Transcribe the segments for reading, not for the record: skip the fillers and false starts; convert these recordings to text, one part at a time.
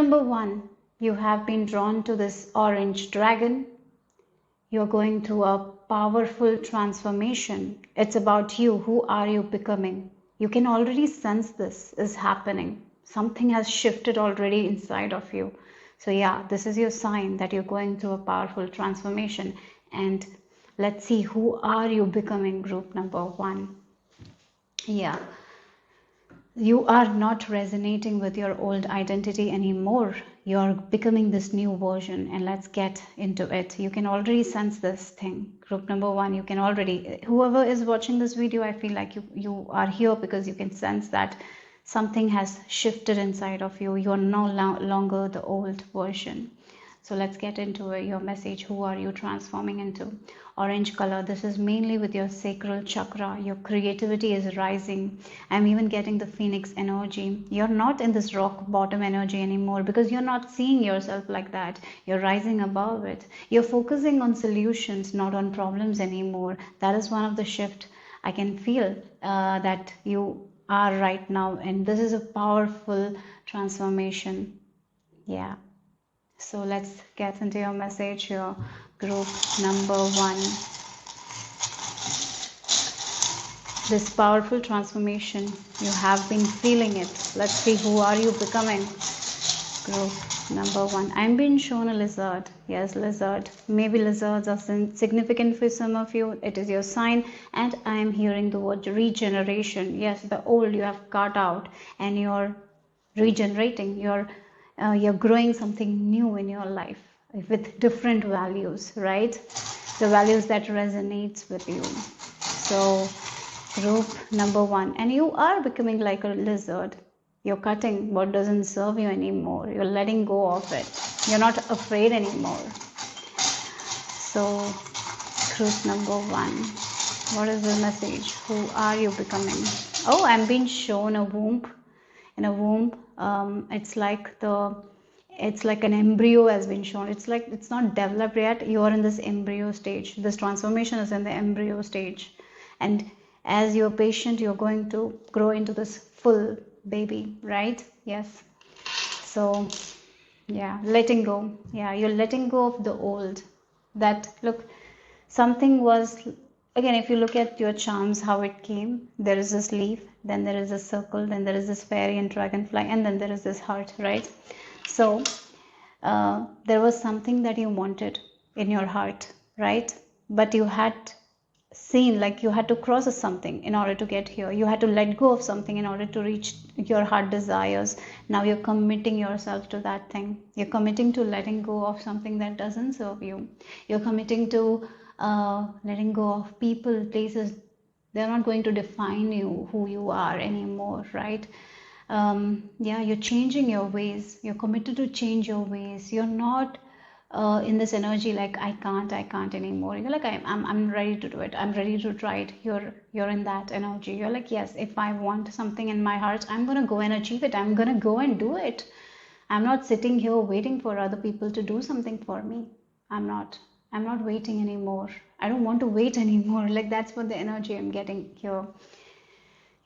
number 1, you have been drawn to this orange dragon. You're going through a powerful transformation. It's about you. Who are you becoming? You can already sense this is happening. Something has shifted already inside of you. So yeah, this is your sign that you're going through a powerful transformation. And let's see, who are you becoming, group number 1? Yeah, you are not resonating with your old identity anymore. You're becoming this new version, and let's get into it. You can already sense this thing. Group number 1, you can already, whoever is watching this video, I feel like you are here because you can sense that something has shifted inside of you. You're no longer the old version. So let's get into your message. Who are you transforming into? Orange color. This is mainly with your sacral chakra. Your creativity is rising. I'm even getting the phoenix energy. You're not in this rock bottom energy anymore because you're not seeing yourself like that. You're rising above it. You're focusing on solutions, not on problems anymore. That is one of the shift I can feel that you are right now. And this is a powerful transformation. Yeah. So let's get into your message here. Group number 1. This powerful transformation, you have been feeling it. Let's see, who are you becoming? Group number 1. I'm being shown a lizard. Yes, lizard. Maybe lizards are significant for some of you. It is your sign. And I'm hearing the word regeneration. Yes, the old you have cut out and you're regenerating. You're growing something new in your life with different values, right? The values that resonates with you. So group number 1, and you are becoming like a lizard. You're cutting what doesn't serve you anymore. You're letting go of it. You're not afraid anymore. So group number 1, what is the message? Who are you becoming? Oh, I'm being shown a womb. In a womb, it's like an embryo has been shown. It's like it's not developed yet. You are in this embryo stage. This transformation is in the embryo stage, and as you're patient, you're going to grow into this full baby, right? Yes. So yeah, letting go. Yeah, you're letting go of the old. That, look, something was, again, if you look at your charms, how it came, there is this leaf, then there is a circle, then there is this fairy and dragonfly, and then there is this heart, right? So there was something that you wanted in your heart, right? But you had seen, like, you had to cross something in order to get here. You had to let go of something in order to reach your heart desires. Now you're committing yourself to that thing. You're committing to letting go of something that doesn't serve you. You're committing to letting go of people, places. They're not going to define you, who you are anymore, right? Yeah, you're changing your ways. You're committed to change your ways. You're not in this energy like I can't anymore. You're like, I'm ready to do it. I'm ready to try it. You're in that energy. You're like, yes, if I want something in my heart, I'm gonna go and achieve it. I'm gonna go and do it. I'm not sitting here waiting for other people to do something for me. I'm not waiting anymore. I don't want to wait anymore. Like, that's what the energy I'm getting here.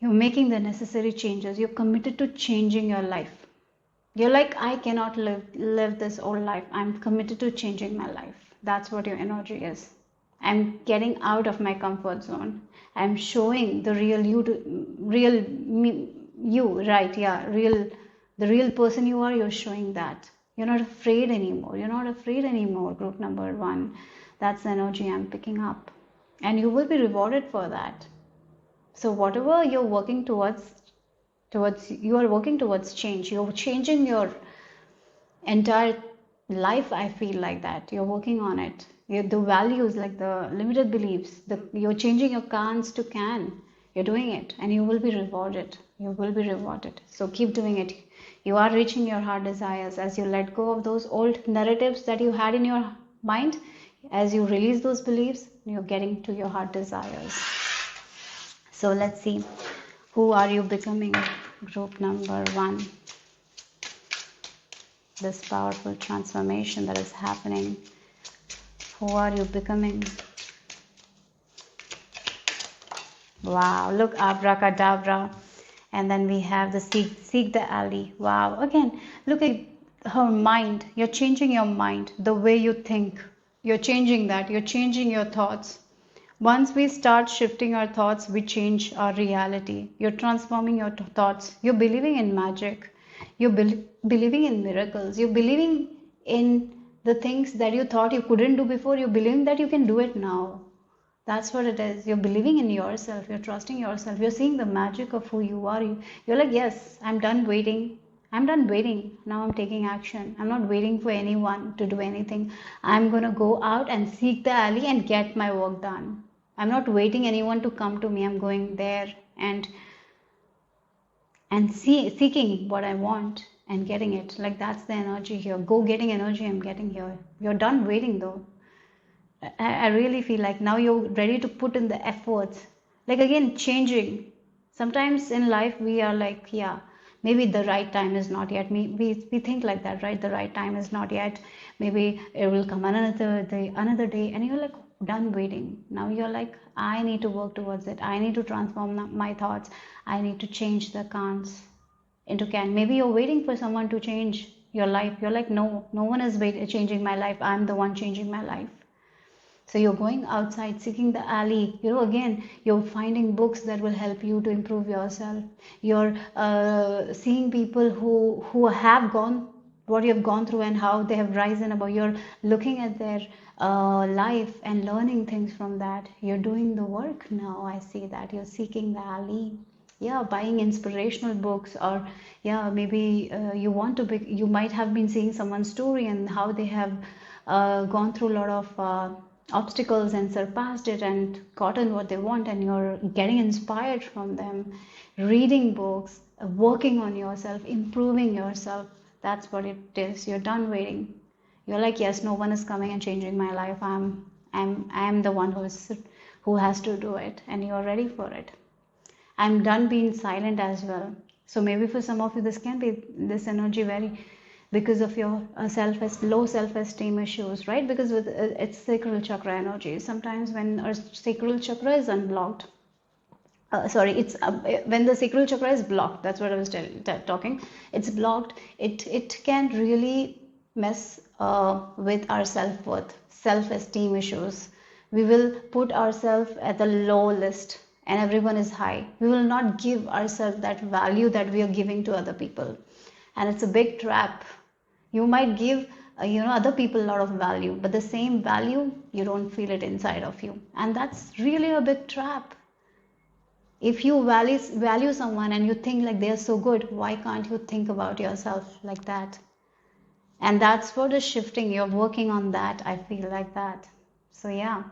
You're making the necessary changes. You're committed to changing your life. You're like, I cannot live this old life. I'm committed to changing my life. That's what your energy is. I'm getting out of my comfort zone. I'm showing the real you to real me, you, right? Yeah, the real person you are. You're showing that. You're not afraid anymore. You're not afraid anymore. Group number 1. That's the energy I'm picking up, and you will be rewarded for that. So whatever you're working towards you are working towards change. You're changing your entire life. I feel like that you're working on it. The values, like the limited beliefs, you're changing your can'ts to can. You're doing it, and you will be rewarded. You will be rewarded. So keep doing it. You are reaching your heart desires as you let go of those old narratives that you had in your mind. As you release those beliefs, you're getting to your heart desires. So let's see, who are you becoming? Group number 1. This powerful transformation that is happening. Who are you becoming? Wow, look, abracadabra. And then we have the seek the ally. Wow, again, look at her mind. You're changing your mind, the way you think. You're changing that. You're changing your thoughts. Once we start shifting our thoughts, we change our reality. You're transforming your thoughts. You're believing in magic. You're believing in miracles. You're believing in the things that you thought you couldn't do before. You're believing that you can do it now. That's what it is. You're believing in yourself. You're trusting yourself. You're seeing the magic of who you are. You're like, yes, I'm done waiting. I'm done waiting. Now I'm taking action. I'm not waiting for anyone to do anything. I'm going to go out and seek the alley and get my work done. I'm not waiting anyone to come to me. I'm going there and seeking what I want and getting it. Like that's the energy here. Go getting energy I'm getting here. You're done waiting though. I really feel like now you're ready to put in the efforts. Like again, changing. Sometimes in life we are like, yeah, maybe the right time is not yet. We think like that, right? The right time is not yet. Maybe it will come another day, and you're like done waiting. Now you're like, I need to work towards it. I need to transform my thoughts. I need to change the can'ts into can. Maybe you're waiting for someone to change your life. You're like, no, no one is changing my life. I'm the one changing my life. So you're going outside, seeking the alley. Again, you're finding books that will help you to improve yourself. You're seeing people who have gone what you have gone through and how they have risen above. You're looking at their life and learning things from that. You're doing the work now. I see that you're seeking the alley. Yeah, buying inspirational books, or yeah, maybe you might have been seeing someone's story and how they have gone through a lot of obstacles and surpassed it and gotten what they want, and you're getting inspired from them, reading books, working on yourself, improving yourself. That's what it is. You're done waiting. You're like, yes, no one is coming and changing my life. I'm the one who has to do it, and you're ready for it. I'm done being silent as well. So maybe for some of you this can be this energy very because of your low self-esteem issues, right? Because it's sacral chakra energy. Sometimes when our sacral chakra is unblocked, it's when the sacral chakra is blocked. That's what I was talking. It's blocked. It can really mess with our self-worth, self-esteem issues. We will put ourselves at the low list, and everyone is high. We will not give ourselves that value that we are giving to other people, and it's a big trap. You might give other people a lot of value, but the same value you don't feel it inside of you, and that's really a big trap. If you value someone and you think like they are so good, why can't you think about yourself like that? And that's what is shifting. You're working on that. I feel like that. So yeah,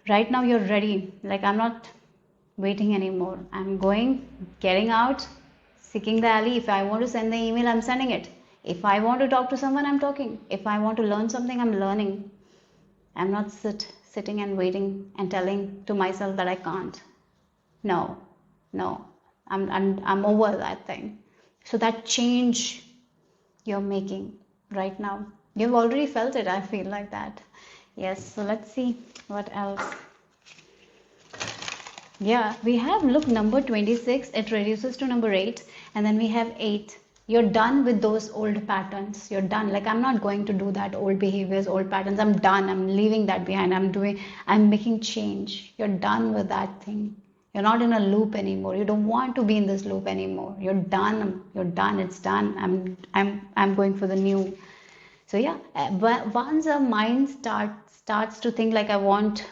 right now you're ready. Like, I'm not waiting anymore. I'm going, getting out, seeking the alley. If I want to send the email, I'm sending it. If I want to talk to someone, I'm talking. If I want to learn something, I'm learning. I'm not sitting and waiting and telling to myself that I can't. No, I'm over that thing. So that change you're making right now, you've already felt it. I feel like that. Yes. So let's see what else. Yeah, we have, look, number 26. It reduces to number 8, and then we have 8. You're done with those old patterns. You're done. Like, I'm not going to do that old behaviors, old patterns. I'm done. I'm leaving that behind. I'm making change. You're done with that thing. You're not in a loop anymore. You don't want to be in this loop anymore. You're done. You're done. It's done. I'm going for the new. So yeah, once our mind starts to think like, I want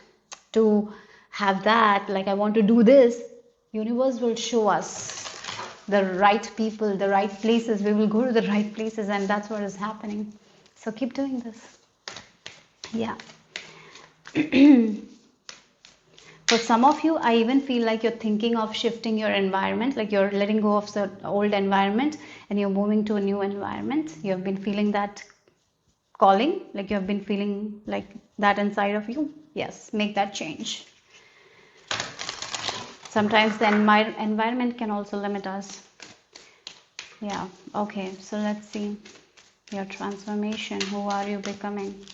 to have that, like I want to do this, universe will show us the right people, the right places. We will go to the right places, and that's what is happening. So keep doing this. Yeah. For some of you, I even feel like you're thinking of shifting your environment, like you're letting go of the old environment and you're moving to a new environment. You have been feeling that calling, like you have been feeling like that inside of you. Yes, make that change. Sometimes the environment can also limit us. Yeah, okay, so let's see your transformation. Who are you becoming?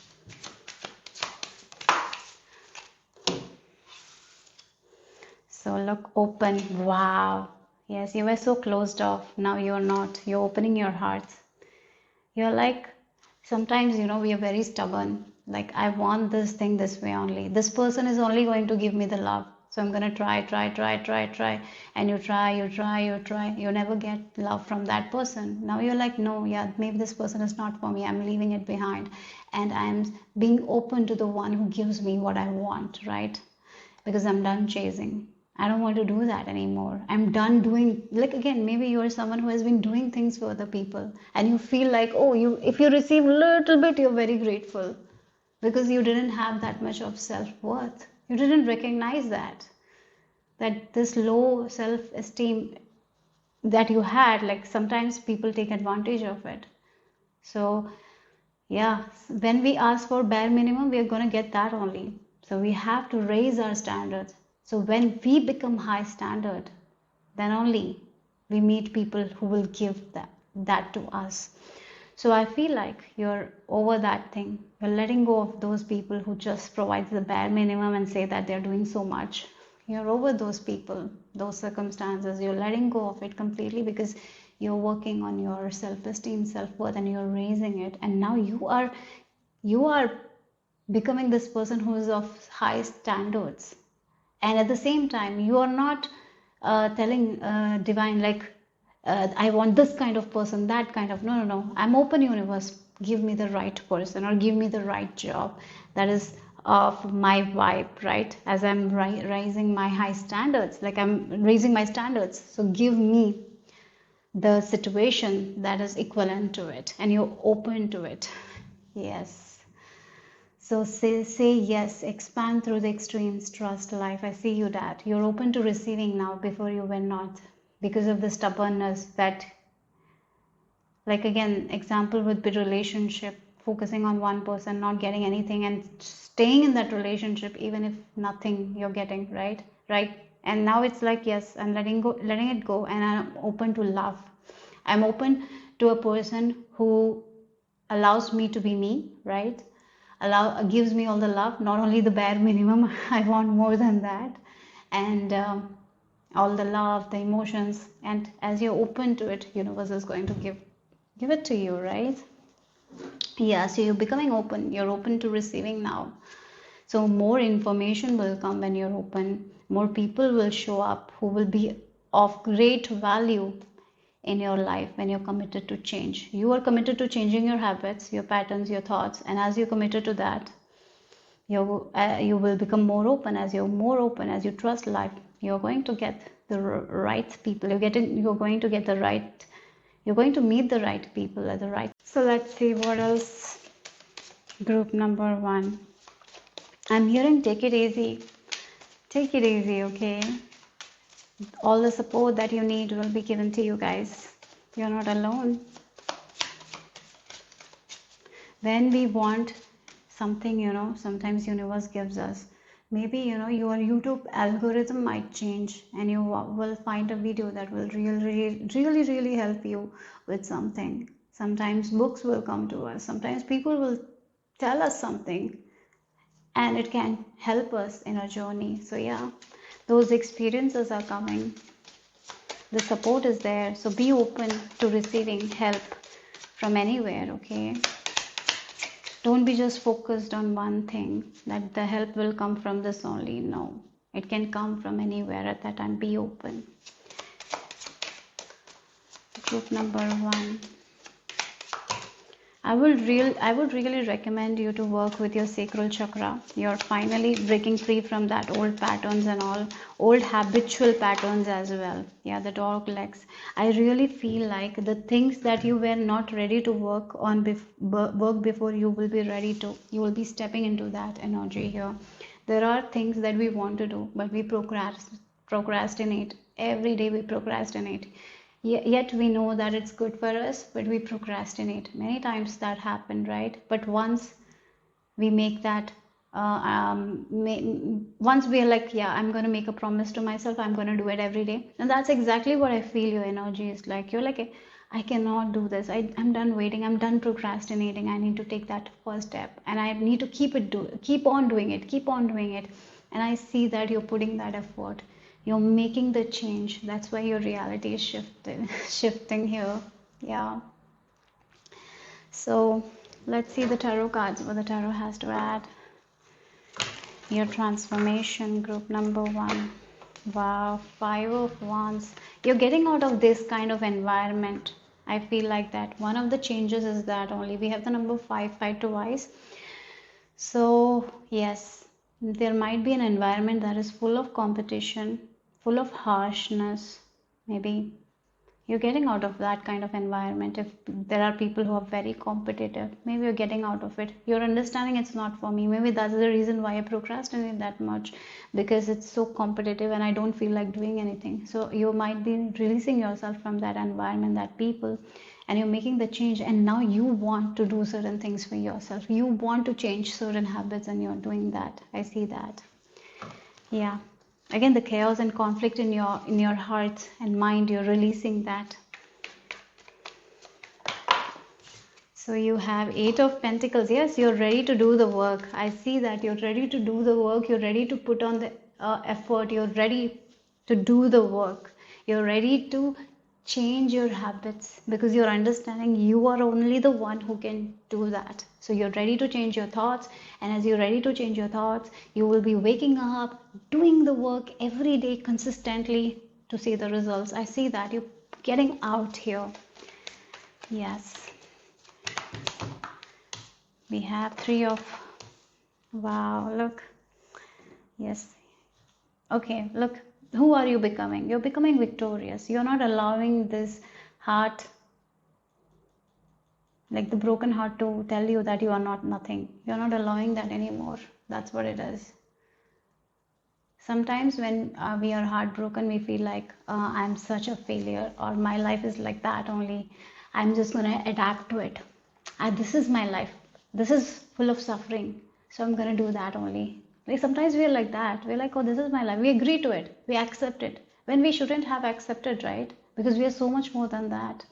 So look, open. Wow. Yes, you were so closed off. Now you're not. You're opening your heart. You're like, sometimes, we are very stubborn. Like, I want this thing this way only. This person is only going to give me the love. So I'm going to try, try, try, try, try. And you try, you try, you try. You never get love from that person. Now you're like, no, yeah, maybe this person is not for me. I'm leaving it behind. And I'm being open to the one who gives me what I want, right? Because I'm done chasing. I don't want to do that anymore. I'm done doing, like, again, maybe you're someone who has been doing things for other people and you feel like, oh, if you receive little bit, you're very grateful because you didn't have that much of self-worth. You didn't recognize that this low self-esteem that you had, like sometimes people take advantage of it. So yeah, when we ask for bare minimum, we are going to get that only. So we have to raise our standards. So when we become high standard, then only we meet people who will give that to us. So I feel like you're over that thing. You're letting go of those people who just provide the bare minimum and say that they're doing so much. You're over those people, those circumstances. You're letting go of it completely because you're working on your self-esteem, self-worth, and you're raising it. And now you are becoming this person who is of high standards. And at the same time, you are not telling divine like, I want this kind of person, that kind of, no. I'm open universe. Give me the right person or give me the right job that is of my vibe, right? As I'm raising my high standards, like I'm raising my standards. So give me the situation that is equivalent to it and you're open to it. Yes. So say yes, expand through the extremes, trust life. I see you, Dad. You're open to receiving now before you were not because of the stubbornness that, like again, example would be relationship, focusing on one person, not getting anything and staying in that relationship even if nothing you're getting, right? Right. And now it's like, yes, I'm letting it go and I'm open to love. I'm open to a person who allows me to be me, right? Gives me all the love, not only the bare minimum. I want more than that, and all the love, the emotions, and as you're open to it, universe is going to give it to you, right? Yeah, so you're becoming open. You're open to receiving now. So more information will come when you're open. More people will show up who will be of great value in your life when you're committed to change. You are committed to changing your habits, your patterns, your thoughts, and as you're committed to that, you will become more open. As you're more open, as you trust life, you're going to get the right people. You're going to get the right. You're going to meet the right people at the right. So let's see what else. Group number 1. I'm hearing take it easy. Take it easy, okay? All the support that you need will be given to you guys. You're not alone. When we want something, sometimes universe gives us. Maybe, your YouTube algorithm might change and you will find a video that will really help you with something. Sometimes books will come to us. Sometimes people will tell us something and it can help us in our journey. So yeah, those experiences are coming. The support is there. So be open to receiving help from anywhere, okay? Don't be just focused on one thing, that the help will come from this only. No, it can come from anywhere at that time. Be open. Group number 1. I would really recommend you to work with your sacral chakra. You're finally breaking free from that old patterns and all, old habitual patterns as well. Yeah, the dog legs. I really feel like the things that you were not ready to work on work before, you will be ready to. You will be stepping into that energy here. There are things that we want to do, but we procrastinate. Every day we procrastinate. Yet we know that it's good for us, but we procrastinate. Many times that happened, right? But once we make that, once we are like, yeah, I'm going to make a promise to myself, I'm going to do it every day. And that's exactly what I feel your energy is like. You're like, I cannot do this. I'm done waiting. I'm done procrastinating. I need to take that first step. And I need to keep on doing it. And I see that you're putting that effort. You're making the change. That's why your reality is shifting here. Yeah. So let's see the tarot cards, what the tarot has to add. Your transformation, group number 1. Wow, 5 of Wands. You're getting out of this kind of environment. I feel like that. One of the changes is that only we have the number 5, 5 twice. So yes, there might be an environment that is full of competition, full of harshness. Maybe you're getting out of that kind of environment. If there are people who are very competitive, maybe you're getting out of it. You're understanding it's not for me. Maybe that's the reason why I procrastinate that much, because it's so competitive and I don't feel like doing anything. So you might be releasing yourself from that environment, that people, and you're making the change, and now you want to do certain things for yourself. You want to change certain habits and you're doing that. I see that. Yeah. Again, the chaos and conflict in your heart and mind, you're releasing that. So you have 8 of Pentacles. Yes, you're ready to do the work. I see that you're ready to do the work. You're ready to put on the effort. You're ready to do the work. You're ready to change your habits, because you're understanding you are only the one who can do that. So you're ready to change your thoughts, and as you're ready to change your thoughts, you will be waking up, doing the work every day consistently to see the results. I see that you're getting out here. Yes. We have 3 of, wow, look. Yes. Okay, look. Who are you becoming? You're becoming victorious. You're not allowing this heart, like the broken heart, to tell you that you are not nothing. You're not allowing that anymore. That's what it is. Sometimes when we are heartbroken, we feel like I'm such a failure, or my life is like that only. I'm just going to adapt to it. This is my life. This is full of suffering. So I'm going to do that only. Like sometimes we're like that. We're like, oh, this is my life. We agree to it. We accept it. When we shouldn't have accepted, right? Because we are so much more than that.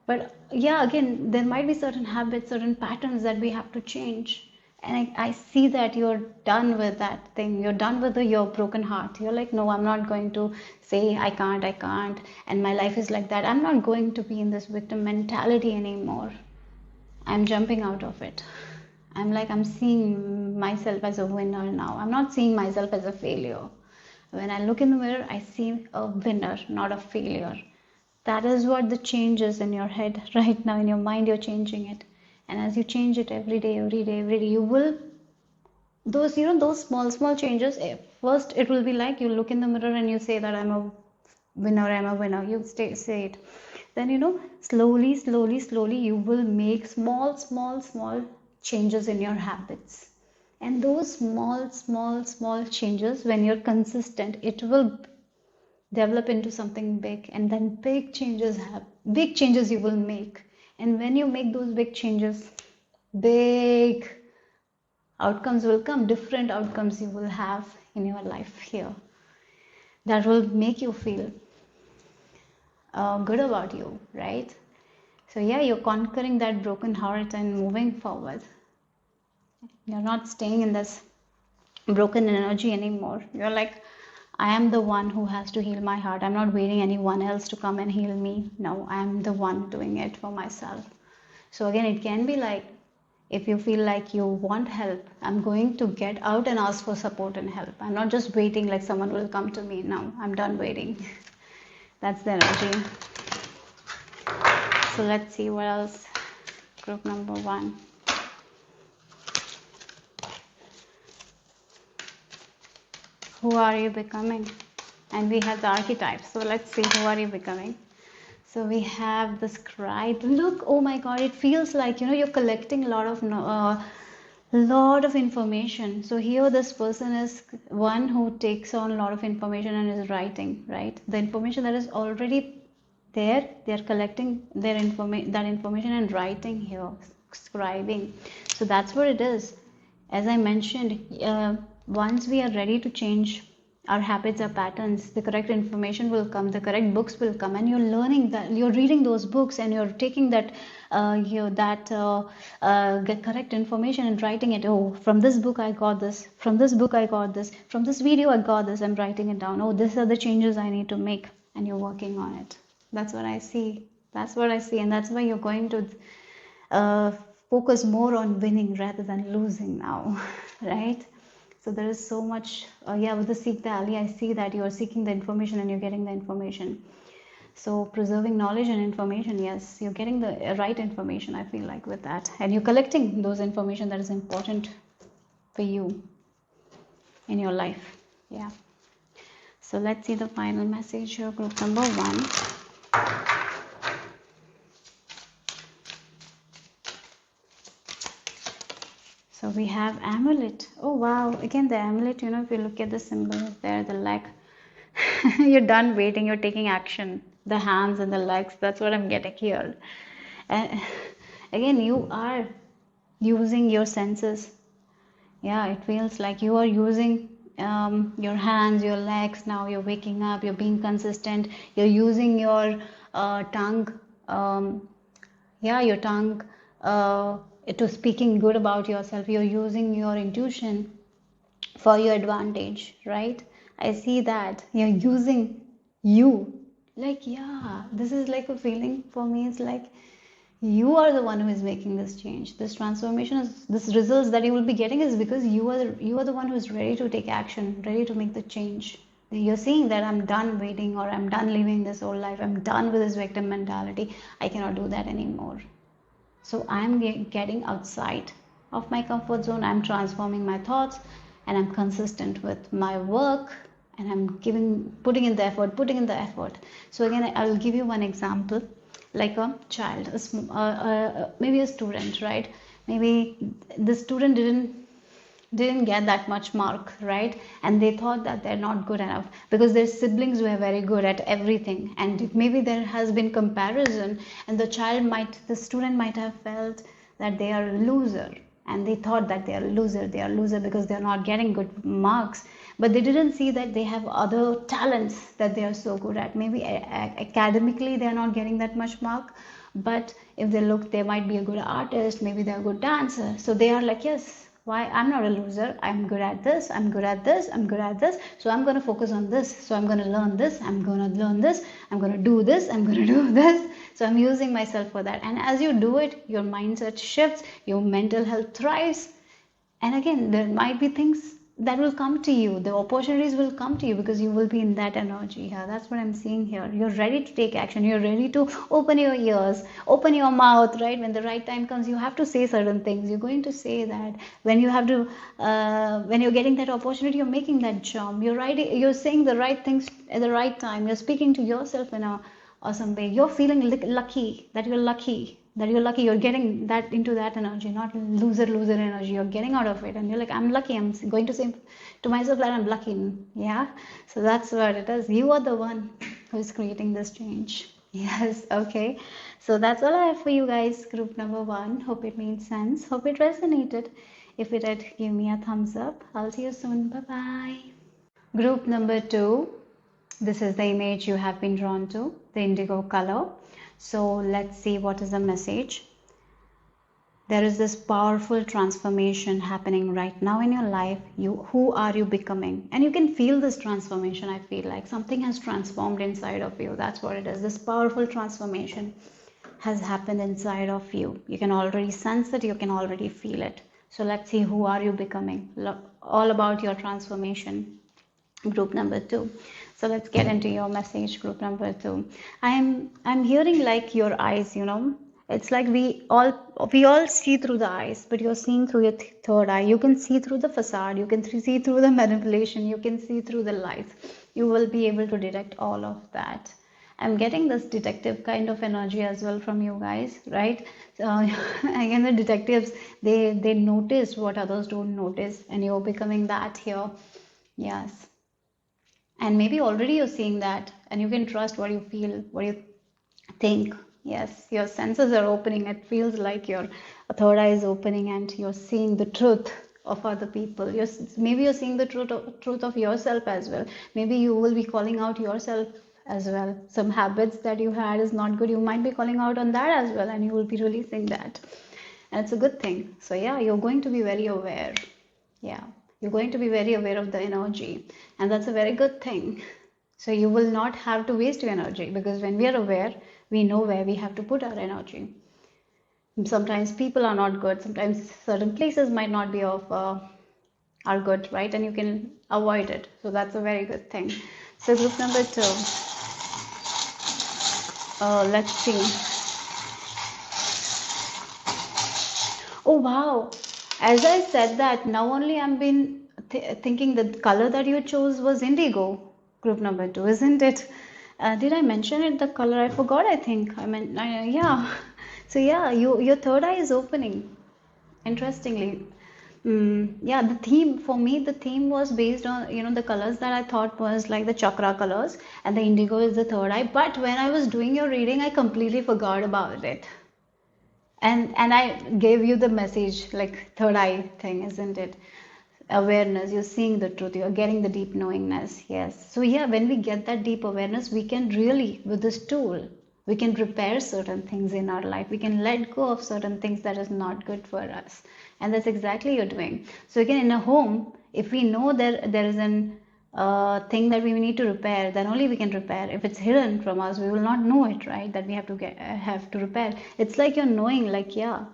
But yeah, again, there might be certain habits, certain patterns that we have to change. And I see that you're done with that thing. You're done with your broken heart. You're like, no, I'm not going to say I can't. And my life is like that. I'm not going to be in this victim mentality anymore. I'm jumping out of it. I'm seeing myself as a winner now. I'm not seeing myself as a failure. When I look in the mirror, I see a winner, not a failure. That is what the change is in your head right now. In your mind, you're changing it. And as you change it every day, you will, those small changes, first it will be like you look in the mirror and you say that I'm a winner. You say it. Then slowly you will make small changes in your habits. And those small changes, when you're consistent, it will develop into something big, and then big changes you will make. And when you make those big changes, big outcomes will come. Different outcomes you will have in your life here, that will make you feel good about you, right? So yeah, you're conquering that broken heart and moving forward. You're not staying in this broken energy anymore. You're like, I am the one who has to heal my heart. I'm not waiting anyone else to come and heal me. No, I'm the one doing it for myself. So again, it can be like, if you feel like you want help, I'm going to get out and ask for support and help. I'm not just waiting like someone will come to me. No, I'm done waiting. That's the energy. So let's see what else. Group number 1. Who are you becoming? And we have the archetypes. So let's see, who are you becoming? So we have the scribe. Look, oh my God, it feels like, you're collecting a lot of information. So here this person is one who takes on a lot of information and is writing, right? The information that is already there, they're collecting that information and writing here, scribing. So that's what it is. As I mentioned, once we are ready to change our habits, our patterns, the correct information will come, the correct books will come, and you're learning that, you're reading those books, and you're taking that correct information and writing it. Oh, from this book I got this, from this book I got this, from this video I got this. I'm writing it down. Oh, these are the changes I need to make, and you're working on it. That's what I see. And that's why you're going to uh, focus more on winning rather than losing now, right? So there is so much, yeah, with the Seek the Ally, I see that you are seeking the information and you're getting the information. So preserving knowledge and information, yes, you're getting the right information, I feel like, with that. And you're collecting those information that is important for you in your life. Yeah. So let's see the final message here, group number 1. So we have amulet. Oh wow, again the amulet, you know, if you look at the symbol there, the leg, you're done waiting, you're taking action. The hands and the legs, that's what I'm getting here. And again, you are using your senses. Yeah, it feels like you are using your hands, your legs. Now you're waking up, you're being consistent, you're using your tongue. Yeah, your tongue to speaking good about yourself. You're using your intuition for your advantage, right? I see that you're using you. Like, yeah, this is like a feeling for me. It's like you are the one who is making this change. This transformation is, this results that you will be getting is because you are the one who is ready to take action, ready to make the change. You're seeing that I'm done waiting, or I'm done living this old life, I'm done with this victim mentality, I cannot do that anymore. So I'm getting outside of my comfort zone, I'm transforming my thoughts, and I'm consistent with my work, and I'm putting in the effort. So again, I'll give you one example, like a child, maybe a student, right? Maybe the student didn't get that much mark, right? And they thought that they're not good enough because their siblings were very good at everything, and maybe there has been comparison, and the student might have felt that they are a loser, and they thought that they are a loser because they're not getting good marks. But they didn't see that they have other talents that they are so good at. Maybe academically they are not getting that much mark, but if they look, they might be a good artist, maybe they're a good dancer. So they are like, yes, why, I'm not a loser, I'm good at this, I'm good at this, I'm good at this, so I'm going to focus on this, so I'm going to learn this, I'm going to learn this, I'm going to do this, I'm going to do this. So I'm using myself for that. And as you do it, your mindset shifts, your mental health thrives, and again, there might be things that will come to you, the opportunities will come to you because you will be in that energy. Yeah, that's what I'm seeing here. You're ready to take action, you're ready to open your ears, open your mouth, right? When the right time comes, you have to say certain things. You're going to say that when you have to when you're getting that opportunity, you're making that jump, you're saying the right things at the right time, you're speaking to yourself in a awesome way. You're feeling lucky, you're getting that into that energy, not loser energy. You're getting out of it, and you're like, I'm lucky, I'm going to say to myself that I'm lucky. Yeah, so that's what it is. You are the one who is creating this change. Yes. Okay, so that's all I have for you guys, group number 1. Hope it made sense, hope it resonated. If it did, give me a thumbs up. I'll see you soon. Bye bye. Group number 2, this is the image you have been drawn to, the indigo color. So let's see what is the message. There is this powerful transformation happening right now in your life. Who are you becoming? And you can feel this transformation. I feel like something has transformed inside of you. That's what it is. This powerful transformation has happened inside of you. You can already sense it. You can already feel it. So let's see, who are you becoming? All about your transformation. Group number 2. So let's get into your message, group number 2. I'm hearing like your eyes, you know. It's like we all see through the eyes, but you're seeing through your third eye. You can see through the facade, you can see through the manipulation, you can see through the lies. You will be able to detect all of that. I'm getting this detective kind of energy as well from you guys, right? So again, the detectives, they notice what others don't notice, and you're becoming that here. Yes. And maybe already you're seeing that, and you can trust what you feel, what you think. Yes, your senses are opening. It feels like your third eye is opening, and you're seeing the truth of other people. Maybe you're seeing the truth of yourself as well. Maybe you will be calling out yourself as well. Some habits that you had is not good, you might be calling out on that as well, and you will be releasing that, and it's a good thing. So yeah, you're going to be very aware. Yeah, you're going to be very aware of the energy, and that's a very good thing. So you will not have to waste your energy, because when we are aware, we know where we have to put our energy. Sometimes people are not good. Sometimes certain places might not be of are good, right? And you can avoid it. So that's a very good thing. So group number 2. Let's see. Oh wow! As I said that, now only I'm been thinking the color that you chose was indigo. Group number 2, isn't it? Did I mention it? The color I forgot. I think I meant yeah. So yeah, your third eye is opening. Interestingly, yeah, the theme for me, the theme was based on, the colors that I thought was like the chakra colors, and the indigo is the third eye. But when I was doing your reading, I completely forgot about it. And I gave you the message like third eye thing, isn't it? Awareness, you're seeing the truth, you're getting the deep knowingness. Yes. So yeah, when we get that deep awareness, we can really, with this tool, we can repair certain things in our life. We can let go of certain things that is not good for us. And that's exactly you're doing. So again, in a home, if we know there is an thing that we need to repair, then only we can repair. If it's hidden from us, we will not know it, right? That we have to repair. It's like you're knowing, like, yeah,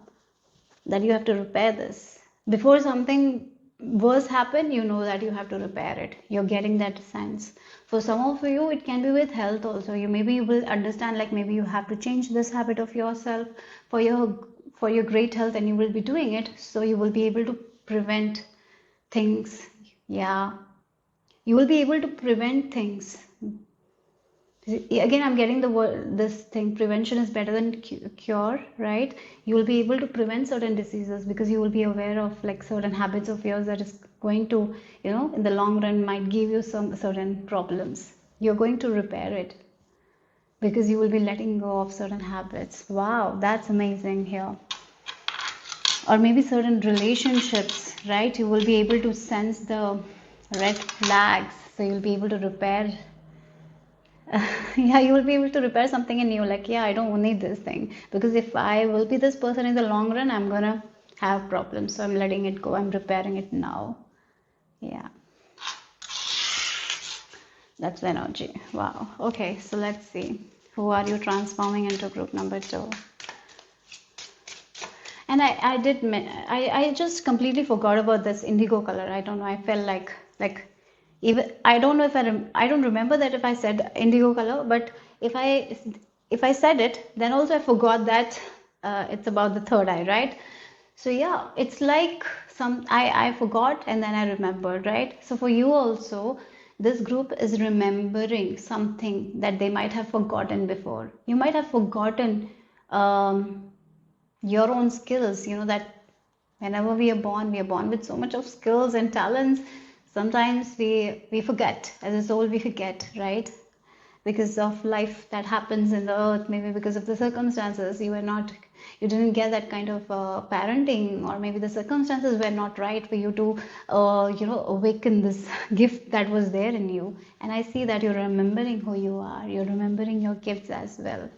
that you have to repair this before something worse happen. You know that you have to repair it. You're getting that sense. For some of you, it can be with health also. You will understand, like, maybe you have to change this habit of yourself for your great health, and you will be doing it, so you will be able to prevent things. Yeah, you will be able to prevent things. Again, I'm getting the word, this thing, prevention is better than cure, right? You will be able to prevent certain diseases because you will be aware of like certain habits of yours that is going to, in the long run might give you some certain problems. You're going to repair it because you will be letting go of certain habits. Wow, that's amazing here. Or maybe certain relationships, right? You will be able to sense the red flags, so you'll be able to repair. Yeah, you will be able to repair something in you, like, yeah, I don't need this thing because if I will be this person in the long run, I'm gonna have problems, so I'm letting it go, I'm repairing it now. Yeah, that's the energy. Wow. Okay, so let's see, who are you transforming into group number 2? And I just completely forgot about this indigo color. I don't know, I felt like even I don't know if I don't remember that if I said indigo color, but if I said it, then also I forgot that it's about the third eye, right? So yeah, it's like I forgot and then I remembered, right? So for you also, this group is remembering something that they might have forgotten before. You might have forgotten your own skills, that whenever we are born with so much of skills and talents. Sometimes we forget, as a soul we forget, right? Because of life that happens in the earth, maybe because of the circumstances, you didn't get that kind of parenting, or maybe the circumstances were not right for you to awaken this gift that was there in you. And I see that you're remembering who you are, you're remembering your gifts as well.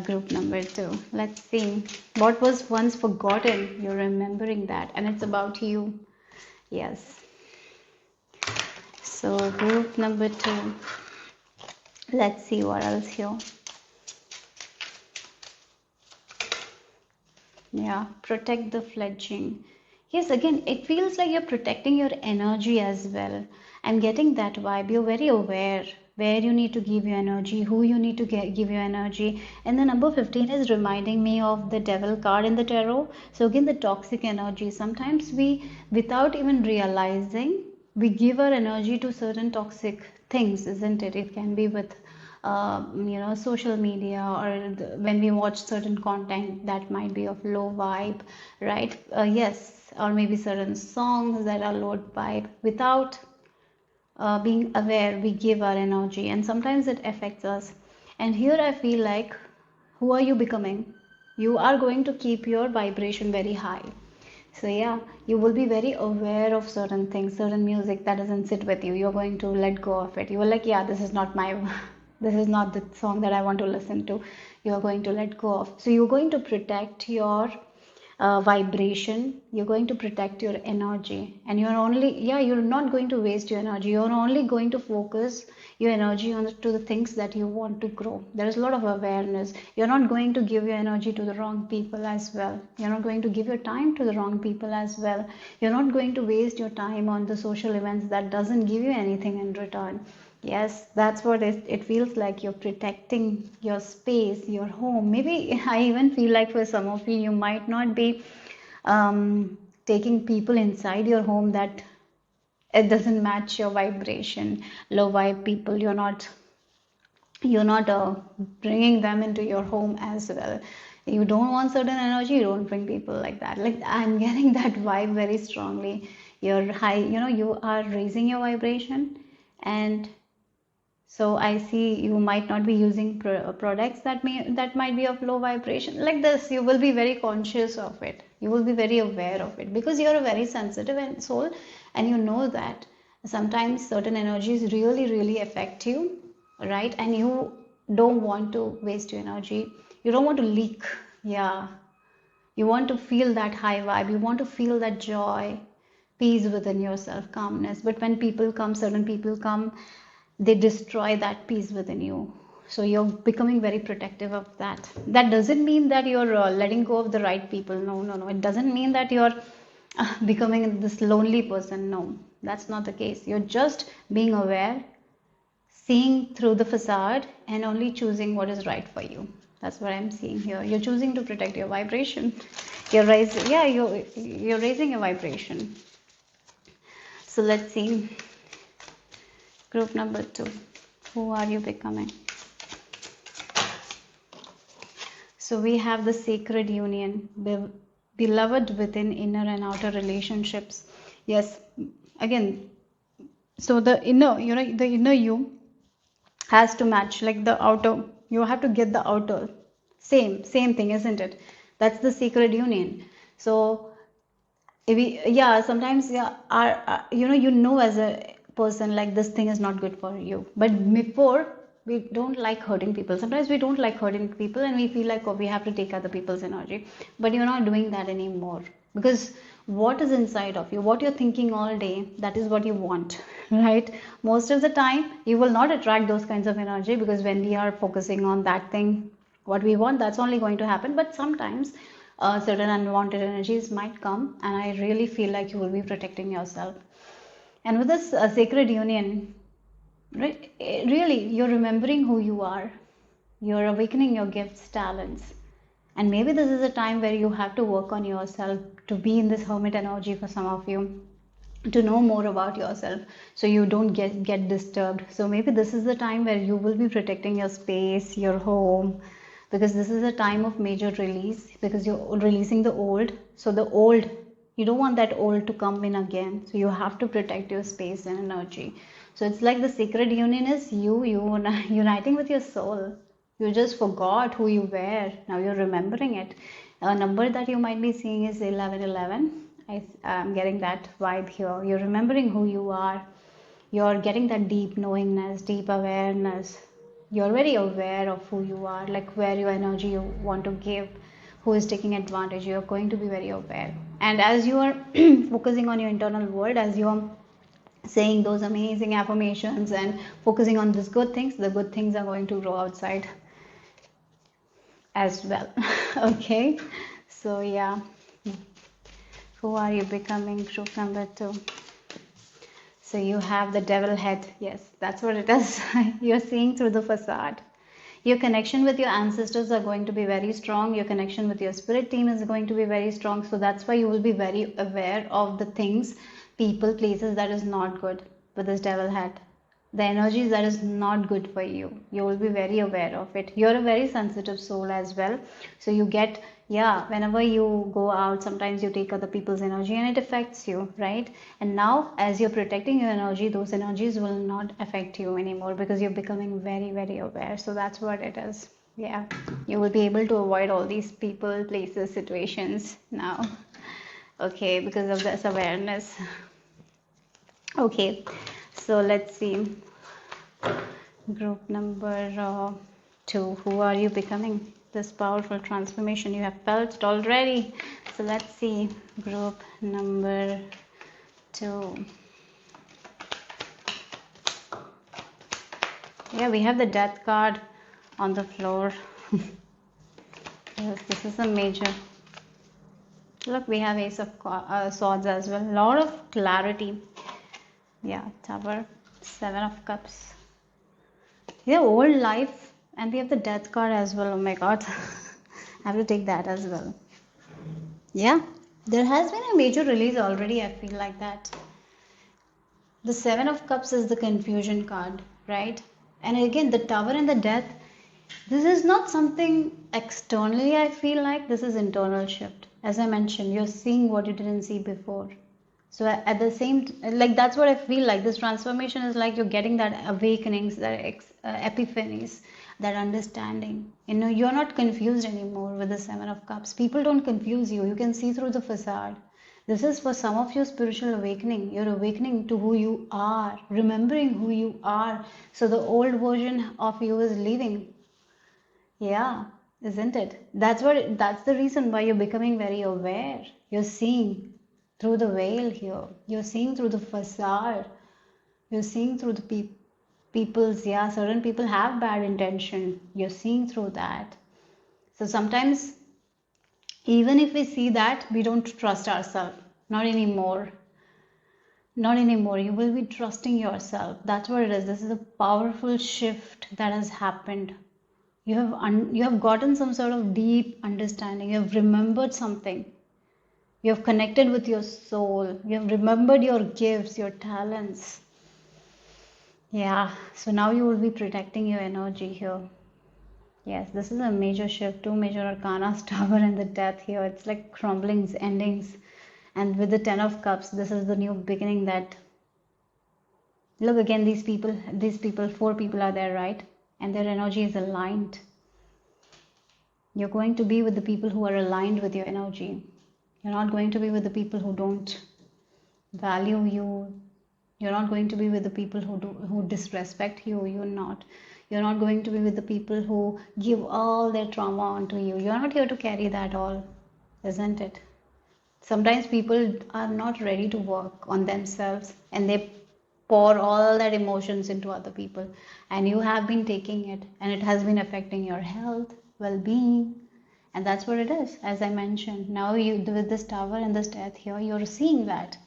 Group number 2, let's see, what was once forgotten, you're remembering that, and it's about you. Yes. So group number 2, let's see what else here. Yeah, protect the fledgling. Yes, again, it feels like you're protecting your energy as well. I'm getting that vibe. You're very aware where you need to give your energy, who you need to give your energy. And the number 15 is reminding me of the devil card in the tarot. So again, the toxic energy. Sometimes without even realizing, we give our energy to certain toxic things, isn't it? It can be with social media, or when we watch certain content that might be of low vibe, right? Yes, or maybe certain songs that are low vibe. Without being aware, we give our energy, and sometimes it affects us. And here I feel like, who are you becoming? You are going to keep your vibration very high. So yeah, you will be very aware of certain things, certain music that doesn't sit with you. You're going to let go of it. You will like, yeah, this is not my, this is not the song that I want to listen to. You're going to let go of. So you're going to protect your vibration. You're going to protect your energy, and you're not going to waste your energy. You're only going to focus your energy on to the things that you want to grow. There is a lot of awareness. You're not going to give your energy to the wrong people as well. You're not going to give your time to the wrong people as well. You're not going to waste your time on the social events that doesn't give you anything in return. Yes, that's what it feels like. You're protecting your space, your home. Maybe I even feel like for some of you, you might not be taking people inside your home that it doesn't match your vibration. Low vibe people, you're not bringing them into your home as well. You don't want certain energy, you don't bring people like that. Like I'm getting that vibe very strongly. You're high, you are raising your vibration, and so I see you might not be using products that might be of low vibration. Like this, you will be very conscious of it. You will be very aware of it because you're a very sensitive soul, and you know that sometimes certain energies really, really affect you, right? And you don't want to waste your energy. You don't want to leak. Yeah. You want to feel that high vibe. You want to feel that joy, peace within yourself, calmness. But when certain people come, they destroy that peace within you. So you're becoming very protective of that. That doesn't mean that you're letting go of the right people. No, no, no. It doesn't mean that you're becoming this lonely person. No, that's not the case. You're just being aware, seeing through the facade, and only choosing what is right for you. That's what I'm seeing here. You're choosing to protect your vibration. You're raising, yeah, you're raising your vibration. So let's see. Group number 2. Who are you becoming? So we have the sacred union, beloved within inner and outer relationships. Yes, again, so the inner you has to match like the outer. You have to get the outer. Same thing, isn't it? That's the sacred union. So sometimes as a person, like this thing is not good for you, but before we don't like hurting people. Sometimes we don't like hurting people, and we feel like, oh, we have to take other people's energy, but you're not doing that anymore, because what is inside of you, what you're thinking all day, that is what you want. Right? Most of the time you will not attract those kinds of energy, because when we are focusing on that thing, what we want, that's only going to happen. But sometimes certain unwanted energies might come, and I really feel like you will be protecting yourself. And with this sacred union, right, really, you're remembering who you are. You're awakening your gifts, talents. And maybe this is a time where you have to work on yourself to be in this hermit energy for some of you, to know more about yourself so you don't get disturbed. So maybe this is the time where you will be protecting your space, your home, because this is a time of major release, because you're releasing the old. So the old, you don't want that old to come in again, so you have to protect your space and energy. So it's like the sacred union is you uniting with your soul. You just forgot who you were, now you're remembering it. A number that you might be seeing is 1111. I'm getting that vibe here. You're remembering who you are. You're getting that deep knowingness, deep awareness. You're very aware of who you are, like where your energy you want to give, who is taking advantage. You're going to be very aware. And as you are focusing on your internal world, as you are saying those amazing affirmations and focusing on these good things, the good things are going to grow outside as well. Okay, so yeah, who are you becoming? Group number 2. So you have the devil head. Yes, that's what it is. You're seeing through the facade. Your connection with your ancestors are going to be very strong. Your connection with your spirit team is going to be very strong. So that's why you will be very aware of the things, people, places that is not good with this devil head. The energies that is not good for you, you will be very aware of it. You're a very sensitive soul as well, so you get, whenever you go out, sometimes you take other people's energy and it affects you, right? And now as you're protecting your energy, those energies will not affect you anymore, because you're becoming very, very aware. So that's what it is. Yeah, you will be able to avoid all these people, places, situations now. Okay, because of this awareness. Okay, so let's see. Group number 2. Who are you becoming? this powerful transformation. You have felt it already. So let's see group number 2. Yeah, we have the death card on the floor. Yes, this is a major. Look, we have Ace of Swords as well. A lot of clarity. Yeah, Tower, 7 of Cups. Yeah, old life, and we have the Death card as well. Oh my God, I have to take that as well. Yeah, there has been a major release already. I feel like that. The 7 of Cups is the confusion card, right? And again, the Tower and the Death. This is not something externally, I feel like. This is internal shift. As I mentioned, you're seeing what you didn't see before. So at the same, like that's what I feel like. This transformation is like you're getting that awakenings, that epiphanies, that understanding. You know, you're not confused anymore with the 7 of Cups. People don't confuse you. You can see through the facade. This is for some of you spiritual awakening. You're awakening to who you are, remembering who you are. So the old version of you is leaving. Yeah, isn't it? That's the reason why you're becoming very aware. You're seeing through the veil here. You're seeing through the facade. You're seeing through the people's, yeah, certain people have bad intention. You're seeing through that. So sometimes, even if we see that, we don't trust ourselves. Not anymore. Not anymore. You will be trusting yourself. That's what it is. This is a powerful shift that has happened. You have gotten some sort of deep understanding. You have remembered something. You have connected with your soul. You have remembered your gifts, your talents. Yeah, so now you will be protecting your energy here. Yes, this is a major shift. 2 major arcanas, Tower and the Death here. It's like crumblings, endings. And with the 10 of Cups, this is the new beginning that... Look again, these people, 4 people are there, right? And their energy is aligned. You're going to be with the people who are aligned with your energy. You're not going to be with the people who don't value you. You're not going to be with the people who disrespect you. You're not going to be with the people who give all their trauma onto you. You're not here to carry that all, isn't it? Sometimes people are not ready to work on themselves and they pour all that emotions into other people, and you have been taking it and it has been affecting your health, well-being, and that's what it is. As I mentioned, now you with this Tower and this Death here, you're seeing that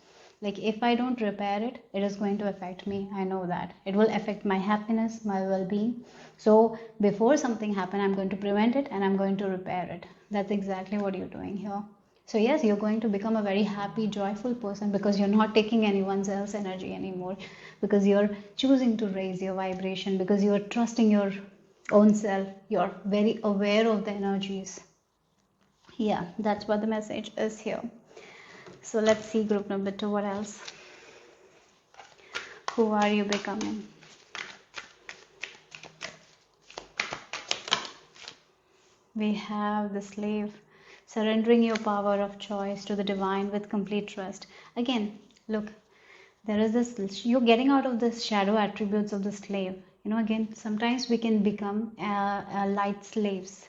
like if I don't repair it, it is going to affect me. I know that it will affect my happiness, my well-being. So before something happens, I'm going to prevent it and I'm going to repair it. That's exactly what you're doing here. So yes, you're going to become a very happy, joyful person because you're not taking anyone else's energy anymore, because you're choosing to raise your vibration, because you're trusting your own self. You're very aware of the energies. Yeah, that's what the message is here. So let's see group number 2, what else? Who are you becoming? We have the Slave. Surrendering your power of choice to the divine with complete trust. Again, look, there is this, you're getting out of the shadow attributes of the slave. You know, again, sometimes we can become light slaves.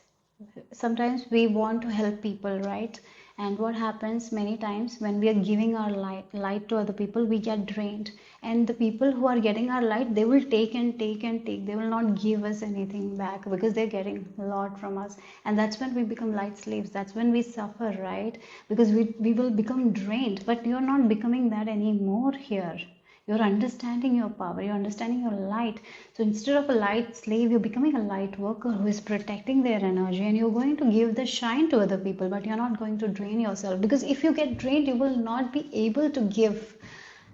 Sometimes we want to help people, right? And what happens many times when we are giving our light to other people, we get drained. And the people who are getting our light, they will take and take and take. They will not give us anything back because they're getting a lot from us. And that's when we become light slaves. That's when we suffer, right? Because we will become drained. But you're not becoming that anymore here. You're understanding your power, you're understanding your light. So instead of a light slave, you're becoming a light worker who is protecting their energy, and you're going to give the shine to other people, but you're not going to drain yourself. Because if you get drained, you will not be able to give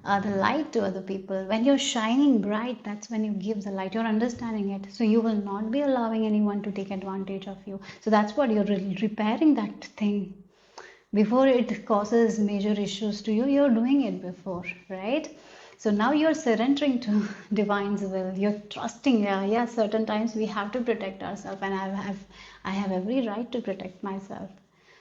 the light to other people. When you're shining bright, that's when you give the light. You're understanding it. So you will not be allowing anyone to take advantage of you. So that's what you're repairing that thing. Before it causes major issues to you, you're doing it before, right? So now you're surrendering to divine's will. You're trusting. Yeah, certain times we have to protect ourselves, and I have every right to protect myself.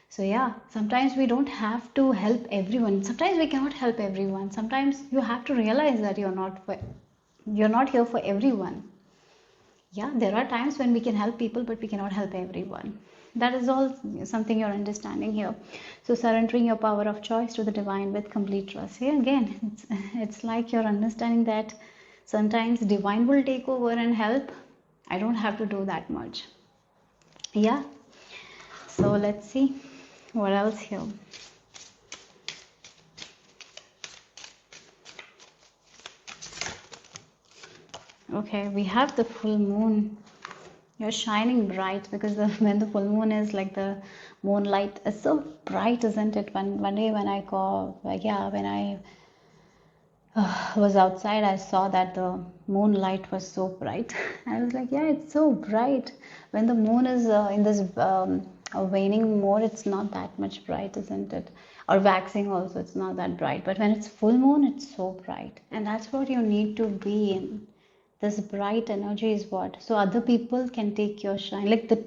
So yeah, sometimes we don't have to help everyone. Sometimes we cannot help everyone. Sometimes you have to realize that you're not here for everyone. Yeah, there are times when we can help people, but we cannot help everyone. That is all something you're understanding here. So surrendering your power of choice to the divine with complete trust. Here again, it's like you're understanding that sometimes divine will take over and help. I don't have to do that much. Yeah. So let's see what else here. Okay, we have the full moon. You're shining bright because when the full moon is like the moonlight is so bright, isn't it? One day when I go, yeah, when I was outside, I saw that the moonlight was so bright. I was like, yeah, it's so bright. When the moon is in this waning mode, it's not that much bright, isn't it? Or waxing also, it's not that bright. But when it's full moon, it's so bright. And that's what you need to be in. This bright energy is what? So other people can take your shine. Like the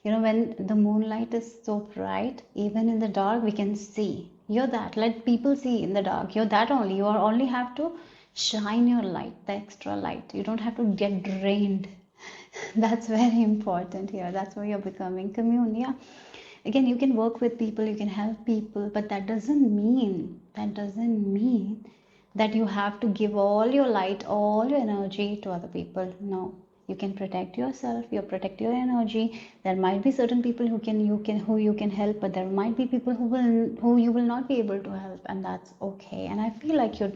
when the moonlight is so bright, even in the dark, we can see. You're that. Let people see in the dark. You're that only. You only have to shine your light, the extra light. You don't have to get drained. That's very important here. That's why you're becoming commune. Yeah. Again, you can work with people, you can help people, but that doesn't mean that you have to give all your light, all your energy to other people. No, you can protect yourself, you protect your energy. There might be certain people who you can help, but there might be people who you will not be able to help, and that's okay. And I feel like you're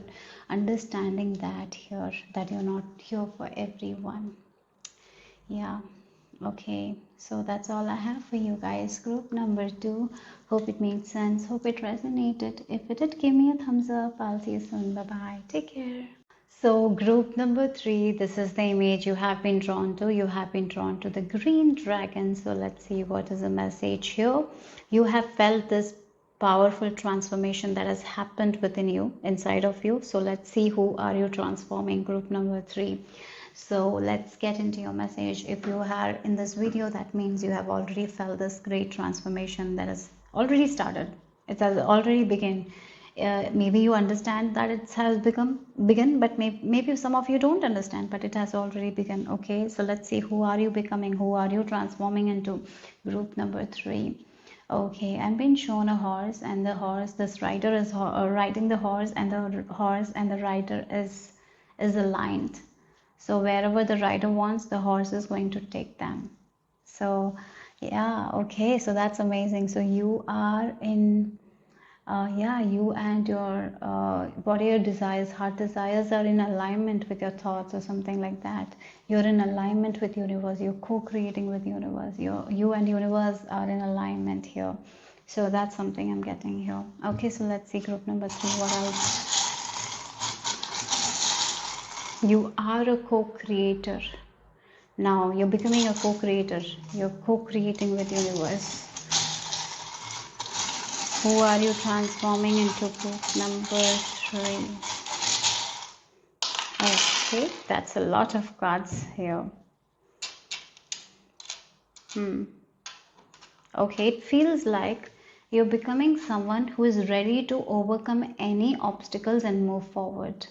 understanding that here, that you're not here for everyone. Yeah. Okay, so that's all I have for you guys. Group number 2. Hope it made sense. Hope it resonated. If it did, give me a thumbs up. I'll see you soon. Bye bye. Take care. So, group number 3, this is the image you have been drawn to. You have been drawn to the green dragon. So, let's see what is the message here. You have felt this powerful transformation that has happened within you, inside of you. So, let's see who are you transforming. Group number 3. So let's get into your message. If you are in this video, that means you have already felt this great transformation that has already started. It has already begun. Maybe you understand that it has begun, but maybe some of you don't understand, but it has already begun. Okay, so let's see who are you becoming, who are you transforming into. Group number 3. Okay, I'm being shown a horse, and the horse, this rider is riding the horse, and the horse and the rider is aligned. So wherever the rider wants, the horse is going to take them. So yeah, okay, so that's amazing. So you are in, you and your what are your desires, heart desires are in alignment with your thoughts or something like that. You're in alignment with universe. You're co-creating with universe. You and universe are in alignment here. So that's something I'm getting here. Okay, so let's see group number 3. What else? You are a co-creator. Now you're becoming a co-creator. You're co-creating with universe. Who are you transforming into? Group number 3. Okay, that's a lot of cards here. Okay, it feels like you're becoming someone who is ready to overcome any obstacles and move forward.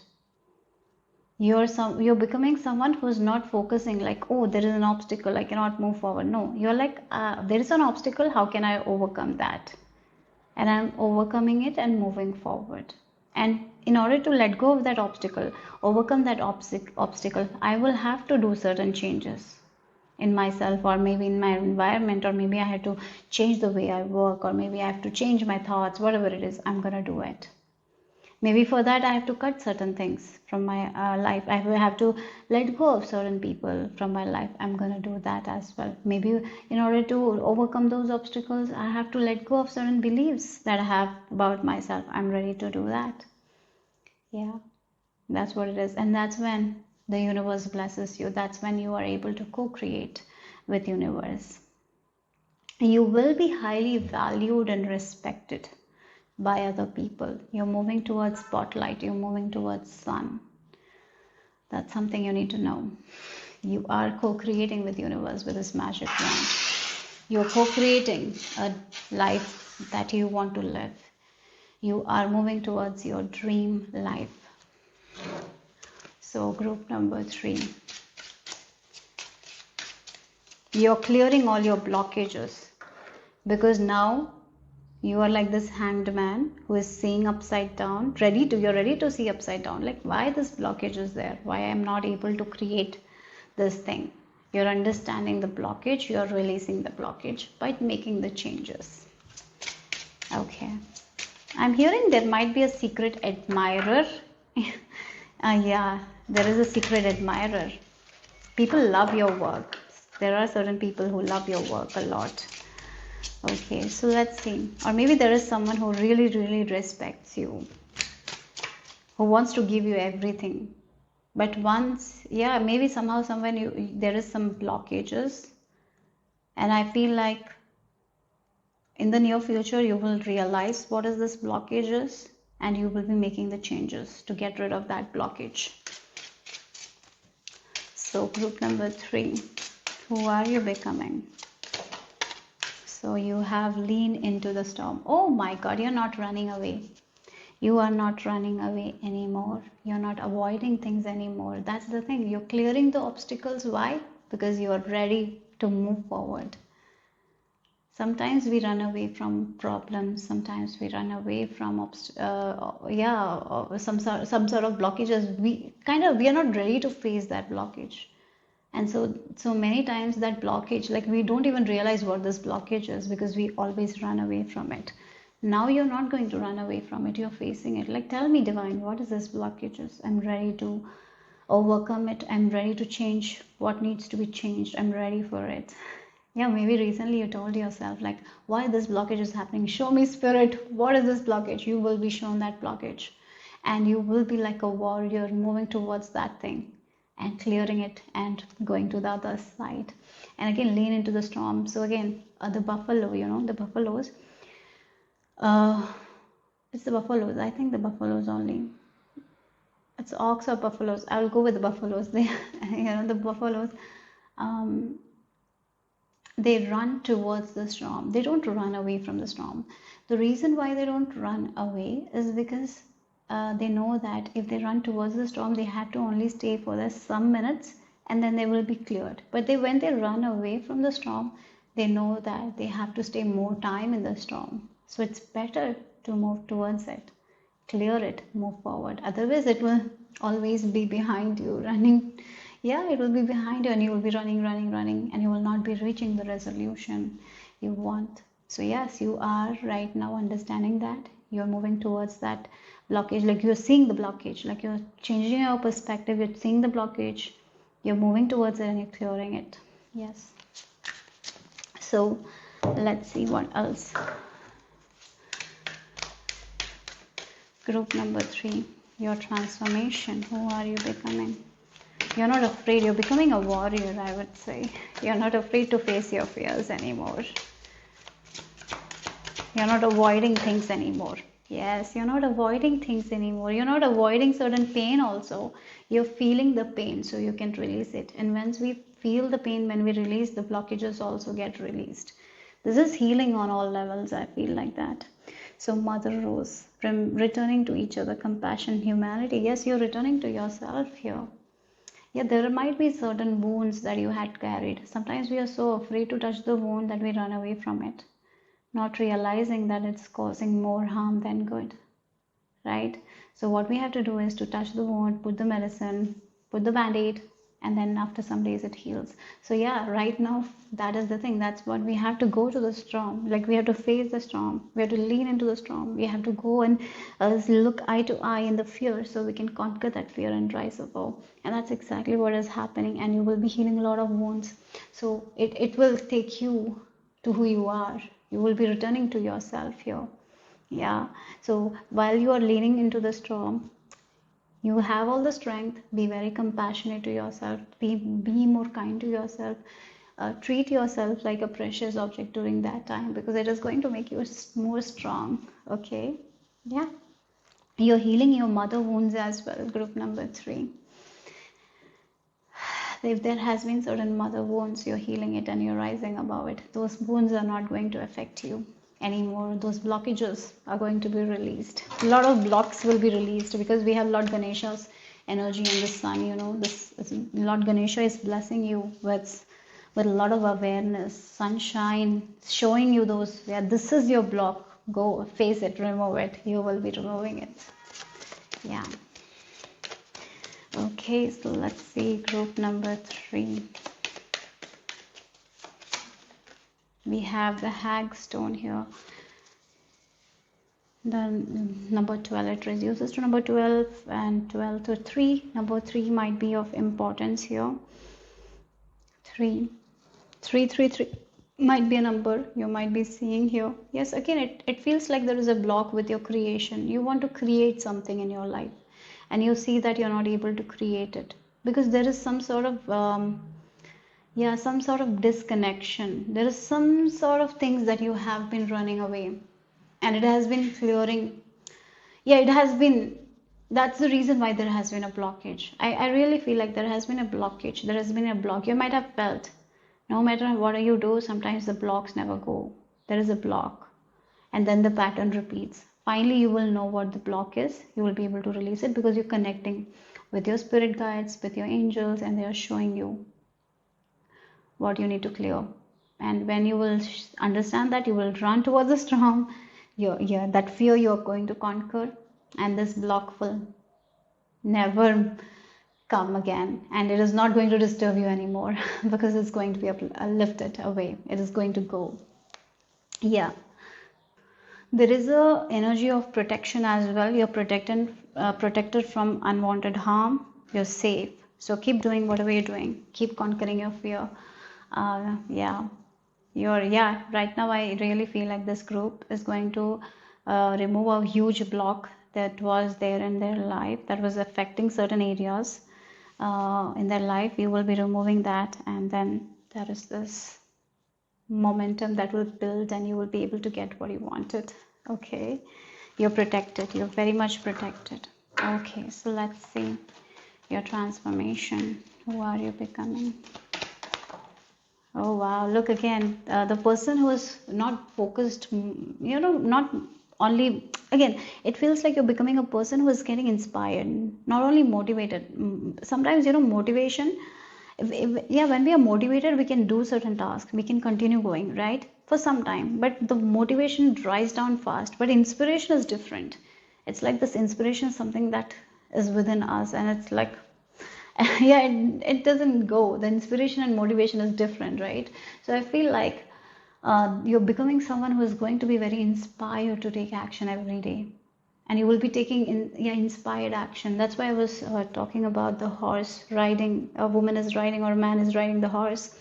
You're becoming someone who's not focusing like, oh, there is an obstacle, I cannot move forward. No, you're like, there is an obstacle, how can I overcome that? And I'm overcoming it and moving forward. And in order to let go of that obstacle, overcome that obstacle, I will have to do certain changes in myself, or maybe in my environment, or maybe I have to change the way I work, or maybe I have to change my thoughts. Whatever it is, I'm gonna do it. Maybe for that I have to cut certain things from my life. I will have to let go of certain people from my life. I'm going to do that as well. Maybe in order to overcome those obstacles, I have to let go of certain beliefs that I have about myself. I'm ready to do that. Yeah, that's what it is. And that's when the universe blesses you. That's when you are able to co-create with universe. You will be highly valued and respected by other people. You're moving towards spotlight. You're moving towards sun. That's something you need to know. You are co-creating with universe with this magic wand. You're co-creating a life that you want to live. You are moving towards your dream life. So group number 3. You're clearing all your blockages, because now you are like this hanged man who is seeing upside down, you're ready to see upside down, like why this blockage is there, why I'm not able to create this thing. You're understanding the blockage, you're releasing the blockage by making the changes. Okay, I'm hearing there might be a secret admirer. Yeah, there is a secret admirer. People love your work. There are certain people who love your work a lot. Okay, so let's see. Or maybe there is someone who really, really respects you, who wants to give you everything. But once, yeah, maybe somehow, somewhere there is some blockages. And I feel like in the near future, you will realize what is this blockage is, and you will be making the changes to get rid of that blockage. So group number 3, who are you becoming? So you have leaned into the storm. Oh my God, you're not running away. You are not running away anymore. You're not avoiding things anymore. That's the thing. You're clearing the obstacles. Why? Because you are ready to move forward. Sometimes we run away from problems. Sometimes we run away from some sort of blockages. We are not ready to face that blockage. And so many times that blockage, like we don't even realize what this blockage is, because we always run away from it. Now you're not going to run away from it. You're facing it. Like, tell me, divine, what is this blockage? I'm ready to overcome it. I'm ready to change what needs to be changed. I'm ready for it. Yeah, maybe recently you told yourself, like, why this blockage is happening? Show me, spirit. What is this blockage? You will be shown that blockage. And you will be like a warrior moving towards that thing and clearing it and going to the other side. And again, lean into the storm. So again, the buffalo, the buffaloes. It's the buffaloes. I think the buffaloes only. It's ox or buffaloes. I'll go with the buffaloes. They, the buffaloes. They run towards the storm. They don't run away from the storm. The reason why they don't run away is because they know that if they run towards the storm, they have to only stay for some minutes and then they will be cleared. But when they run away from the storm, they know that they have to stay more time in the storm. So it's better to move towards it, clear it, move forward. Otherwise, it will always be behind you, running. Yeah, it will be behind you and you will be running, and you will not be reaching the resolution you want. So yes, you are right now understanding that. You're moving towards that blockage, like you're seeing the blockage, like you're changing your perspective, you're seeing the blockage, you're moving towards it and you're clearing it. Yes. So let's see what else. Group number 3, your transformation. Who are you becoming? You're not afraid. You're becoming a warrior, I would say. You're not afraid to face your fears anymore. You're not avoiding things anymore. Yes, you're not avoiding things anymore. You're not avoiding certain pain also. You're feeling the pain so you can release it. And once we feel the pain, when we release, the blockages also get released. This is healing on all levels, I feel like that. So Mother Rose, from returning to each other, compassion, humanity. Yes, you're returning to yourself here. Yeah, there might be certain wounds that you had carried. Sometimes we are so afraid to touch the wound that we run away from it, not realizing that it's causing more harm than good, right? So what we have to do is to touch the wound, put the medicine, put the band-aid, and then after some days it heals. So yeah, right now, that is the thing. That's what we have to go to the storm. Like we have to face the storm. We have to lean into the storm. We have to go and look eye to eye in the fear so we can conquer that fear and rise above. And that's exactly what is happening. And you will be healing a lot of wounds. So it will take you to who you are. You will be returning to yourself here. Yeah. So while you are leaning into the storm, you have all the strength. Be very compassionate to yourself. Be more kind to yourself. Treat yourself like a precious object during that time, because it is going to make you more strong. Okay? Yeah. You're healing your mother wounds as well. Group number 3. If there has been certain mother wounds, you're healing it and you're rising above it. Those wounds are not going to affect you anymore. Those blockages are going to be released. A lot of blocks will be released because we have Lord Ganesha's energy in the sun. This Lord Ganesha is blessing you with with a lot of awareness, sunshine, showing you those, yeah, this is your block. Go face it, remove it. You will be removing it. Yeah. Okay, so let's see group number 3. We have the hag stone here. Then number 12, it reduces to number 12 and 12 to 3. Number 3 might be of importance here. 3. 333 might be a number you might be seeing here. Yes, again, it feels like there is a block with your creation. You want to create something in your life and you see that you're not able to create it because there is some sort of some sort of disconnection. There is some sort of things that you have been running away and it has been clearing. Yeah, it has been. That's the reason why there has been a blockage. I really feel like there has been a blockage. There has been a block. You might have felt no matter what you do, sometimes the blocks never go. There is a block and then the pattern repeats. Finally, you will know what the block is. You will be able to release it because you're connecting with your spirit guides, with your angels, and they are showing you what you need to clear. And when you will understand that, you will run towards the storm. That fear you're going to conquer, and this block will never come again, and it is not going to disturb you anymore because it's going to be lifted away. It is going to go. Yeah, there is a energy of protection as well. You're protected from unwanted harm. You're safe, so keep doing whatever you're doing. Keep conquering your fear. Right now I really feel like this group is going to remove a huge block that was there in their life that was affecting certain areas in their life. You will be removing that, and then there is this momentum that will build and you will be able to get what you wanted. Okay, you're protected. You're very much protected. Okay, so let's see your transformation. Who are you becoming? Oh wow, look again, the person who is not focused, not only, again, it feels like you're becoming a person who is getting inspired, not only motivated. Sometimes, motivation, when we are motivated, we can do certain tasks, we can continue going, right, for some time, but the motivation dries down fast. But inspiration is different. It's like this inspiration is something that is within us, and it's like, it doesn't go. The inspiration and motivation is different, right? So I feel like you're becoming someone who is going to be very inspired to take action every day, and you will be taking inspired action. That's why I was talking about the horse riding. A woman is riding or a man is riding the horse,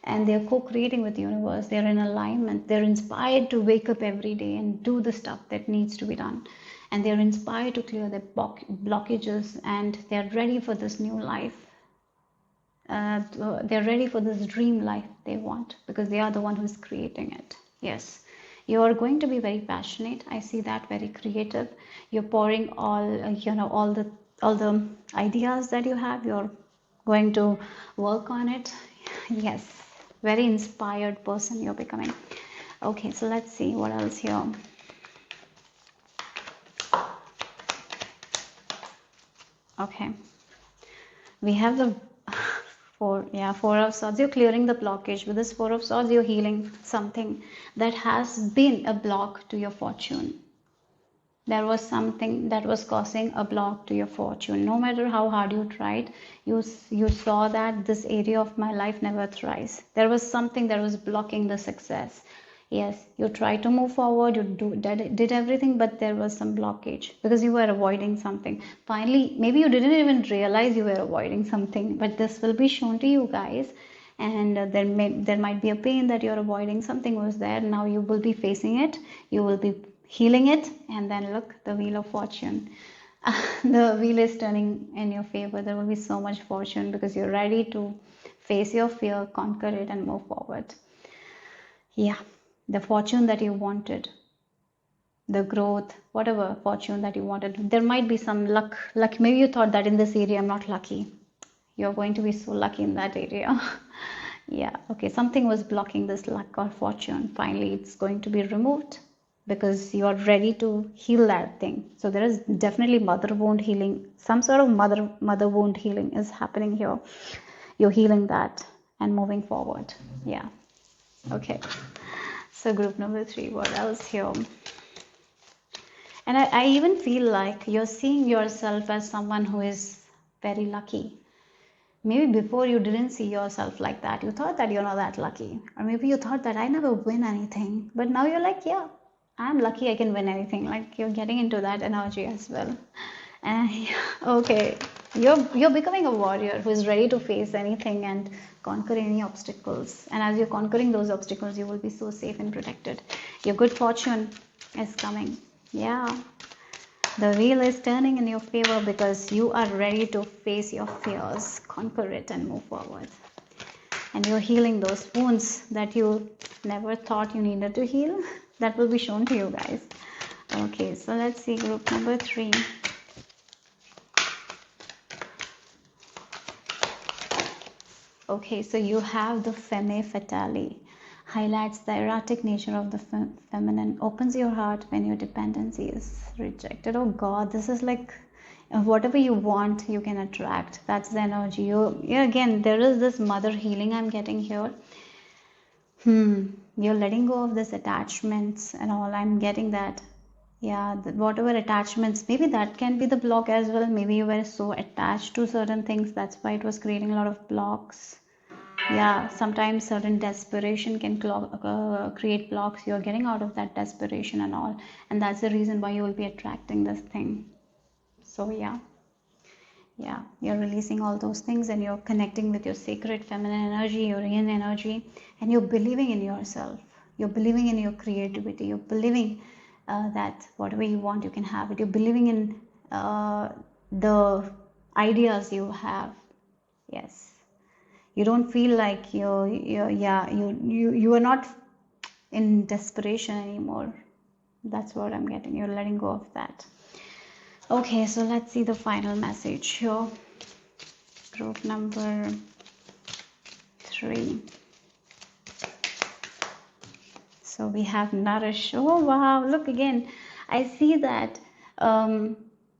and they're co-creating with the universe. They're in alignment. They're inspired to wake up every day and do the stuff that needs to be done, and they're inspired to clear their blockages, and they're ready for this new life. They're ready for this dream life they want because they are the one who's creating it. Yes, you are going to be very passionate. I see that, very creative. You're pouring all the ideas that you have. You're going to work on it. Yes, very inspired person you're becoming. Okay, so let's see what else here. Okay, we have the Four of Swords. You're clearing the blockage. With this Four of Swords, you're healing something that has been a block to your fortune. There was something that was causing a block to your fortune. No matter how hard you tried, you saw that this area of my life never thrives. There was something that was blocking the success. Yes, you tried to move forward, you did everything, but there was some blockage because you were avoiding something. Finally, maybe you didn't even realize you were avoiding something, but this will be shown to you guys, and there might be a pain that you're avoiding. Something was there. Now you will be facing it, you will be healing it, and then look, the Wheel of Fortune. The wheel is turning in your favor. There will be so much fortune because you're ready to face your fear, conquer it, and move forward. Yeah. The fortune that you wanted, the growth, whatever fortune that you wanted. There might be some luck. Maybe you thought that in this area I'm not lucky. You're going to be so lucky in that area. Yeah, okay, something was blocking this luck or fortune. Finally, it's going to be removed because you are ready to heal that thing. So there is definitely mother wound healing. Some sort of mother wound healing is happening here. You're healing that. and moving forward. Yeah. Okay. So group number 3, what else here? And I even feel like you're seeing yourself as someone who is very lucky. Maybe before you didn't see yourself like that. You thought that you're not that lucky. Or maybe you thought that I never win anything. But now you're like, yeah, I'm lucky I can win anything. Like you're getting into that energy as well. And okay, you're becoming a warrior who is ready to face anything and conquer any obstacles. And as you're conquering those obstacles, you will be so safe and protected. Your good fortune is coming. Yeah. The wheel is turning in your favor because you are ready to face your fears, conquer it, and move forward. And you're healing those wounds that you never thought you needed to heal. That will be shown to you guys. Okay, so let's see group number 3. Okay, so you have the femme fatale. Highlights the erotic nature of the feminine, opens your heart when your dependency is rejected. Oh God, this is like whatever you want, you can attract. That's the energy. You again, there is this mother healing I'm getting here. You're letting go of this attachments and all. I'm getting that. Yeah, whatever attachments, maybe that can be the block as well. Maybe you were so attached to certain things, that's why it was creating a lot of blocks. Yeah, sometimes certain desperation can create blocks. You're getting out of that desperation and all, and that's the reason why you will be attracting this thing. So yeah, you're releasing all those things and you're connecting with your sacred feminine energy, your yin energy, and you're believing in yourself. You're believing in your creativity. You're believing that whatever you want, you can have it. You're believing in the ideas you have. Yes. You don't feel like you are not in desperation anymore. That's what I'm getting. You're letting go of that. Okay, so let's see the final message here. Group number 3. So we have nourish. Oh wow, look again. I see that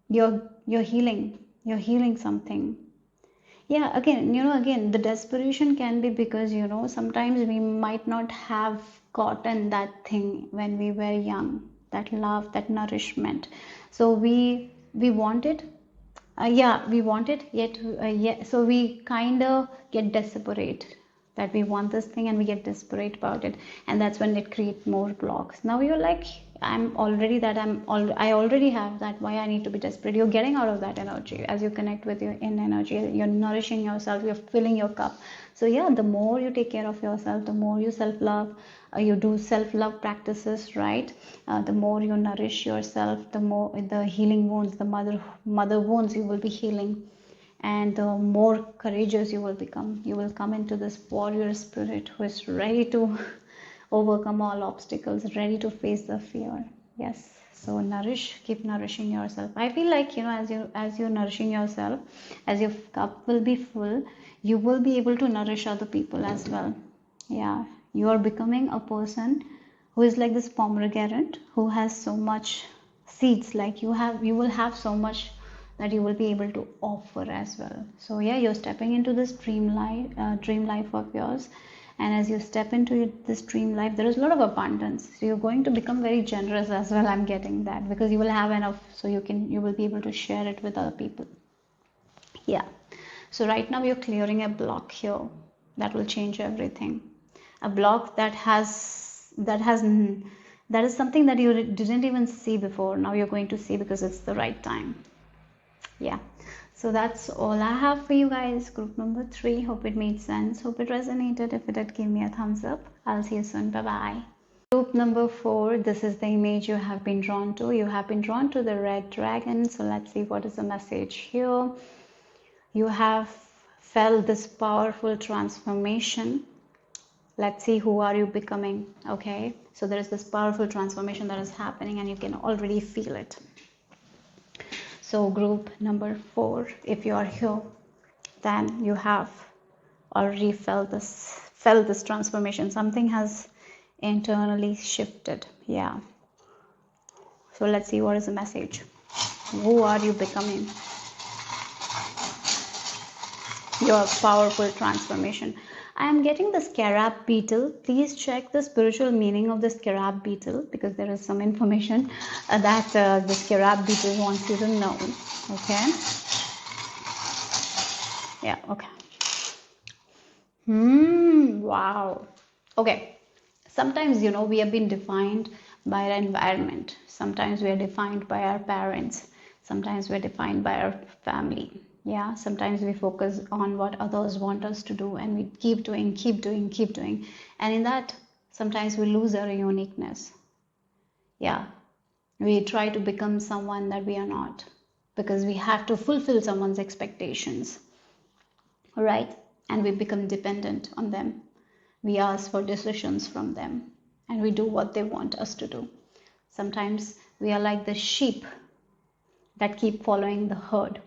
you're healing. You're healing something. Yeah, again, the desperation can be because, sometimes we might not have gotten that thing when we were young, that love, that nourishment. So we want it. We want it, yet, so we kind of get desperate that we want this thing and we get desperate about it. And that's when it creates more blocks. Now you're like, I already have that. Why I need to be desperate? You're getting out of that energy as you connect with your in energy. You're nourishing yourself. You're filling your cup. So yeah, the more you take care of yourself, the more you self-love. You do self-love practices, right? The more you nourish yourself, the more the healing wounds, the mother wounds you will be healing, and the more courageous you will become. You will come into this warrior spirit who is ready to overcome all obstacles, ready to face the fear. Yes. So keep nourishing yourself. I feel like, as you're nourishing yourself, as your cup will be full, you will be able to nourish other people as well. Yeah, you are becoming a person who is like this pomegranate who has so much seeds. Like you will have so much that you will be able to offer as well. So yeah, you're stepping into this dream life of yours. And as you step into this dream life, there is a lot of abundance. So you're going to become very generous as well. I'm getting that, because you will have enough, so you will be able to share it with other people. Yeah. So right now you're clearing a block here that will change everything. A block that is something that you didn't even see before. Now you're going to see, because it's the right time. Yeah. So that's all I have for you guys. Group number 3. Hope it made sense. Hope it resonated. If it did, give me a thumbs up. I'll see you soon. Bye-bye. Group number 4. This is the image you have been drawn to. You have been drawn to the red dragon. So let's see what is the message here. You have felt this powerful transformation. Let's see, who are you becoming? Okay. So there is this powerful transformation that is happening, and you can already feel it. So group number 4, if you are here, then you have already felt this transformation. Something has internally shifted. Yeah. So let's see what is the message. Who are you becoming? Your powerful transformation. I am getting the scarab beetle. Please check the spiritual meaning of the scarab beetle, because there is some information that the scarab beetle wants you to know. Okay. Yeah, okay. Wow. Okay. Sometimes, we have been defined by our environment. Sometimes we are defined by our parents. Sometimes we're defined by our family. Yeah. Sometimes we focus on what others want us to do, and we keep doing, keep doing, keep doing. And in that, sometimes we lose our uniqueness. Yeah. We try to become someone that we are not, because we have to fulfill someone's expectations. Right? And we become dependent on them. We ask for decisions from them, and we do what they want us to do. Sometimes we are like the sheep that keep following the herd,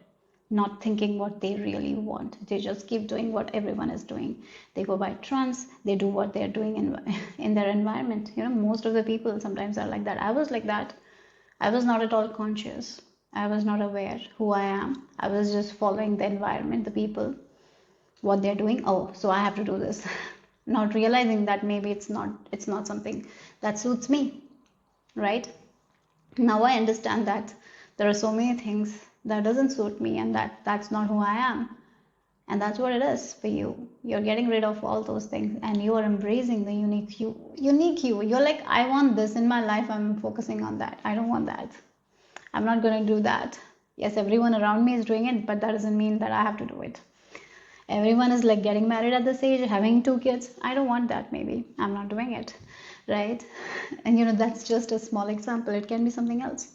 not thinking what they really want. They just keep doing what everyone is doing. They go by trends. They do what they're doing in their environment. Most of the people sometimes are like that. I was like that. I was not at all conscious. I was not aware who I am. I was just following the environment, the people, what they're doing. Oh, so I have to do this. Not realizing that maybe it's not something that suits me. Right? Now I understand that there are so many things that doesn't suit me, and that's not who I am. And that's what it is for you. You're getting rid of all those things, and you are embracing the unique you. You're like, I want this in my life. I'm focusing on that. I don't want that. I'm not going to do that. Yes, everyone around me is doing it, but that doesn't mean that I have to do it. Everyone is like getting married at this age, having 2 kids. I don't want that. Maybe I'm not doing it. Right? And that's just a small example. It can be something else.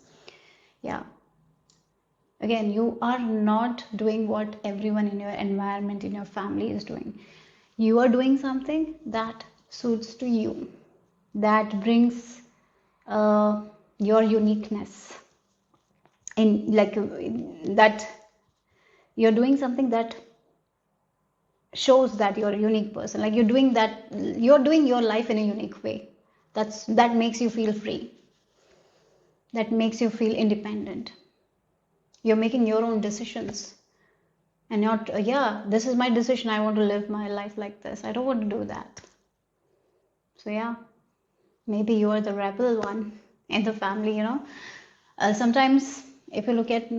Yeah. Again, you are not doing what everyone in your environment, in your family is doing. You are doing something that suits to you, that brings your uniqueness in, like, that you're doing something that shows that you're a unique person. Like, you're doing your life in a unique way. That makes you feel free. That makes you feel independent. You're making your own decisions, and not, this is my decision. I want to live my life like this. I don't want to do that. So yeah, maybe you are the rebel one in the family. Sometimes if you look at,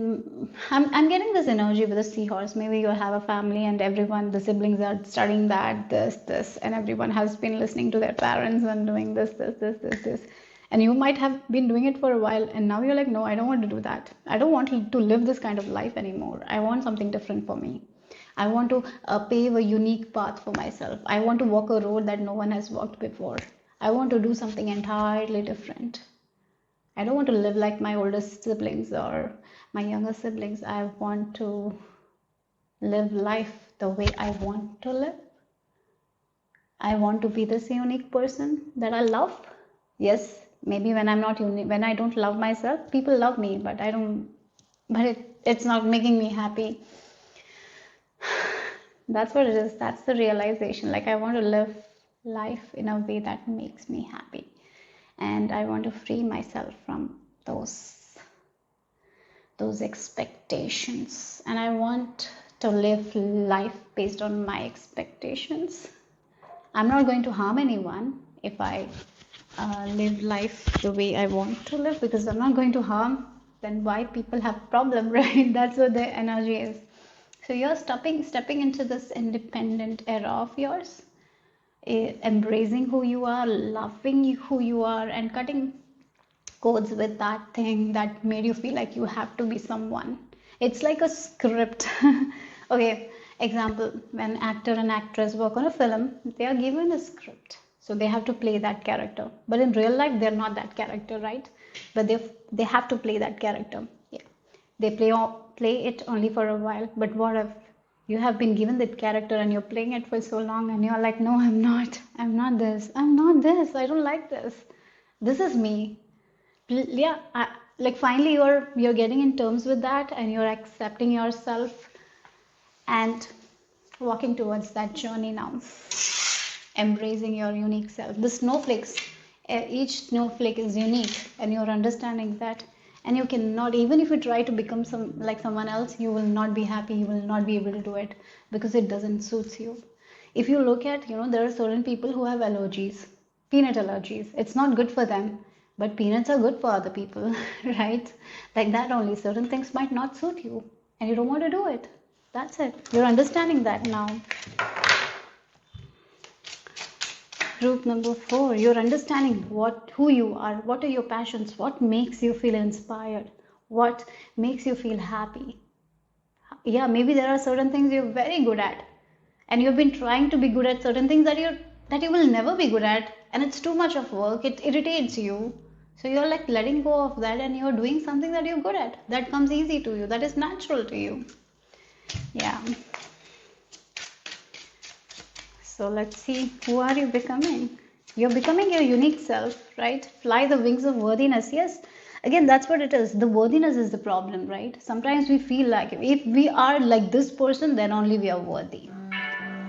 I'm getting this energy with a seahorse. Maybe you have a family, and everyone, the siblings are studying this, and everyone has been listening to their parents and doing this. And you might have been doing it for a while, and now you're like, no, I don't want to do that. I don't want to live this kind of life anymore. I want something different for me. I want to pave a unique path for myself. I want to walk a road that no one has walked before. I want to do something entirely different. I don't want to live like my older siblings or my younger siblings. I want to live life the way I want to live. I want to be this unique person that I love. Yes, maybe when I'm not unique, when I don't love myself, people love me, but it's not making me happy. That's what it is. That's the realization. Like, I want to live life in a way that makes me happy. And I want to free myself from those expectations. And I want to live life based on my expectations. I'm not going to harm anyone if I live life the way I want to live, because I'm not going to harm. Then why people have problem, right? That's what the energy is. So you're stepping into this independent era of yours, embracing who you are, loving who you are, and cutting codes with that thing that made you feel like you have to be someone. It's like a script. Okay, example, when actor and actress work on a film, they are given a script, so they have to play that character. But in real life, they're not that character, right? But they have to play that character. Yeah, they play it only for a while. But what if you have been given that character and you're playing it for so long, and you're like, no, I'm not this, I don't like this, this is me. Yeah, like, finally you're getting in terms with that, and you're accepting yourself and walking towards that journey now, embracing your unique self. The snowflakes, each snowflake is unique, and you're understanding that. And you cannot, even if you try to become someone else, you will not be happy. You will not be able to do it, because it doesn't suit you. If you look at, there are certain people who have allergies, peanut allergies. It's not good for them, but peanuts are good for other people, right? Like that only. Certain things might not suit you and you don't want to do it. That's it. You're understanding that now. Group number 4, you're understanding who you are, what are your passions, what makes you feel inspired, what makes you feel happy. Yeah, maybe there are certain things you're very good at, and you've been trying to be good at certain things that you will never be good at, and it's too much of work, it irritates you. So you're like letting go of that and you're doing something that you're good at, that comes easy to you, that is natural to you. Yeah. So let's see, who are you becoming? You're becoming your unique self, right? Fly the wings of worthiness. Yes, again, that's what it is. The worthiness is the problem, right? Sometimes we feel like if we are like this person, then only we are worthy.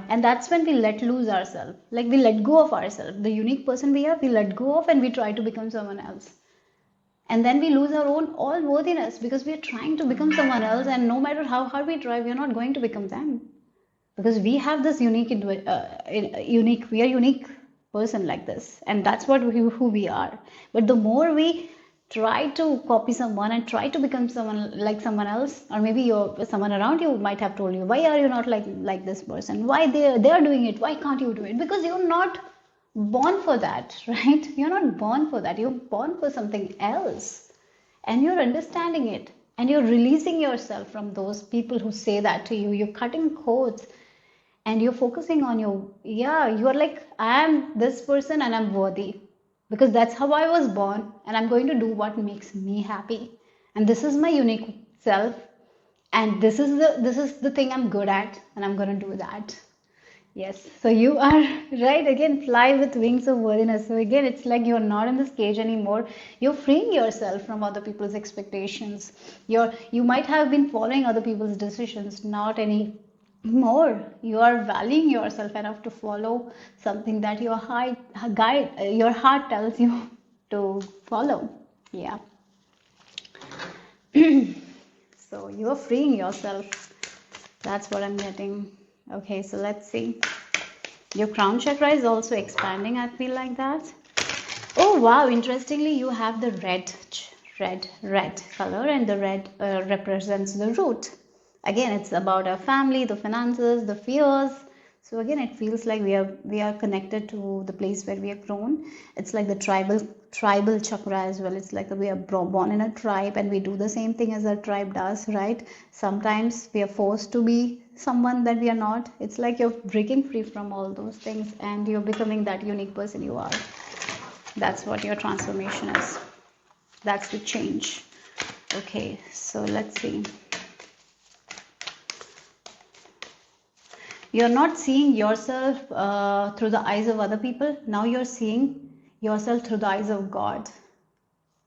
And that's when we let loose ourselves. Like we let go of ourselves. The unique person we are, we let go of and we try to become someone else. And then we lose our own all worthiness because we are trying to become someone else. And no matter how hard we try, we are not going to become them. Because we have this unique person like this, and that's who we are. But the more we try to copy someone and try to become someone else, or maybe someone around you might have told you, why are you not like this person, why they are doing it, why can't you do it? Because you're not born for that, right? You're not born for that, you're born for something else, and you're understanding it, and you're releasing yourself from those people who say that to you. You're cutting cords and you're focusing on you're like, I am this person and I'm worthy because that's how I was born, and I'm going to do what makes me happy, and this is my unique self, and this is the thing I'm good at, and I'm going to do that. Yes, so you are right. Again, fly with wings of worthiness. So again, it's like you're not in this cage anymore. You're freeing yourself from other people's expectations. You might have been following other people's decisions, not any more. You are valuing yourself enough to follow something that your heart tells you to follow. Yeah. So you are freeing yourself. That's what I'm getting. Okay, so let's see. Your crown chakra is also expanding, I feel like that. Oh wow, interestingly, you have the red color, and the red represents the root. Again, it's about our family, the finances, the fears. So again, it feels like we are connected to the place where we are grown. It's like the tribal chakra as well. It's like we are born in a tribe and we do the same thing as our tribe does, right? Sometimes we are forced to be someone that we are not. It's like you're breaking free from all those things and you're becoming that unique person you are. That's what your transformation is. That's the change. Okay, so let's see. You're not seeing yourself through the eyes of other people. Now you're seeing yourself through the eyes of God.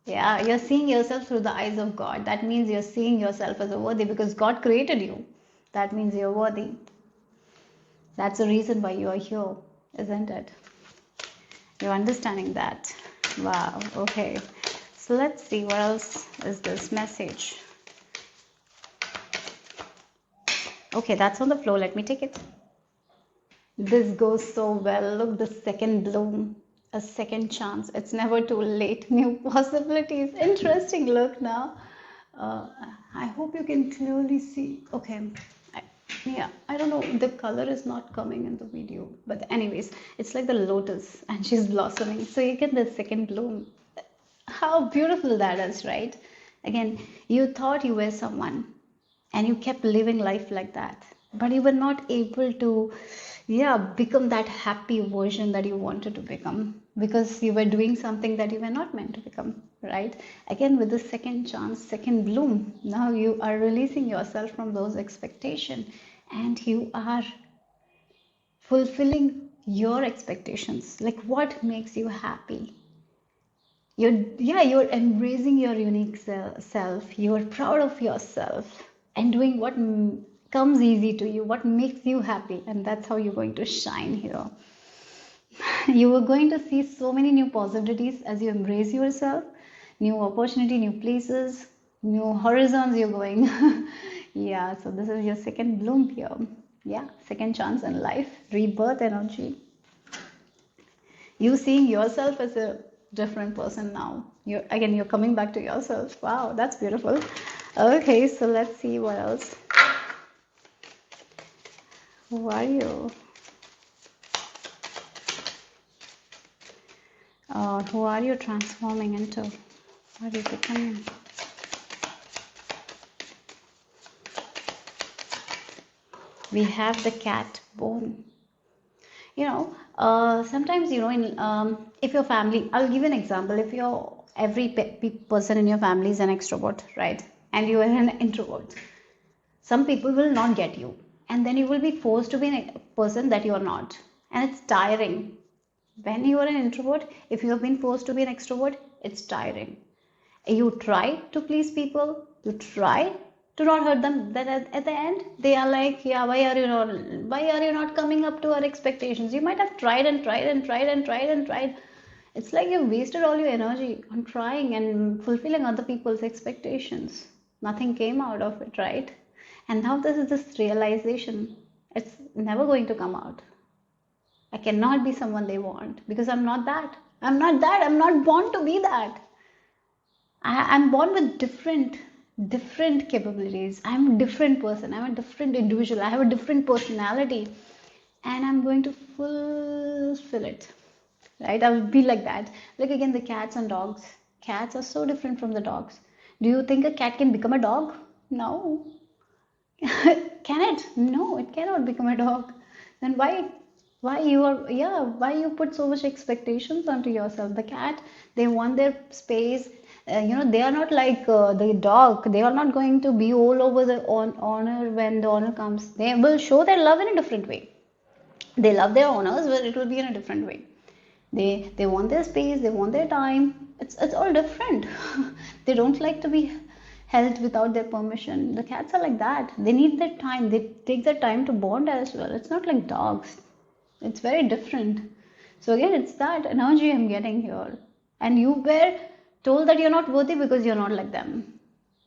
Yeah, you're seeing yourself through the eyes of God. That means you're seeing yourself as a worthy because God created you. That means you're worthy. That's the reason why you are here, isn't it? You're understanding that. Wow, okay. So let's see, what else is this message? Okay, that's on the floor. Let me take it. This goes so well. Look, the second bloom, a second chance. It's never too late. New possibilities. Interesting look now. I hope you can clearly see. Okay. I don't know. The color is not coming in the video. But anyways, it's like the lotus and she's blossoming. So you get the second bloom. How beautiful that is, right? Again, you thought you were someone and you kept living life like that, but you were not able to become that happy version that you wanted to become because you were doing something that you were not meant to become, right? Again, with the second chance, second bloom, now you are releasing yourself from those expectations and you are fulfilling your expectations, like what makes you happy. You're embracing your unique self. You're proud of yourself and doing what comes easy to you, what makes you happy, and that's how you're going to shine here. You are going to see so many new possibilities as you embrace yourself, new opportunity, new places, new horizons you're going. Yeah, so this is your second bloom here. Yeah, second chance in life, rebirth energy. You seeing yourself as a different person now. You're coming back to yourself. Wow, that's beautiful. Okay, so let's see what else. Who are you? Who are you transforming into? What are you becoming? We have the cat bone. Sometimes, if your family, I'll give you an example. If every person in your family is an extrovert, right? And you are an introvert, some people will not get you. And then you will be forced to be a person that you are not. And it's tiring. When you are an introvert, if you have been forced to be an extrovert, it's tiring. You try to please people, you try to not hurt them, then at the end they are like, yeah, why are you not coming up to our expectations? You might have tried and tried and tried and tried and tried. It's like you've wasted all your energy on trying and fulfilling other people's expectations. Nothing came out of it, right? And now this is this realization, it's never going to come out. I cannot be someone they want because I'm not that. I'm not born to be that. I'm born with different capabilities. I'm a different person. I'm a different individual. I have a different personality, and I'm going to fulfill it. Right? I will be like that. Like again, the cats and dogs. Cats are so different from the dogs. Do you think a cat can become a dog? No. Can it? No, it cannot become a dog. Then why you put so much expectations onto yourself? The cat, they want their space. They are not like the dog. They are not going to be all over the owner when the owner comes. They will show their love in a different way. They love their owners, but it will be in a different way. They want their space. They want their time. It's all different. They don't like to be held without their permission. The cats are like that. They need their time. They take their time to bond as well. It's not like dogs. It's very different. So again, it's that energy I'm getting here. And you were told that you're not worthy because you're not like them.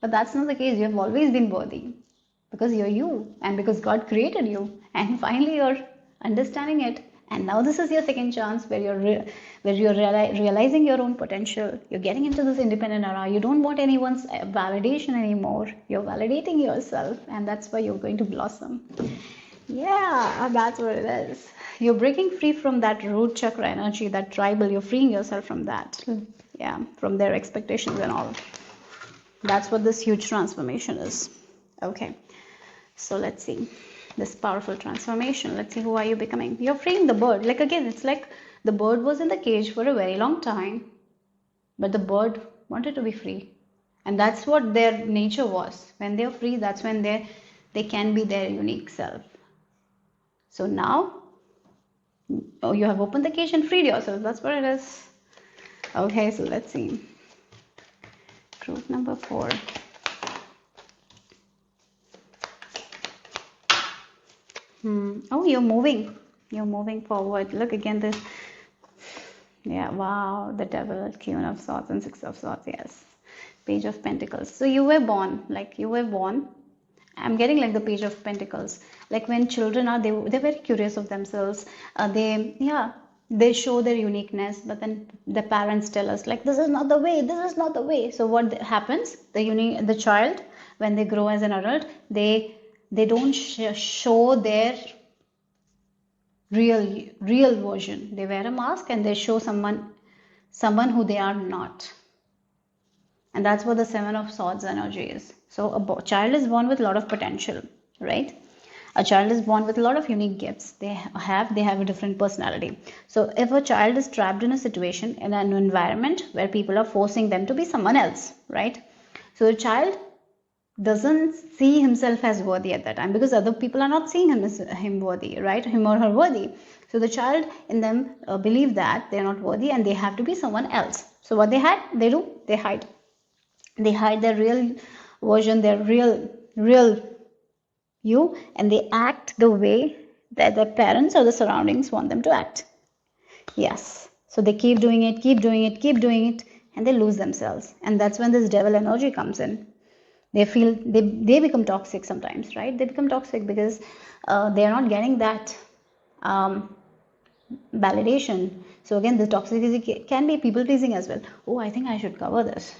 But that's not the case. You have always been worthy because you're you and because God created you. And finally, you're understanding it. And now this is your second chance where you're realizing your own potential. You're getting into this independent era. You don't want anyone's validation anymore. You're validating yourself, and that's why you're going to blossom. Yeah, that's what it is. You're breaking free from that root chakra energy, that tribal. You're freeing yourself from that. Yeah, from their expectations and all. That's what this huge transformation is. Okay, so let's see this powerful transformation. Let's see, who are you becoming? You're freeing the bird. Like again, it's like the bird was in the cage for a very long time, but the bird wanted to be free, and that's what their nature was. When they're free, that's when they can be their unique self. So now, you have opened the cage and freed yourself. That's what it is. Okay, so let's see. Group number 4. Oh, you're moving. You're moving forward. Look again, this. Yeah, wow. The Devil, Queen of Swords and Six of Swords. Yes. Page of Pentacles. So you were born. I'm getting like the Page of Pentacles. Like when children are, they're very curious of themselves. They show their uniqueness, but then the parents tell us like, this is not the way. This is not the way. So what happens? The child, when they grow as an adult, they don't show their real version. They wear a mask and they show someone who they are not. And that's what the Seven of Swords energy is. So a child is born with a lot of potential, right? A child is born with a lot of unique gifts. They have a different personality. So if a child is trapped in a situation, in an environment where people are forcing them to be someone else, right? So the child doesn't see himself as worthy at that time because other people are not seeing him worthy, right? Him or her worthy. So the child in them believe that they're not worthy and they have to be someone else. So what they hide, they hide. They hide their real version, their real you, and they act the way that their parents or the surroundings want them to act. Yes. So they keep doing it, and they lose themselves. And that's when this devil energy comes in. They feel they become toxic sometimes, right? They become toxic because they are not getting that validation. So again, the toxicity can be people pleasing as well. Oh, I think I should cover this.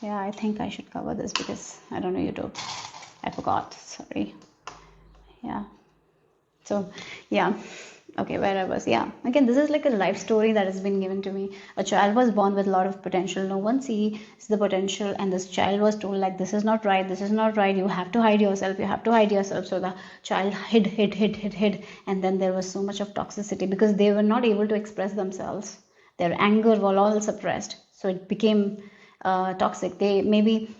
Yeah, I think I should cover this because I don't know YouTube. I forgot. Sorry. Yeah. So, yeah. Okay, where I was. Yeah. Again, this is like a life story that has been given to me. A child was born with a lot of potential. No one sees the potential, and this child was told, like, this is not right, this is not right. You have to hide yourself. You have to hide yourself. So the child hid. And then there was so much of toxicity because they were not able to express themselves. Their anger was all suppressed. So it became toxic. Maybe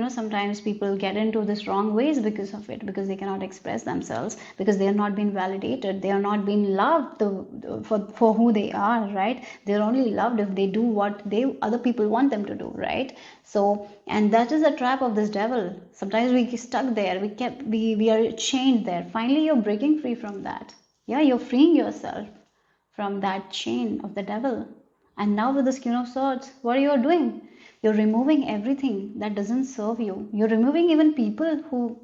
sometimes people get into this wrong ways because of it, because they cannot express themselves, because they are not being validated, they are not being loved for who they are, right? They're only loved if they do what they other people want them to do, right? So, and that is a trap of this devil. Sometimes we get stuck there, we are chained there. Finally you're breaking free from that. Yeah, you're freeing yourself from that chain of the devil. And now with this Queen of Swords, what are you doing? You're removing everything that doesn't serve you. You're removing even people who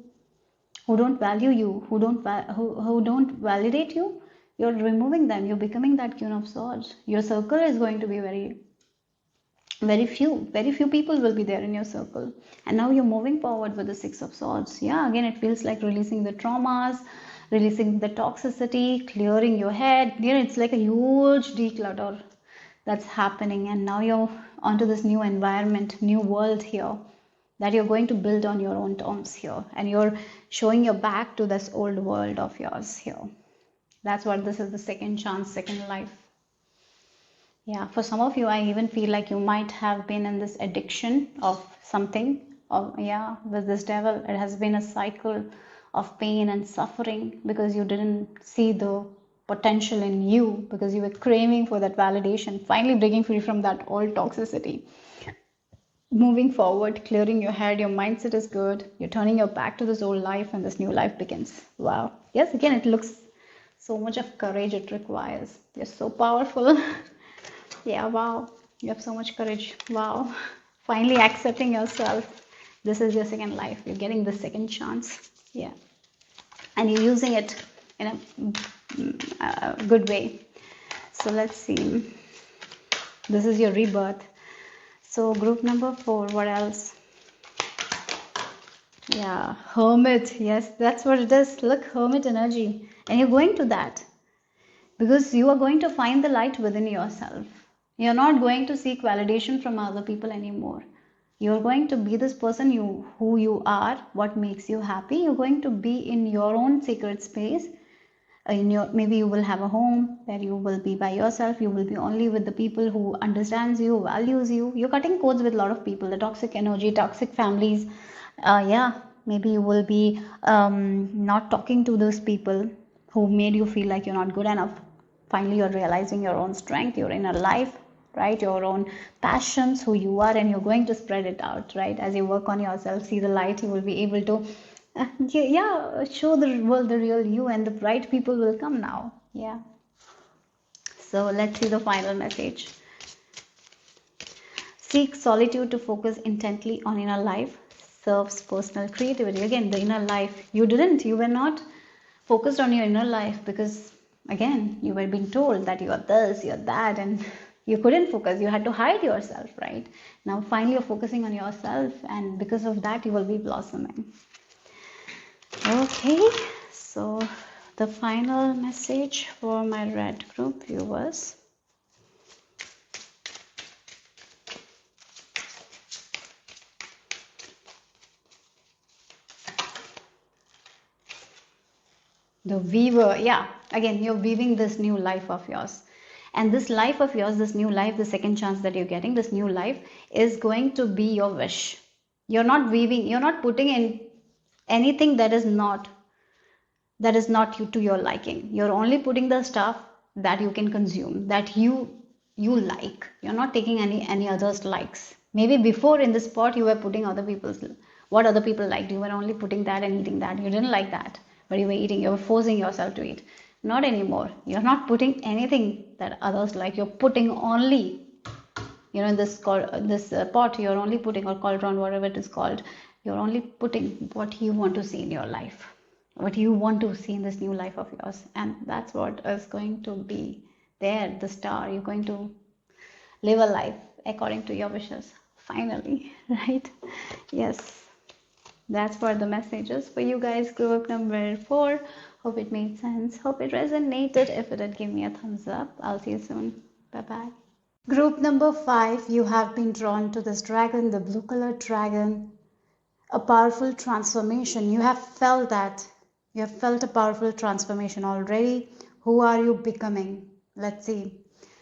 don't value you, who don't validate you. You're removing them. You're becoming that Queen of Swords. Your circle is going to be very few people will be there in your circle. And now you're moving forward with the Six of Swords. Yeah, again, it feels like releasing the traumas, releasing the toxicity, clearing your head. It's like a huge declutter that's happening, and now you're onto this new environment, new world here, that you're going to build on your own terms here, and you're showing your back to this old world of yours here. That's what this is, the second chance, second life. Yeah, for some of you, I even feel like you might have been in this addiction of something. With this devil, it has been a cycle of pain and suffering because you didn't see the potential in you, because you were craving for that validation. Finally breaking free from that old toxicity, moving forward, clearing your head, your mindset is good, you're turning your back to this old life, and this new life begins. Wow. Yes, again, it looks so much of courage it requires. You're so powerful. Yeah, wow, you have so much courage. Wow. Finally accepting yourself. This is your second life. You're getting the second chance. Yeah, and you're using it in a good way. So let's see, this is your rebirth. So group number 4, what else? Yeah, Hermit. Yes, that's what it is. Look, Hermit energy. And you're going to that because you are going to find the light within yourself. You're not going to seek validation from other people anymore. You're going to be this person, who you are, what makes you happy. You're going to be in your own sacred space. Maybe you will have a home where you will be by yourself. You will be only with the people who understands you, values you. You're cutting codes with a lot of people, the toxic energy, toxic families. Maybe you will be not talking to those people who made you feel like you're not good enough. Finally, you're realizing your own strength, your inner life, right? Your own passions, who you are, and you're going to spread it out, right? As you work on yourself, see the light, you will be able to show the world the real you, and the right people will come now. Yeah. So let's see the final message. Seek solitude to focus intently on inner life. Serves personal creativity. Again, the inner life. You were not focused on your inner life because, again, you were being told that you are this, you're that, and you couldn't focus. You had to hide yourself, right? Now, finally, you're focusing on yourself, and because of that, you will be blossoming. Okay, so the final message for my red group viewers. The weaver, yeah, again, you're weaving this new life of yours. And this life of yours, this new life, the second chance that you're getting, this new life is going to be your wish. You're not weaving, you're not putting in anything that is not you to your liking. You're only putting the stuff that you can consume, that you like. You're not taking any others likes. Maybe before in the spot you were putting other people's, what other people liked. You were only putting that and eating that. You didn't like that, but you were eating. You were forcing yourself to eat. Not anymore. You're not putting anything that others like. You're putting only You know, in this pot, you're only putting, or cauldron, whatever it is called, you're only putting what you want to see in your life, what you want to see in this new life of yours, and that's what is going to be there. The star, you're going to live a life according to your wishes finally. Right? Yes, that's for the messages for you guys. Group number 4. Hope it made sense, hope it resonated. If it did, give me a thumbs up. I'll see you soon. Bye bye. Group number 5, you have been drawn to this dragon, the blue colored dragon. A powerful transformation. You have felt that. You have felt a powerful transformation already. Who are you becoming? Let's see.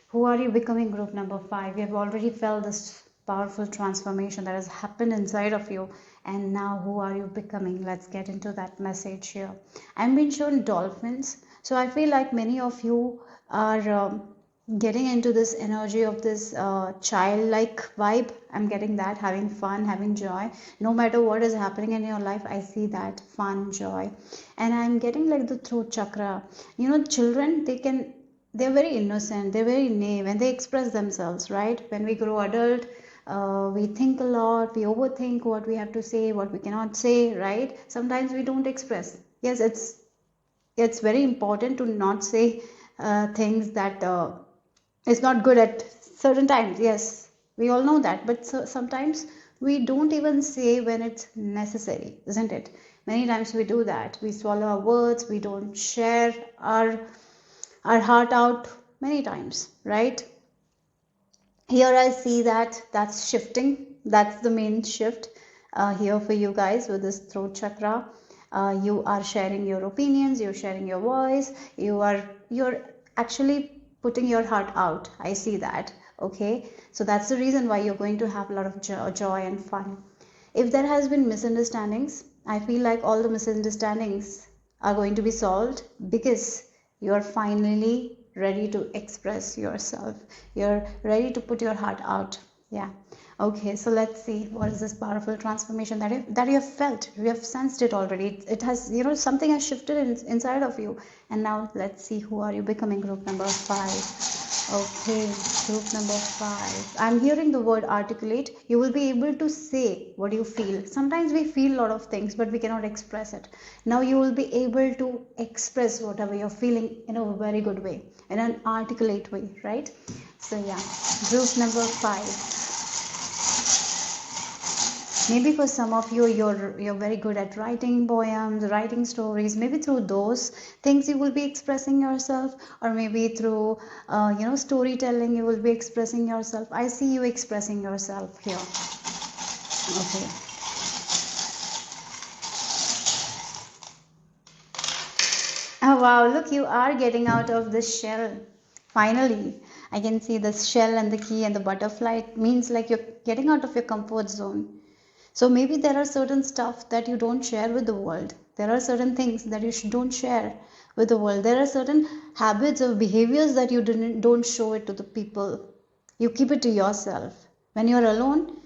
Who are you becoming, group number 5? You have already felt this powerful transformation that has happened inside of you. And now who are you becoming? Let's get into that message here. I'm being shown dolphins. So I feel like many of you are getting into this energy of this childlike vibe. I'm getting that, having fun, having joy. No matter what is happening in your life, I see that fun, joy. And I'm getting like the throat chakra. You know, children, they're very innocent, they're very naive, and they express themselves, right? When we grow adult, we think a lot, we overthink what we have to say, what we cannot say, right? Sometimes we don't express. Yes, it's very important to not say things that is not good at certain times. Yes, we all know that, but sometimes we don't even say when it's necessary, isn't it? Many times we do that. We swallow our words, we don't share our heart out many times, right? Here I see that that's shifting. That's the main shift here for you guys with this throat chakra. You are sharing your opinions, you're sharing your voice, you're actually putting your heart out. I see that. Okay, so that's the reason why you're going to have a lot of joy and fun. If there has been misunderstandings, I feel like all the misunderstandings are going to be solved because you are finally ready to express yourself. You're ready to put your heart out. Yeah. Okay, so let's see, what is this powerful transformation that you have felt? You have sensed it already. It has, you know, something has shifted inside of you. And now let's see, who are you becoming, group number 5. Okay, group number 5. I'm hearing the word articulate. You will be able to say what you feel. Sometimes we feel a lot of things, but we cannot express it. Now you will be able to express whatever you're feeling in a very good way, in an articulate way, right? So yeah, group number 5. Maybe for some of you, you're very good at writing poems, writing stories. Maybe through those things you will be expressing yourself, or maybe through storytelling you will be expressing yourself. I see you expressing yourself here. Okay. Oh wow, look, you are getting out of this shell. Finally, I can see the shell and the key and the butterfly. It means like you're getting out of your comfort zone. So maybe there are certain stuff that you don't share with the world. There are certain things that you don't share with the world. There are certain habits or behaviors that you don't show it to the people. You keep it to yourself. When you're alone,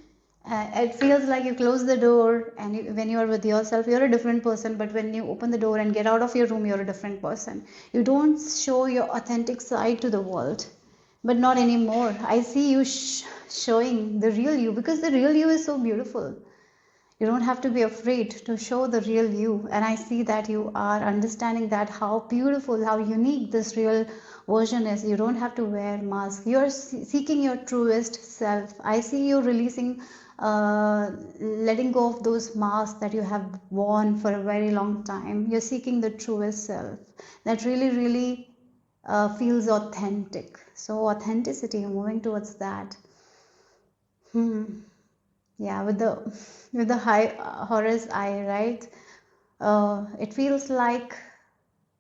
it feels like you close the door, and when you are with yourself, you're a different person. But when you open the door and get out of your room, you're a different person. You don't show your authentic side to the world. But not anymore. I see you showing the real you, because the real you is so beautiful. You don't have to be afraid to show the real you. And I see that you are understanding that how beautiful, how unique this real version is. You don't have to wear mask. You're seeking your truest self. I see you releasing, letting go of those masks that you have worn for a very long time. You're seeking the truest self that really, really feels authentic. So authenticity, you're moving towards that. Yeah, with the high Horus eye, right? It feels like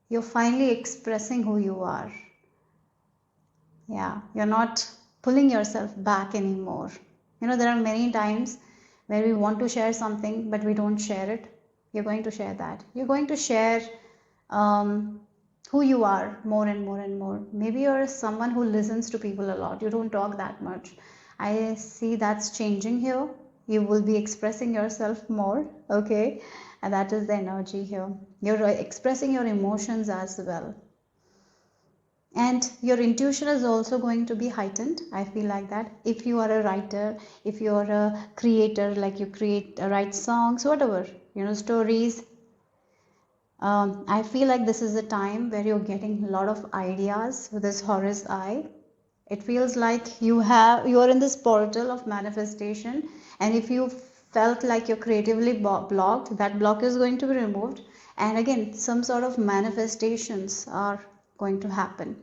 you're finally expressing who you are. Yeah, you're not pulling yourself back anymore. You know, there are many times where we want to share something, but we don't share it. You're going to share that. You're going to share who you are more and more and more. Maybe you're someone who listens to people a lot. You don't talk that much. I see that's changing here. You will be expressing yourself more, okay? And that is the energy here. You're expressing your emotions as well. And your intuition is also going to be heightened. I feel like that. If you are a writer, if you are a creator, like you write songs, whatever, stories, I feel like this is a time where you're getting a lot of ideas with this Horus eye. It feels like you're in this portal of manifestation, and if you felt like you're creatively blocked, that block is going to be removed, and again some sort of manifestations are going to happen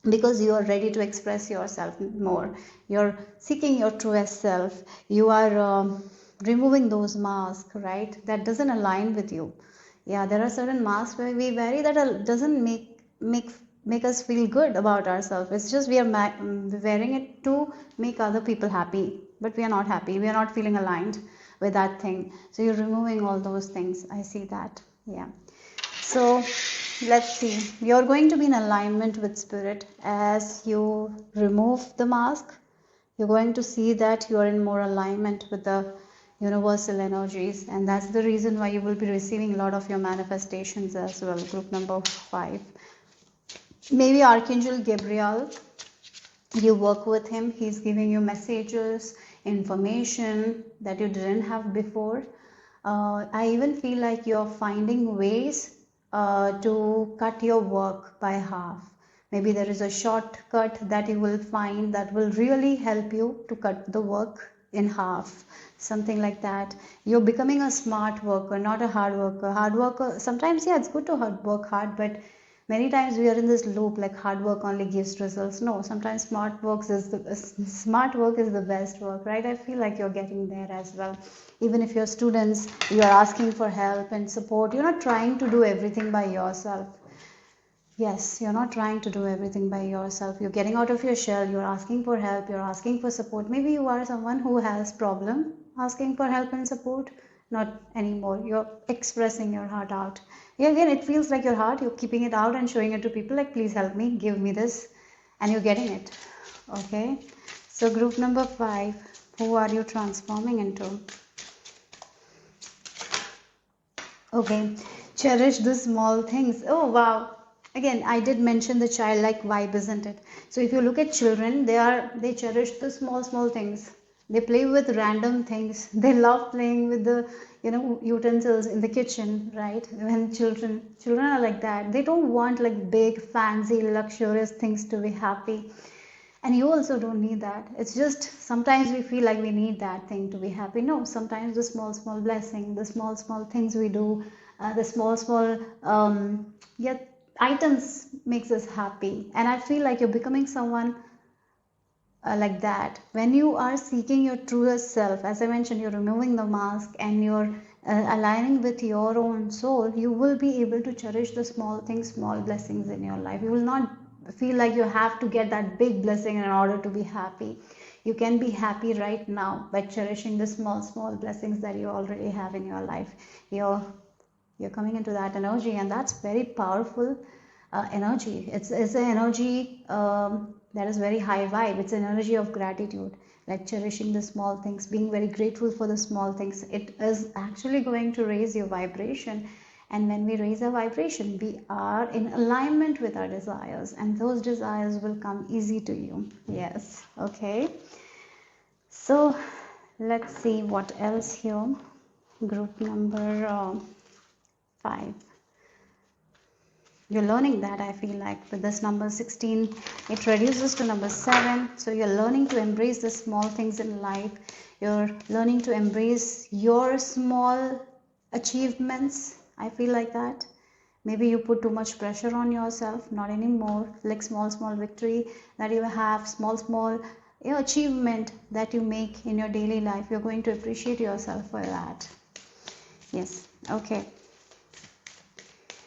because you are ready to express yourself more. You're seeking your truest self. You are removing those masks, right, that doesn't align with you. Yeah, there are certain masks where we wear that doesn't make us feel good about ourselves. It's just we are wearing it to make other people happy, but we are not happy, we are not feeling aligned with that thing. So you're removing all those things. I see that. Yeah. So let's see, you're going to be in alignment with spirit as you remove the mask. You're going to see that you're in more alignment with the universal energies, and that's the reason why you will be receiving a lot of your manifestations as well. Group number 5, maybe Archangel Gabriel. You work with him, he's giving you messages, information that you didn't have before. I even feel like you're finding ways to cut your work by half. Maybe there is a shortcut that you will find that will really help you to cut the work in half, something like that. You're becoming a smart worker, not a hard worker. Hard worker, sometimes, yeah, it's good to work hard, but many times we are in this loop like hard work only gives results. No, sometimes smart work is the best work, right? I feel like you're getting there as well. Even if you're students, you are asking for help and support. You're not trying to do everything by yourself. Yes, you're not trying to do everything by yourself. You're getting out of your shell. You're asking for help. You're asking for support. Maybe you are someone who has problem asking for help and support. Not anymore. You're expressing your heart out. Yeah, again, it feels like your heart. You're keeping it out and showing it to people like, please help me, give me this. And you're getting it. Okay. So group number 5, who are you transforming into? Okay. Cherish the small things. Oh, wow. Again, I did mention the childlike vibe, isn't it? So if you look at children, they cherish the small things. They play with random things. They love playing with the utensils in the kitchen, right? When children are like that, they don't want like big fancy luxurious things to be happy. And you also don't need that. It's just sometimes we feel like we need that thing to be happy. No, sometimes the small blessing, the small things we do, the small yeah, items makes us happy. And I feel like you're becoming someone like that. When you are seeking your truest self, as I mentioned, you're removing the mask and you're aligning with your own soul, you will be able to cherish the small things, small blessings in your life. You will not feel like you have to get that big blessing in order to be happy. You can be happy right now by cherishing the small blessings that you already have in your life. You're coming into that energy, and that's very powerful energy. It's an energy that is very high vibe. It's an energy of gratitude, like cherishing the small things, being very grateful for the small things. It is actually going to raise your vibration, and when we raise our vibration, we are in alignment with our desires, and those desires will come easy to you. Yes. Okay, so let's see what else here. Group number 5. You're learning that, I feel like, with this number 16, it reduces to number 7. So you're learning to embrace the small things in life. You're learning to embrace your small achievements. I feel like that. Maybe you put too much pressure on yourself. Not anymore. Like small victory that you have, small achievement that you make in your daily life. You're going to appreciate yourself for that. Yes. Okay.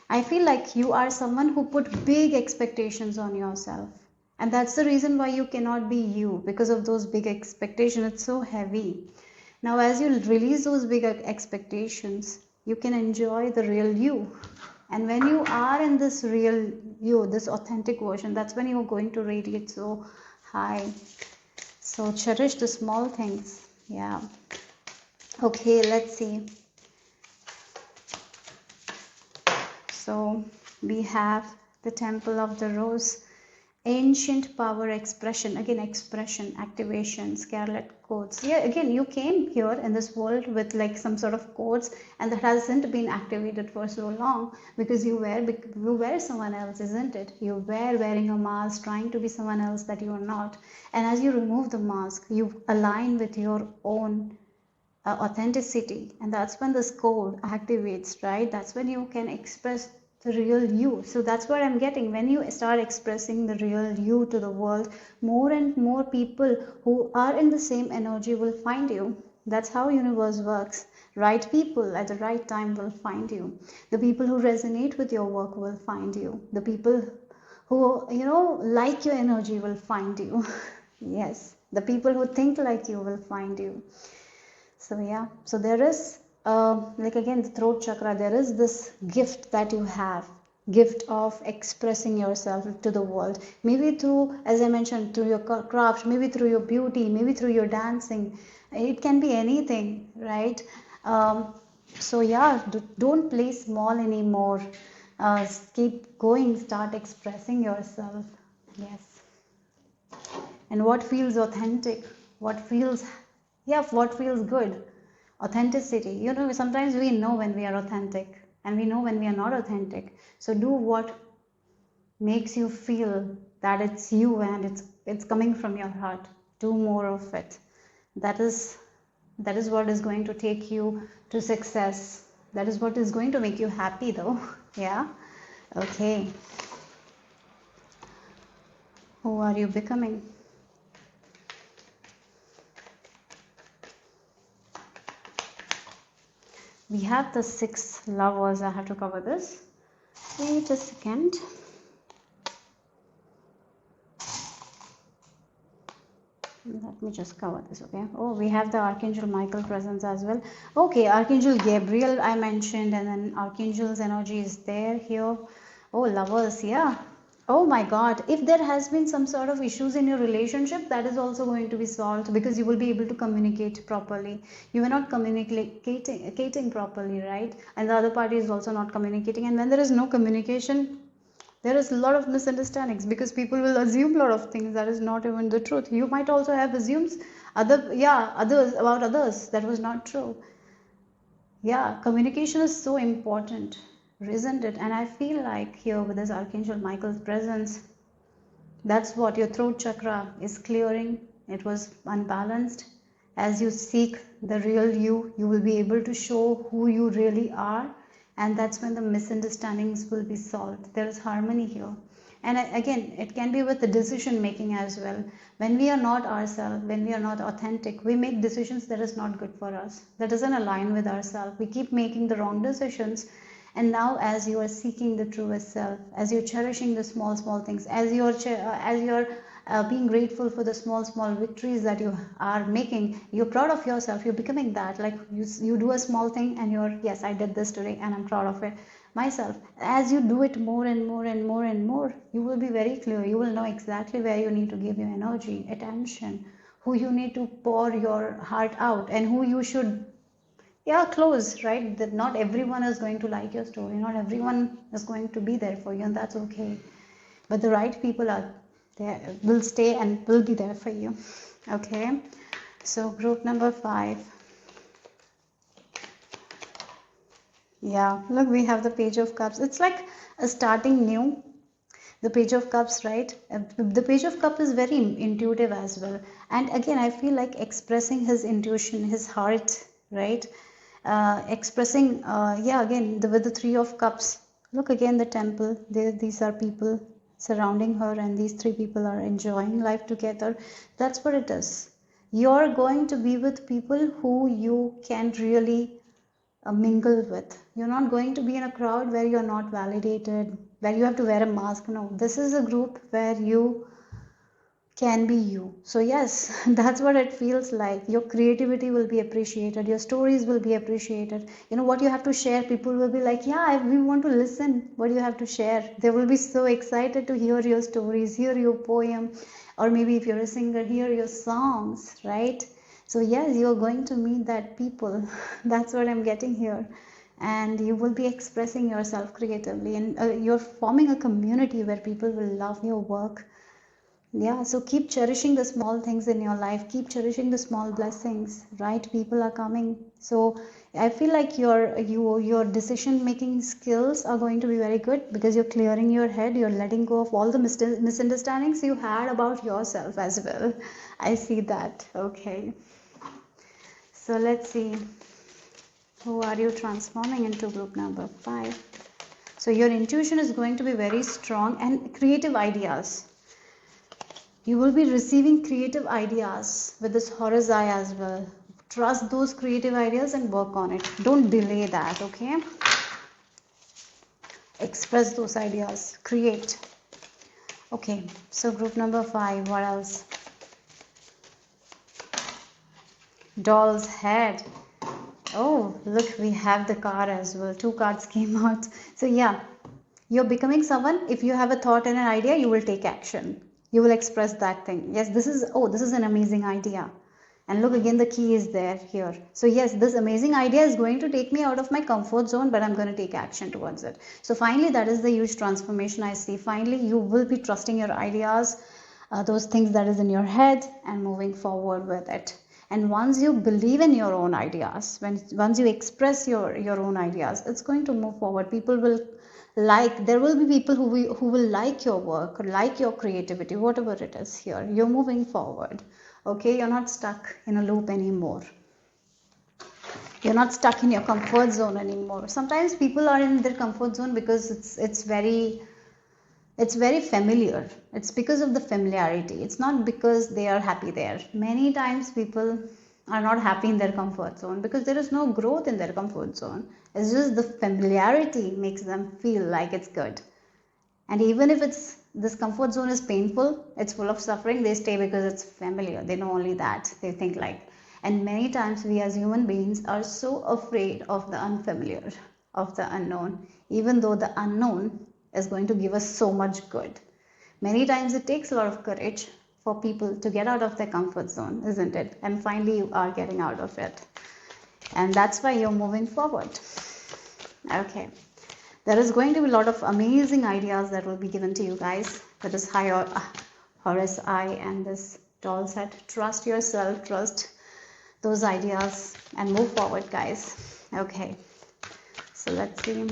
I feel like you are someone who put big expectations on yourself, and that's the reason why you cannot be you, because of those big expectations. It's so heavy. Now as you release those big expectations, you can enjoy the real you, and when you are in this real you, this authentic version, that's when you're going to radiate so high. So cherish the small things. Yeah. Okay, let's see. So we have the Temple of the Rose. ancient power expression, again expression, activation, scarlet codes. Yeah, again you came here in this world with like some sort of codes, and that hasn't been activated for so long because you were someone else, isn't it? You were wearing a mask, trying to be someone else that you are not. And as you remove the mask, you align with your own authenticity, and that's when this code activates, right? That's when you can express the real you. So that's what I'm getting. When you start expressing the real you to the world, more and more people who are in the same energy will find you. That's how universe works. Right people at the right time will find you. The people who resonate with your work will find you. The people who like your energy will find you. Yes, the people who think like you will find you. So yeah, so there is like again the throat chakra, there is this gift that you have, gift of expressing yourself to the world, maybe through, as I mentioned, through your craft, maybe through your beauty, maybe through your dancing. It can be anything, right? So yeah, don't play small anymore. Keep going, start expressing yourself. Yes. And what feels authentic, what feels, yeah, what feels good. Authenticity, sometimes we know when we are authentic and we know when we are not authentic. So do what makes you feel that it's you and it's coming from your heart. Do more of it. That is what is going to take you to success. That is what is going to make you happy though. Yeah. Okay, who are you becoming? We have the 6 lovers. I have to cover this. Wait a second. Let me just cover this, okay? Oh, we have the Archangel Michael presence as well. Okay, Archangel Gabriel I mentioned, and then Archangel's energy is there here. Oh, lovers, yeah. Oh my God, if there has been some sort of issues in your relationship, that is also going to be solved because you will be able to communicate properly. You were not communicating properly, right? And the other party is also not communicating. And when there is no communication, there is a lot of misunderstandings because people will assume a lot of things that is not even the truth. You might also have assumes others about others that was not true. Yeah, communication is so important, isn't it? And I feel like here with this Archangel Michael's presence, that's what your throat chakra is clearing. It was unbalanced. As you seek the real you, you will be able to show who you really are, and that's when the misunderstandings will be solved. There is harmony here. And again, it can be with the decision making as well. When we are not ourselves, when we are not authentic, we make decisions that is not good for us, that doesn't align with ourselves. We keep making the wrong decisions. And now as you are seeking the truest self, as you're cherishing the small things, as you're being grateful for the small victories that you are making, you're proud of yourself, you're becoming that. Like you do a small thing and you're, yes, I did this today and I'm proud of it myself. As you do it more and more and more and more, you will be very clear. You will know exactly where you need to give your energy, attention, who you need to pour your heart out, and who you should close, right? That not everyone is going to like your story, not everyone is going to be there for you, and that's okay. But the right people are there, will stay and will be there for you. Okay, so group number 5. Yeah, look, we have the Page of Cups. It's like a starting new. The Page of Cups, right? The Page of Cups is very intuitive as well. And again, I feel like expressing his intuition, his heart, right? Expressing, again, with the 3 of Cups. Look again, the temple. These are people surrounding her, and these 3 people are enjoying life together. That's what it is. You're going to be with people who you can really mingle with. You're not going to be in a crowd where you're not validated, where you have to wear a mask. No, this is a group where you can be you. So yes, that's what it feels like. Your creativity will be appreciated, your stories will be appreciated. What you have to share, people will be like, yeah, we want to listen what you have to share. They will be so excited to hear your stories, hear your poem, or maybe if you're a singer, hear your songs, right? So yes, you're going to meet that people. That's what I'm getting here. And you will be expressing yourself creatively, and you're forming a community where people will love your work. Yeah, so keep cherishing the small things in your life, keep cherishing the small blessings, right? People are coming. So I feel like your decision making skills are going to be very good because you're clearing your head, you're letting go of all the misunderstandings you had about yourself as well. I see that. Okay. So let's see, who are you transforming into group number 5? So your intuition is going to be very strong and creative ideas. You will be receiving creative ideas with this Horus eye as well. Trust those creative ideas and work on it. Don't delay that, okay? Express those ideas. Create. Okay, so group number 5, what else? Doll's head. Oh, look, we have the card as well. 2 cards came out. So yeah, you're becoming someone. If you have a thought and an idea, you will take action. You will express that thing. Yes, this is an amazing idea. And look, again, the key is there here. So yes, this amazing idea is going to take me out of my comfort zone, but I'm going to take action towards it. So finally, that is the huge transformation I see. Finally, you will be trusting your ideas, those things that is in your head, and moving forward with it. And once you believe in your own ideas, once you express your own ideas, it's going to move forward. People will there will be people who will like your work, like your creativity, whatever it is here. You're moving forward. Okay, you're not stuck in a loop anymore. You're not stuck in your comfort zone anymore. Sometimes people are in their comfort zone because it's very familiar. It's because of the familiarity. It's not because they are happy there. Many times people are not happy in their comfort zone because there is no growth in their comfort zone. It's just the familiarity makes them feel like it's good. And even if this comfort zone is painful, it's full of suffering, they stay because it's familiar. They know only that. They think like. And many times we as human beings are so afraid of the unfamiliar, of the unknown, even though the unknown is going to give us so much good. Many times it takes a lot of courage for people to get out of their comfort zone, isn't it? And finally you are getting out of it. And that's why you're moving forward. Okay. There is going to be a lot of amazing ideas that will be given to you guys with this Horus eye and this doll set. Trust yourself, trust those ideas and move forward, guys. Okay. So let's see.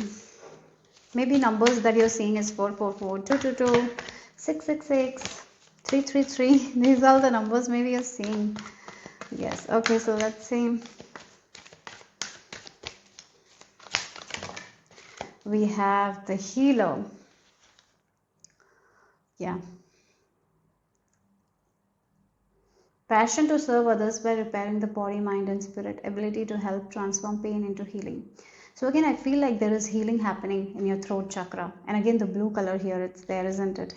Maybe numbers that you're seeing is 444, 222, 666, 333. These are the numbers maybe you're seeing. Yes. Okay. So let's see. We have the healer. Yeah. Passion to serve others by repairing the body, mind, and spirit. Ability to help transform pain into healing. So again, I feel like there is healing happening in your throat chakra. And again, the blue color here, it's there, isn't it?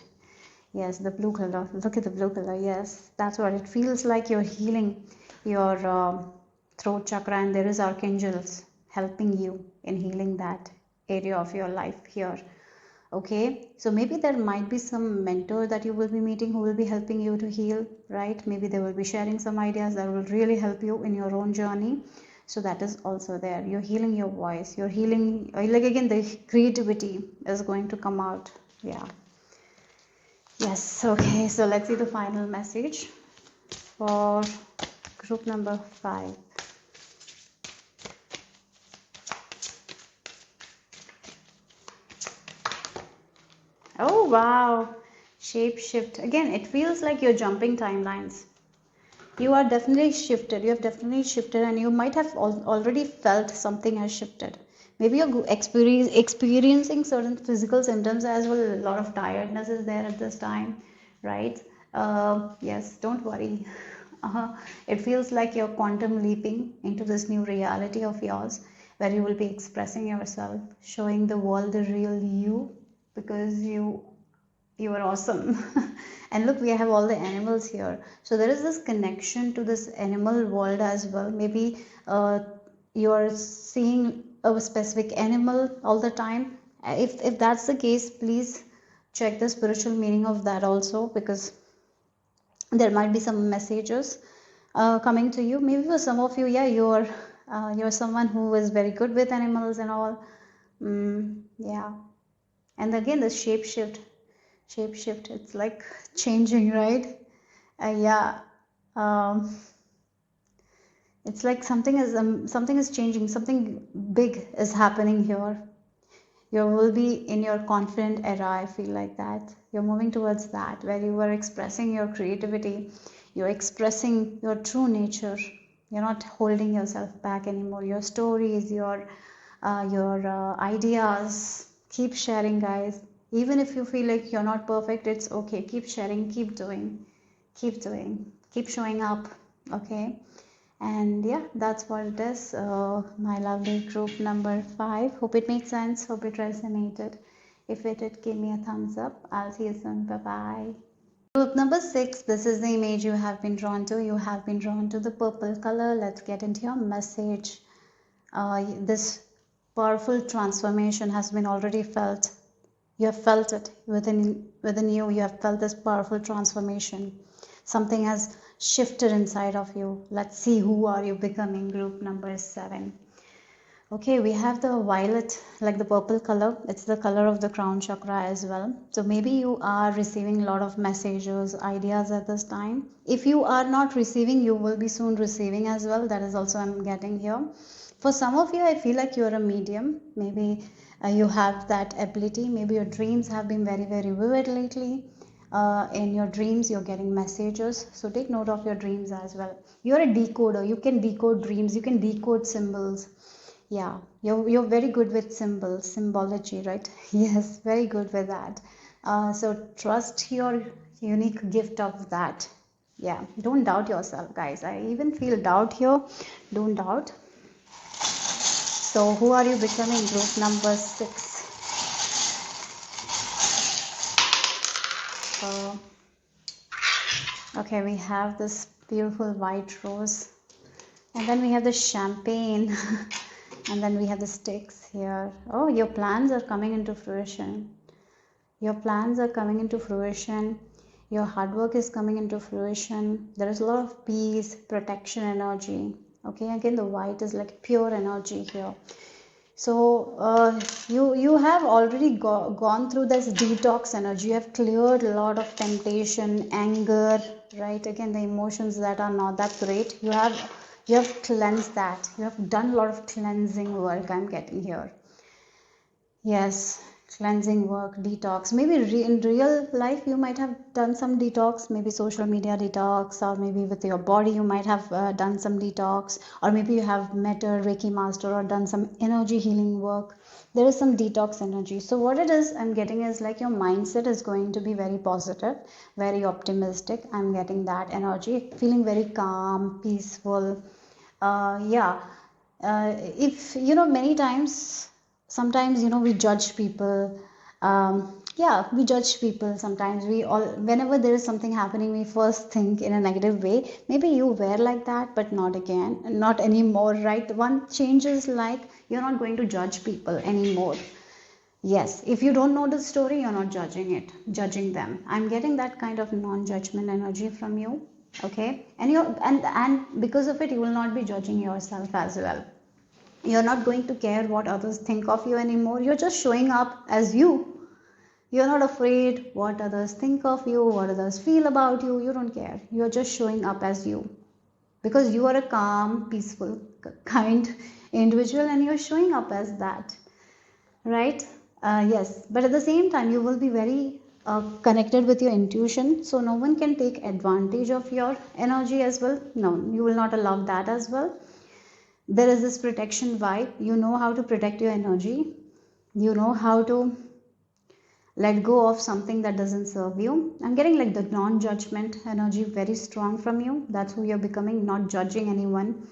Yes, the blue color. Look at the blue color. Yes, that's what it feels like. You're healing your throat chakra, and there is archangels helping you in healing that area of your life here. Okay, so maybe there might be some mentor that you will be meeting who will be helping you to heal, right? Maybe they will be sharing some ideas that will really help you in your own journey. So that is also there. You're healing your voice. You're healing, like again, the creativity is going to come out. Yeah. Yes. Okay. So let's see the final message for group number 5. Oh wow, shape shift. Again, it feels like you're jumping timelines. You are definitely shifted. You have definitely shifted, and you might have already felt something has shifted. Maybe you're experiencing certain physical symptoms as well. A lot of tiredness is there at this time, right? Yes, don't worry. It feels like you're quantum leaping into this new reality of yours, where you will be expressing yourself, showing the world the real you, because you are awesome. And look, we have all the animals here, so there is this connection to this animal world as well. Maybe you are seeing a specific animal all the time. If that's the case, please check the spiritual meaning of that also, because there might be some messages coming to you. Maybe for some of you, yeah, you're someone who is very good with animals and all. Yeah. And again, the shape shift, Shape shift, it's like changing, right? Yeah. Um, it's like something is changing, something big is happening here. You will be in your confident era, I feel like that. You're moving towards that, where you are expressing your creativity, you're expressing your true nature. You're not holding yourself back anymore. Your stories, your ideas, keep sharing, guys. Even if you feel like you're not perfect, it's okay. Keep sharing, keep doing, keep showing up. Okay. And yeah, that's what it is. My lovely group number 5. Hope it made sense. Hope it resonated. If it did, give me a thumbs up. I'll see you soon. Bye bye. Group number 6. This is the image you have been drawn to. You have been drawn to the purple color. Let's get into your message. This powerful transformation has been already felt. You have felt it within you. You have felt this powerful transformation. Something has shifted inside of you. Let's see, who are you becoming? Group number 7. Okay, we have the violet, like the purple color. It's the color of the crown chakra as well. So maybe you are receiving a lot of messages, ideas at this time. If you are not receiving, you will be soon receiving as well. That is also I'm getting here. For some of you, I feel like you're a medium. Maybe you have that ability. Maybe your dreams have been very, very vivid lately. In your dreams, you're getting messages. So take note of your dreams as well. You're a decoder. You can decode dreams. You can decode symbols. Yeah, you're very good with symbols, symbology, right? Yes, very good with that. So trust your unique gift of that. Yeah, don't doubt yourself, guys. I even feel doubt here. Don't doubt. So who are you becoming? Group number 6. So, okay, we have this beautiful white rose, and then we have the champagne. And then we have the sticks here. Oh, your plans are coming into fruition. Your plans are coming into fruition. Your hard work is coming into fruition. There is a lot of peace, protection energy. Okay, again, the white is like pure energy here. So you have already gone through this detox energy. You have cleared a lot of temptation, anger, right? Again, the emotions that are not that great. You have cleansed that. You have done a lot of cleansing work, I'm getting here. Yes, cleansing work, detox. Maybe in real life you might have done some detox, maybe social media detox, or maybe with your body you might have done some detox, or maybe you have met a Reiki master or done some energy healing work. There is some detox energy. So what it is I'm getting is like your mindset is going to be very positive, very optimistic. I'm getting that energy, feeling very calm, peaceful. Yeah. If you know, many times, sometimes we judge people. Yeah, we judge people sometimes. We all, whenever there is something happening, we first think in a negative way. Maybe you were like that, but not again, not anymore, right? One changes, like you're not going to judge people anymore. Yes, if you don't know the story, you're not judging them. I'm getting that kind of non-judgment energy from you. Okay, and because of it, you will not be judging yourself as well. You're not going to care what others think of you anymore. You're just showing up as you. You're not afraid what others think of you, what others feel about you. You don't care. You're just showing up as you, because you are a calm, peaceful, kind individual, and you're showing up as that, right? Yes, but at the same time, you will be very connected with your intuition, so no one can take advantage of your energy as well. No, you will not allow that as well. There is this protection vibe. You know how to protect your energy. You know how to let go of something that doesn't serve you. I'm getting like the non-judgment energy very strong from you. That's who you're becoming, not judging anyone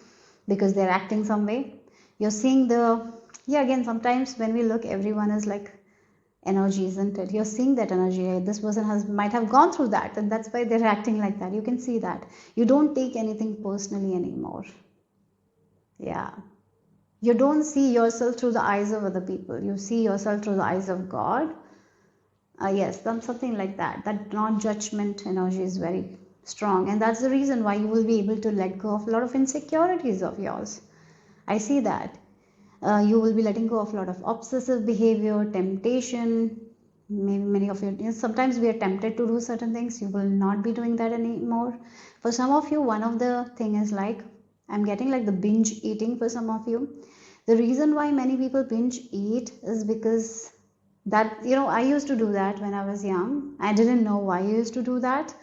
because they're acting some way. You're seeing yeah, again, sometimes when we look, everyone is like energy, isn't it? You're seeing that energy. This person might have gone through that, and that's why they're acting like that. You can see that. You don't take anything personally anymore. Yeah. You don't see yourself through the eyes of other people. You see yourself through the eyes of God. Yes, something like that. That non-judgment energy is very strong. And that's the reason why you will be able to let go of a lot of insecurities of yours. I see that. You will be letting go of a lot of obsessive behavior, temptation. maybe many of you, sometimes we are tempted to do certain things. You will not be doing that anymore. For some of you, one of the thing is like, I'm getting like the binge eating for some of you. The reason why many people binge eat is because that, I used to do that when I was young. I didn't know why I used to do that.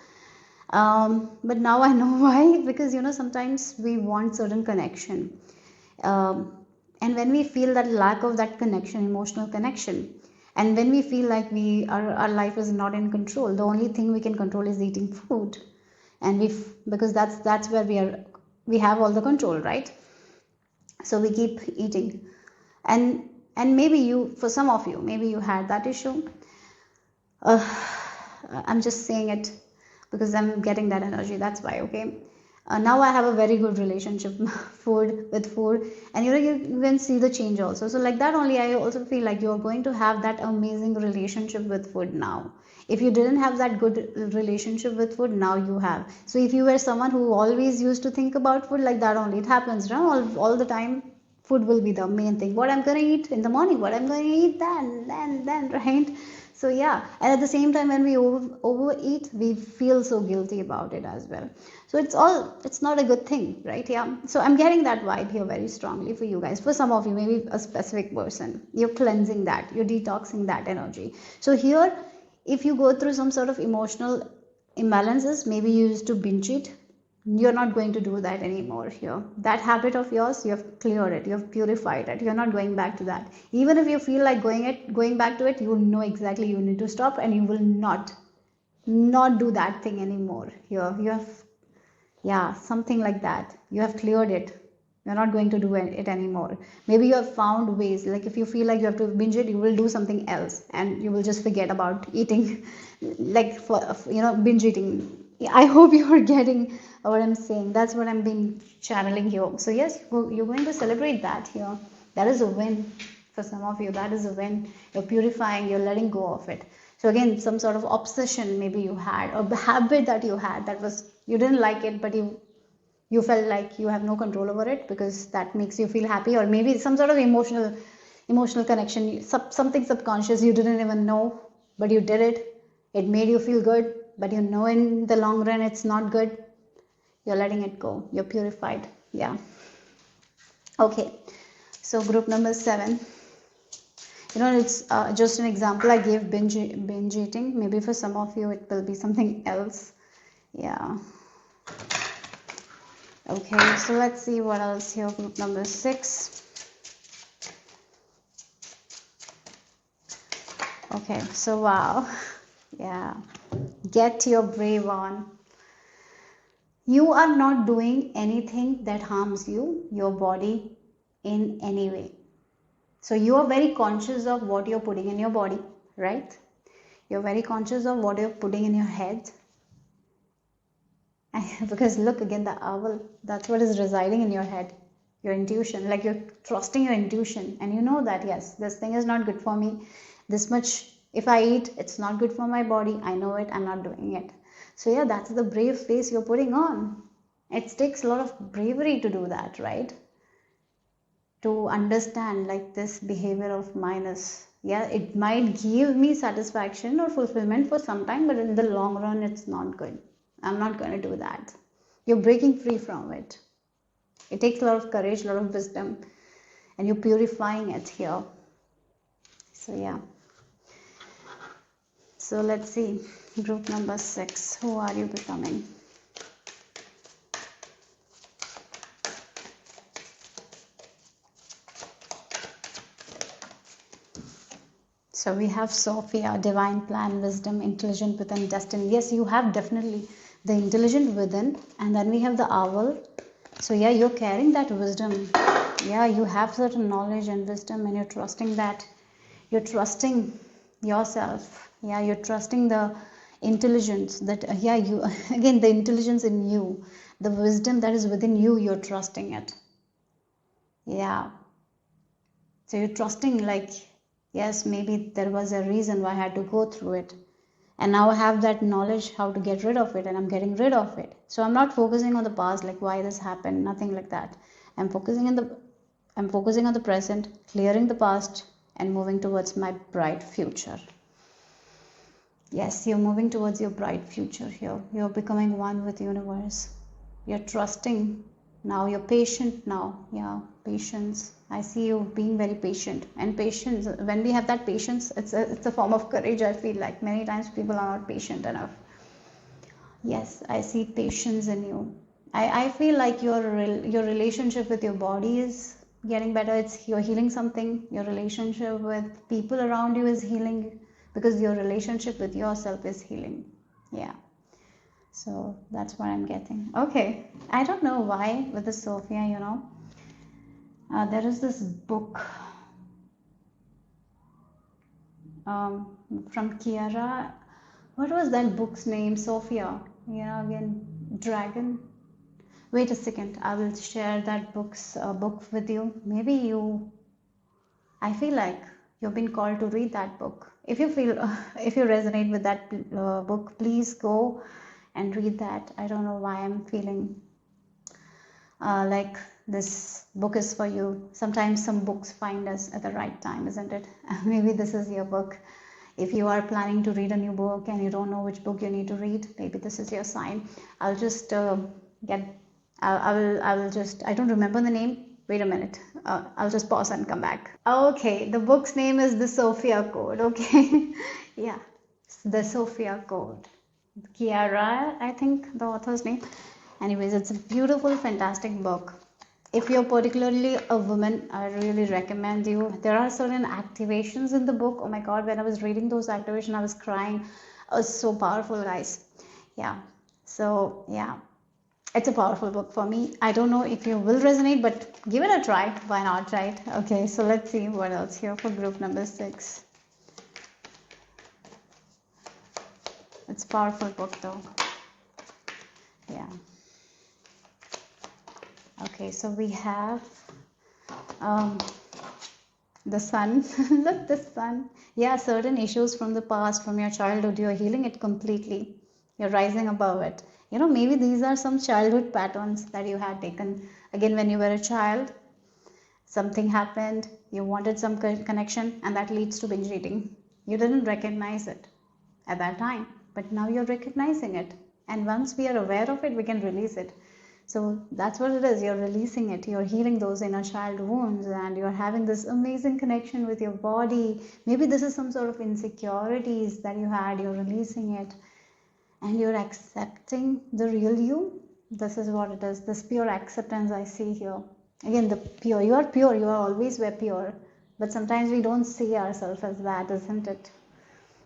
But now I know why, because sometimes we want certain connection. And when we feel that lack of that connection, emotional connection, and when we feel like our life is not in control, the only thing we can control is eating food. And because that's where we have all the control, right? So we keep eating. And maybe for some of you, maybe you had that issue. I'm just saying it because I'm getting that energy, that's why. Okay, now I have a very good relationship with food, and you can see the change also. So like that only, I also feel like you're going to have that amazing relationship with food now. If you didn't have that good relationship with food, now you have. So if you were someone who always used to think about food, like that only, it happens, right? All the time food will be the main thing. What I'm going to eat in the morning, what I'm going to eat then, right? So yeah, and at the same time, when we overeat, we feel so guilty about it as well. So it's not a good thing, right? Yeah. So I'm getting that vibe here very strongly for you guys. For some of you, maybe a specific person, you're cleansing that, you're detoxing that energy. So here, if you go through some sort of emotional imbalances, maybe you used to binge eat, you're not going to do that anymore here. That habit of yours, you have cleared it, you have purified it, you're not going back to that. Even if you feel like going back to it, you know exactly you need to stop, and you will not do that thing anymore here. You have, yeah, something like that, you have cleared it. You're not going to do it anymore. Maybe you have found ways, like if you feel like you have to binge it, you will do something else, and you will just forget about eating like for binge eating. I hope you are getting what I'm saying. That's what I'm being channeling here. So yes, you're going to celebrate that here. That is a win for some of you. That is a win. You're purifying, you're letting go of it. So again, some sort of obsession maybe you had, or the habit that you had, that was, you didn't like it, but you felt like you have no control over it because that makes you feel happy, or maybe some sort of emotional connection, something subconscious, you didn't even know, but you did it. It made you feel good, but in the long run it's not good. You're letting it go, you're purified. Yeah. Okay, so group number 7, it's just an example I gave, binge eating. Maybe for some of you it will be something else. Yeah. Okay, so let's see what else here. Group number 6. Okay, so wow. Yeah, get your brave on. You are not doing anything that harms you, your body, in any way. So you are very conscious of what you're putting in your body, right? You're very conscious of what you're putting in your head. Because look again, the owl, that's what is residing in your head, your intuition. Like you're trusting your intuition, and you know that yes, this thing is not good for me. This much, if I eat, it's not good for my body. I know it, I'm not doing it. So yeah, that's the brave face you're putting on. It takes a lot of bravery to do that, right? To understand like this behavior of mine is, yeah, it might give me satisfaction or fulfillment for some time, but in the long run it's not good. I'm not going to do that. You're breaking free from it. It takes a lot of courage, a lot of wisdom, and you're purifying it here. So yeah. So let's see, group number 6, who are you becoming? So we have Sophia, divine plan, wisdom, intelligent within, destiny. Yes, you have definitely the intelligent within, and then we have the owl. So yeah, you're carrying that wisdom. Yeah, you have certain knowledge and wisdom, and you're trusting that. You're trusting yourself. Yeah, you're trusting the intelligence that, yeah, you, again, the intelligence in you, the wisdom that is within you, you're trusting it. Yeah. So you're trusting like, yes, maybe there was a reason why I had to go through it. And now I have that knowledge how to get rid of it, and I'm getting rid of it. So I'm not focusing on the past, like why this happened, nothing like that. I'm focusing on the present, clearing the past, and moving towards my bright future. Yes, you're moving towards your bright future here. You're becoming one with the universe. You're trusting now. You're patient now. Yeah, patience. I see you being very patient. And patience, when we have that patience, it's a form of courage. I feel like many times people are not patient enough. Yes, I see patience in you. I feel like your relationship with your body is getting better. You're healing something. Your relationship with people around you is healing because your relationship with yourself is healing. Yeah. So that's what I'm getting. Okay. I don't know why with the Sophia, there is this book from Kiara. What was that book's name? Sophia. Again, Dragon. Wait a second, I will share that book with you. Maybe I feel like you've been called to read that book. If you feel, if you resonate with that book, please go and read that. I don't know why I'm feeling like this book is for you. Sometimes some books find us at the right time, isn't it? Maybe this is your book. If you are planning to read a new book and you don't know which book you need to read, maybe this is your sign. I'll just I will just, I don't remember the name. Wait a minute. I'll just pause and come back. Okay, the book's name is The Sophia Code. Okay. Yeah, The Sophia Code. Kiara, I think the author's name. Anyways, it's a beautiful, fantastic book. If you're particularly a woman, I really recommend you. There are certain activations in the book. Oh my God, when I was reading those activations, I was crying. It was so powerful, guys. Yeah. So, yeah. It's a powerful book for me. I don't know if you will resonate, but give it a try. Why not, right? Okay, so let's see what else here for group number 6. It's a powerful book though. Yeah. Okay, so we have the sun. Look, the sun. Yeah, certain issues from the past, from your childhood, you're healing it completely. You're rising above it. Maybe these are some childhood patterns that you had taken. Again, when you were a child, something happened, you wanted some connection, and that leads to binge eating. You didn't recognize it at that time, but now you're recognizing it. And once we are aware of it, we can release it. So that's what it is. You're releasing it. You're healing those inner child wounds and you're having this amazing connection with your body. Maybe this is some sort of insecurities that you had. You're releasing it and you're accepting the real you. This is what it is. This pure acceptance I see here. Again, the pure. You are pure. You are always pure. But sometimes we don't see ourselves as that, isn't it?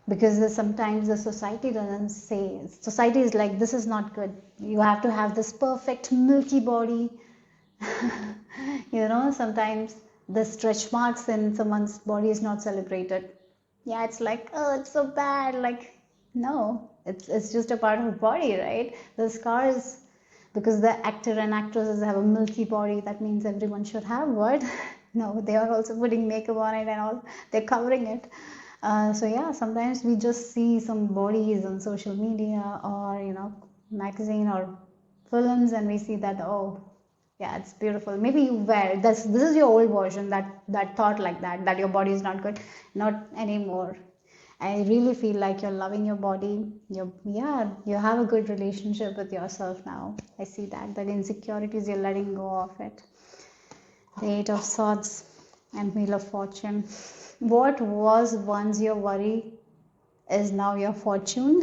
Because sometimes the society doesn't say. Society is like, this is not good. You have to have this perfect milky body. Sometimes the stretch marks in someone's body is not celebrated. Yeah, it's like, oh, it's so bad. Like, no, it's just a part of the body, right? The scars, because the actor and actresses have a milky body, that means everyone should have what? No, they are also putting makeup on it and all. They're covering it. So yeah, sometimes we just see some bodies on social media or magazine or films, and we see that, oh yeah, it's beautiful. Maybe you wear this is your old version that thought like that your body is not good. Not anymore. I really feel like you're loving your body. You have a good relationship with yourself now. I see that insecurities, you're letting go of it. The 8 of Swords and Wheel of Fortune. What was once your worry is now your fortune.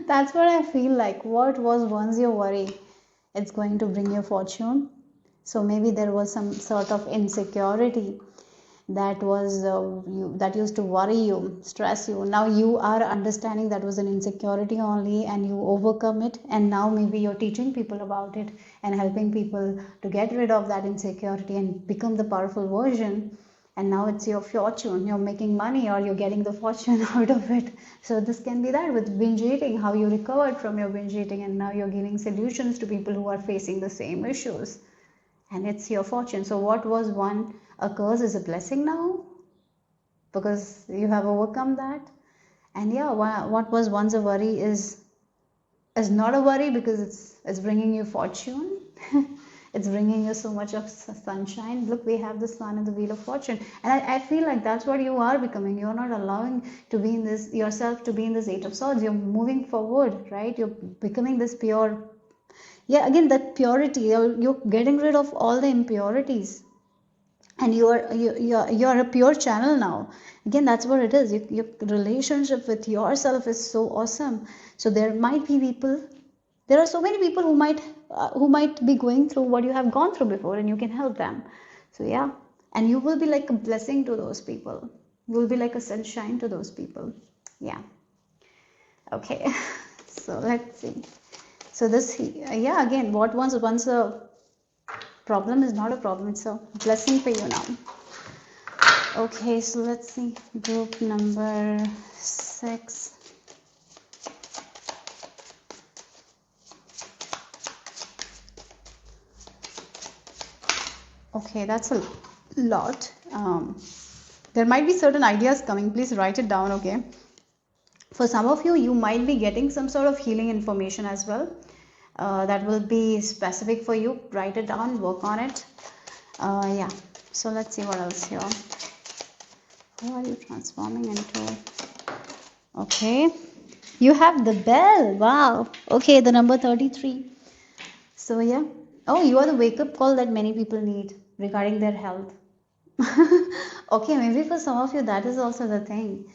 That's what I feel like. What was once your worry, it's going to bring you fortune. So maybe there was some sort of insecurity that was that used to worry you, stress you. Now you are understanding that was an insecurity only, and you overcome it, and now maybe you're teaching people about it and helping people to get rid of that insecurity and become the powerful version. And now it's your fortune. You're making money or you're getting the fortune out of it. So this can be that with binge eating, how you recovered from your binge eating, and now you're giving solutions to people who are facing the same issues. And it's your fortune. So what was a curse is a blessing now, because you have overcome that. And yeah, what was once a worry is not a worry, because it's bringing you fortune. It's bringing you so much of sunshine. Look, we have the sun and the wheel of fortune, and I feel like that's what you are becoming. You're not allowing to be in this yourself to be in this Eight of Swords. You're moving forward, right? You're becoming this pure. Yeah, again, that purity. You're getting rid of all the impurities, and you're a pure channel now. Again, that's what it is. Your relationship with yourself is so awesome. So there might be people, there are so many people who might be going through what you have gone through before, and you can help them. So yeah, and you will be like a blessing to those people. You will be like a sunshine to those people. Yeah. Okay. So let's see. So this, yeah, again, what once a problem is not a problem, it's a blessing for you now. Okay, so let's see, group number 6. Okay, that's a lot. There might be certain ideas coming. Please write it down, okay? For some of you, you might be getting some sort of healing information as well. That will be specific for you. Write it down, work on it. Yeah, so let's see what else here. Who are you transforming into? Okay, you have the bell. Wow. Okay, the number 33. So yeah. Oh, you are the wake-up call that many people need regarding their health. Okay, maybe for some of you that is also the thing.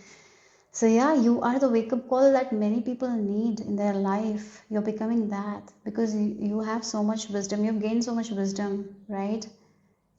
So yeah, you are the wake-up call that many people need in their life. You're becoming that because you have so much wisdom. You've gained so much wisdom, right?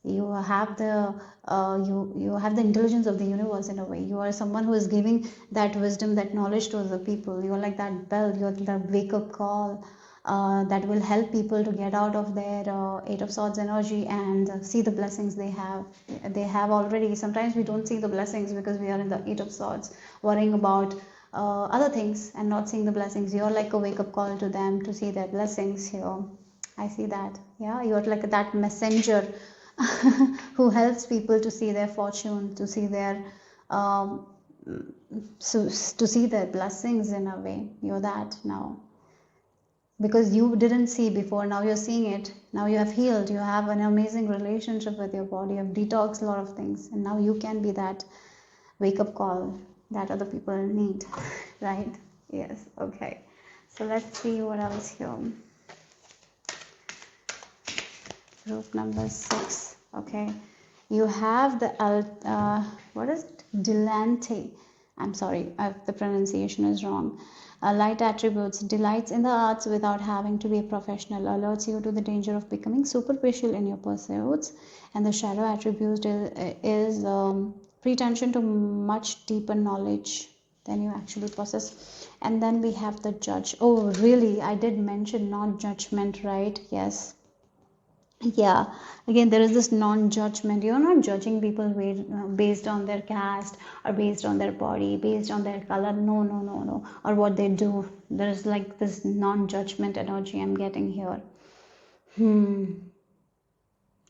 You have the you have the intelligence of the universe in a way. You are someone who is giving that wisdom, that knowledge to other people. You're like that bell. You're the wake-up call that will help people to get out of their Eight of Swords energy and see the blessings they have. They have already. Sometimes we don't see the blessings because we are in the Eight of Swords, worrying about other things and not seeing the blessings. You're like a wake-up call to them to see their blessings here. I see that. Yeah, you're like that messenger who helps people to see their fortune, to see their to see their blessings in a way. You're that now. Because you didn't see before, now you're seeing it. Now you have healed, you have an amazing relationship with your body, you have detoxed a lot of things, and now you can be that wake-up call that other people need. Right? Yes. Okay, so let's see what else here. Group number 6. Okay, you have the what is it? Delante. I'm sorry if the pronunciation is wrong. Light attributes, delights in the arts without having to be a professional, alerts you to the danger of becoming superficial in your pursuits. And the shadow attribute is pretension to much deeper knowledge than you actually possess. And then we have the judge. Oh, really? I did mention non-judgment, right? Yes. Yeah, again, there is this non-judgment. You're not judging people based on their caste or based on their body, based on their color. No, or what they do. There is like this non-judgment energy I'm getting here.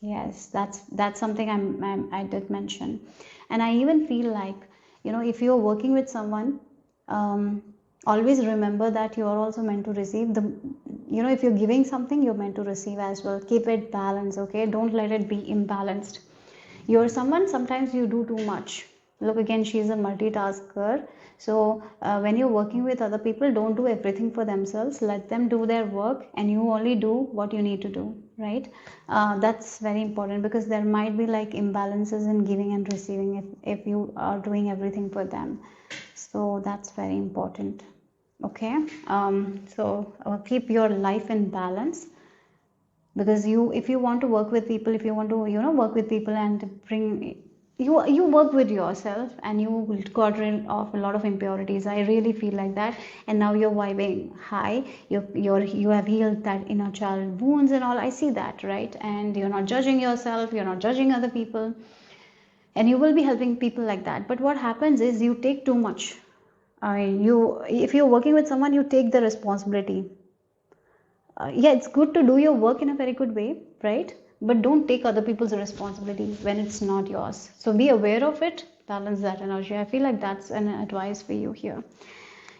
Yes, that's something I did mention. And I even feel like, if you're working with someone, always remember that you are also meant to receive if you're giving something, you're meant to receive as well. Keep it balanced, okay? Don't let it be imbalanced. You're someone, sometimes you do too much. Look, again, she's a multitasker. So when you're working with other people, don't do everything for themselves. Let them do their work and you only do what you need to do, right? That's very important because there might be like imbalances in giving and receiving if you are doing everything for them. So that's very important. Okay, so keep your life in balance, because if you want to work with people, if you want to work with people and bring you work with yourself and you got rid of a lot of impurities. I really feel like that. And now you're vibing high, you have healed that inner child wounds and all. I see that, right? And you're not judging yourself, you're not judging other people, and you will be helping people like that. But what happens is you take too much. If you're working with someone, you take the responsibility. Yeah, it's good to do your work in a very good way, right? But don't take other people's responsibility when it's not yours. So be aware of it, balance that energy. I feel like that's an advice for you here.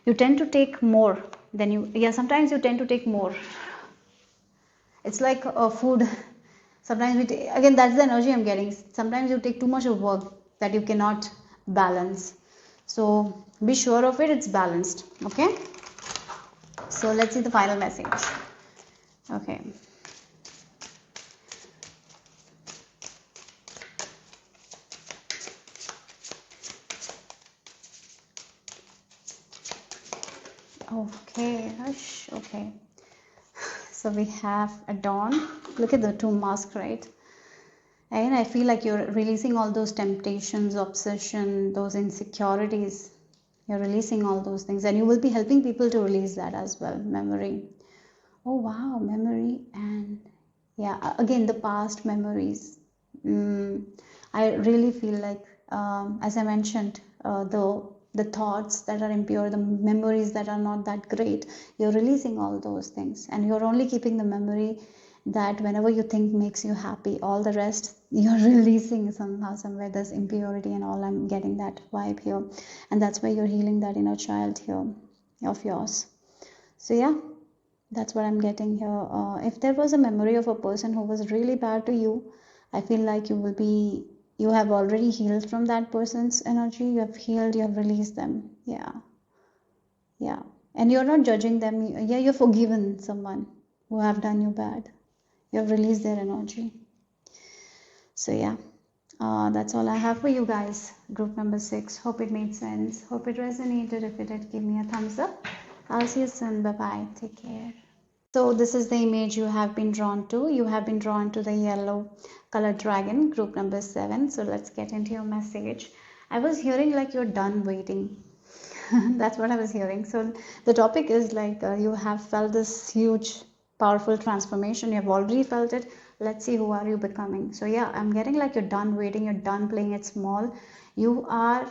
You tend to take more than sometimes you tend to take more. It's like food. Sometimes again, that's the energy I'm getting. Sometimes you take too much of work that you cannot balance. So be sure of it, it's balanced. Okay. So let's see the final message. Okay. Okay, hush. Okay. So we have a dawn. Look at the two masks, right? And I feel like you're releasing all those temptations, obsession, those insecurities. You're releasing all those things, and you will be helping people to release that as well. Memory. Oh wow, memory. And yeah, again, the past memories. I really feel like, as I mentioned, the thoughts that are impure, the memories that are not that great, you're releasing all those things, and you're only keeping the memory that whenever you think makes you happy. All the rest you're releasing somehow, somewhere. There's impurity and all. I'm getting that vibe here, and that's why you're healing that inner child here of yours. So yeah, that's what I'm getting here. If there was a memory of a person who was really bad to you, I feel like you have already healed from that person's energy. You have healed, you have released them. Yeah. Yeah. And you're not judging them. Yeah, you're forgiven someone who have done you bad. You have released their energy. So yeah, that's all I have for you guys. Group number 6. Hope it made sense. Hope it resonated. If it did, give me a thumbs up. I'll see you soon. Bye bye. Take care. So this is the image you have been drawn to. You have been drawn to the yellow colored dragon, group number 7. So let's get into your message. I was hearing like you're done waiting. That's what I was hearing. So the topic is like you have felt this huge, powerful transformation. You have already felt it. Let's see, who are you becoming? So yeah, I'm getting like you're done waiting. You're done playing it small. You are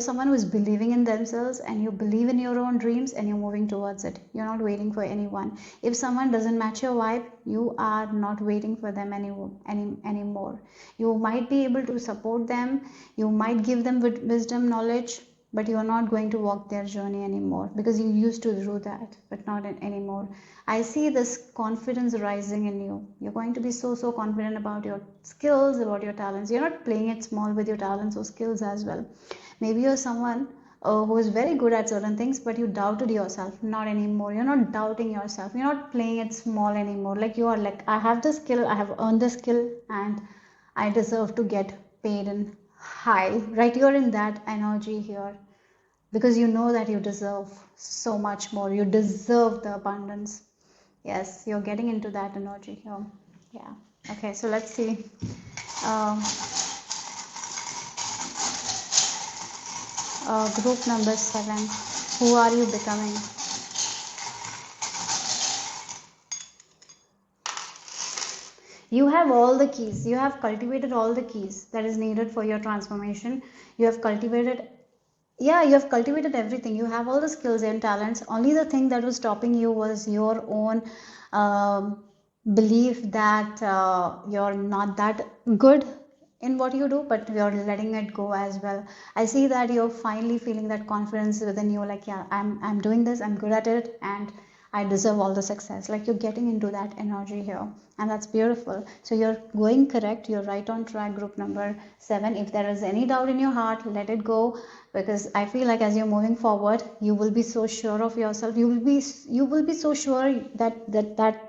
someone who is believing in themselves, and you believe in your own dreams, and you're moving towards it. You're not waiting for anyone. If someone doesn't match your vibe, you are not waiting for them anymore. You might be able to support them, you might give them wisdom, knowledge, but you're not going to walk their journey anymore, because you used to do that, but not anymore. I see this confidence rising in you. You're going to be so confident about your skills, about your talents. You're not playing it small with your talents or skills as well. Maybe you're someone who is very good at certain things, but you doubted yourself. Not anymore. You're not doubting yourself. You're not playing it small anymore. Like you are like, I have the skill, I have earned the skill, and I deserve to get paid in high. Right? You're in that energy here, because you know that you deserve so much more. You deserve the abundance. Yes, you're getting into that energy here. Yeah. Okay, so let's see. Group number 7. Who are you becoming? You have all the keys. You have cultivated all the keys that is needed for your transformation. You have cultivated, yeah, you have cultivated everything. You have all the skills and talents. Only the thing that was stopping you was your own belief that you're not that good in what you do, but you're letting it go as well. I see that you're finally feeling that confidence within you, like, yeah, I'm doing this, I'm good at it, and I deserve all the success. Like, you're getting into that energy here, and that's beautiful. So you're going correct, you're right on track, group number 7. If there is any doubt in your heart, let it go, because I feel like as you're moving forward, you will be so sure of yourself. You will be so sure that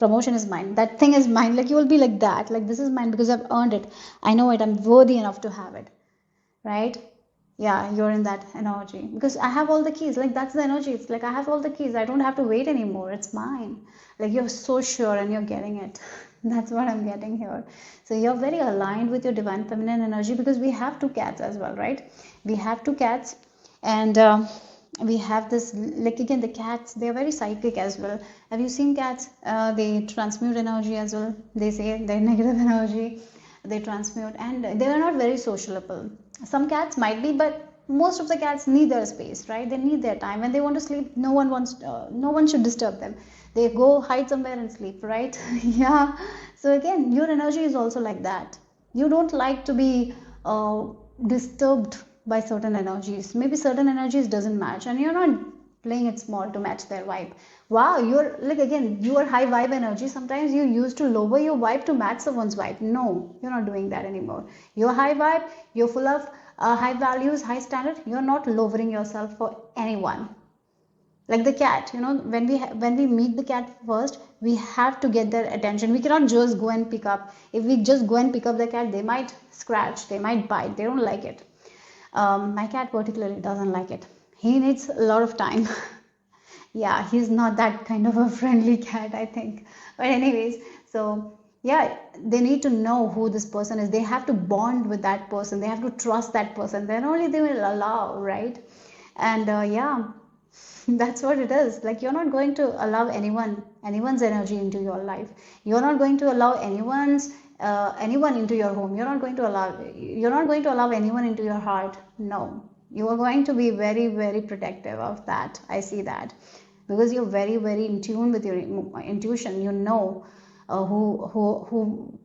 promotion is mine, that thing is mine. Like, you will be like that, like, this is mine because I've earned it, I know it, I'm worthy enough to have it, right? Yeah, you're in that energy because I have all the keys. Like, that's the energy. It's like, I have all the keys, I don't have to wait anymore, it's mine. Like, you're so sure and you're getting it. That's what I'm getting here. So you're very aligned with your divine feminine energy, because we have 2 cats as well, right? We have 2 cats, and we have this, like, again, the cats, they are very psychic as well. Have you seen cats? They transmute energy as well. They say their negative energy, they transmute, and they are not very sociable. Some cats might be, but most of the cats need their space, right? They need their time. When they want to sleep, no one should disturb them. They go hide somewhere and sleep, right? Yeah. So again, your energy is also like that. You don't like to be disturbed by certain energies. Maybe certain energies doesn't match, and you're not playing it small to match their vibe. Wow, you're like, again, you are high vibe energy. Sometimes you used to lower your vibe to match someone's vibe. No, you're not doing that anymore. You're high vibe, you're full of high values, high standard. You're not lowering yourself for anyone. Like the cat, you know, when we meet the cat first, we have to get their attention. We cannot just go and pick up. If we just go and pick up the cat, they might scratch, they might bite, they don't like it. My cat particularly doesn't like it. He needs a lot of time. Yeah, he's not that kind of a friendly cat, I think. But anyways, so yeah, they need to know who this person is. They have to bond with that person. They have to trust that person. Then only they will allow, right? And yeah, that's what it is. Like, you're not going to allow anyone's energy into your life. You're not going to allow anyone into your home. You're not going to allow anyone into your heart. No, you are going to be very, very protective of that. I see that, because you're very, very in tune with your intuition. You know who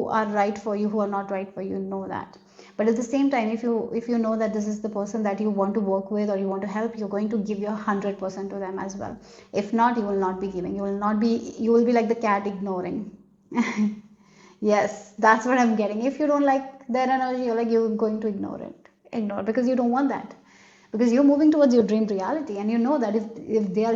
are right for you, who are not right for you. You know that. But at the same time, if you know that this is the person that you want to work with or you want to help, you're going to give your 100% to them as well. If not, you will not be giving. You will be like the cat, ignoring. Yes, that's what I'm getting. If you don't like their energy, you're going to ignore, because you don't want that. Because you're moving towards your dream reality, and you know that if they're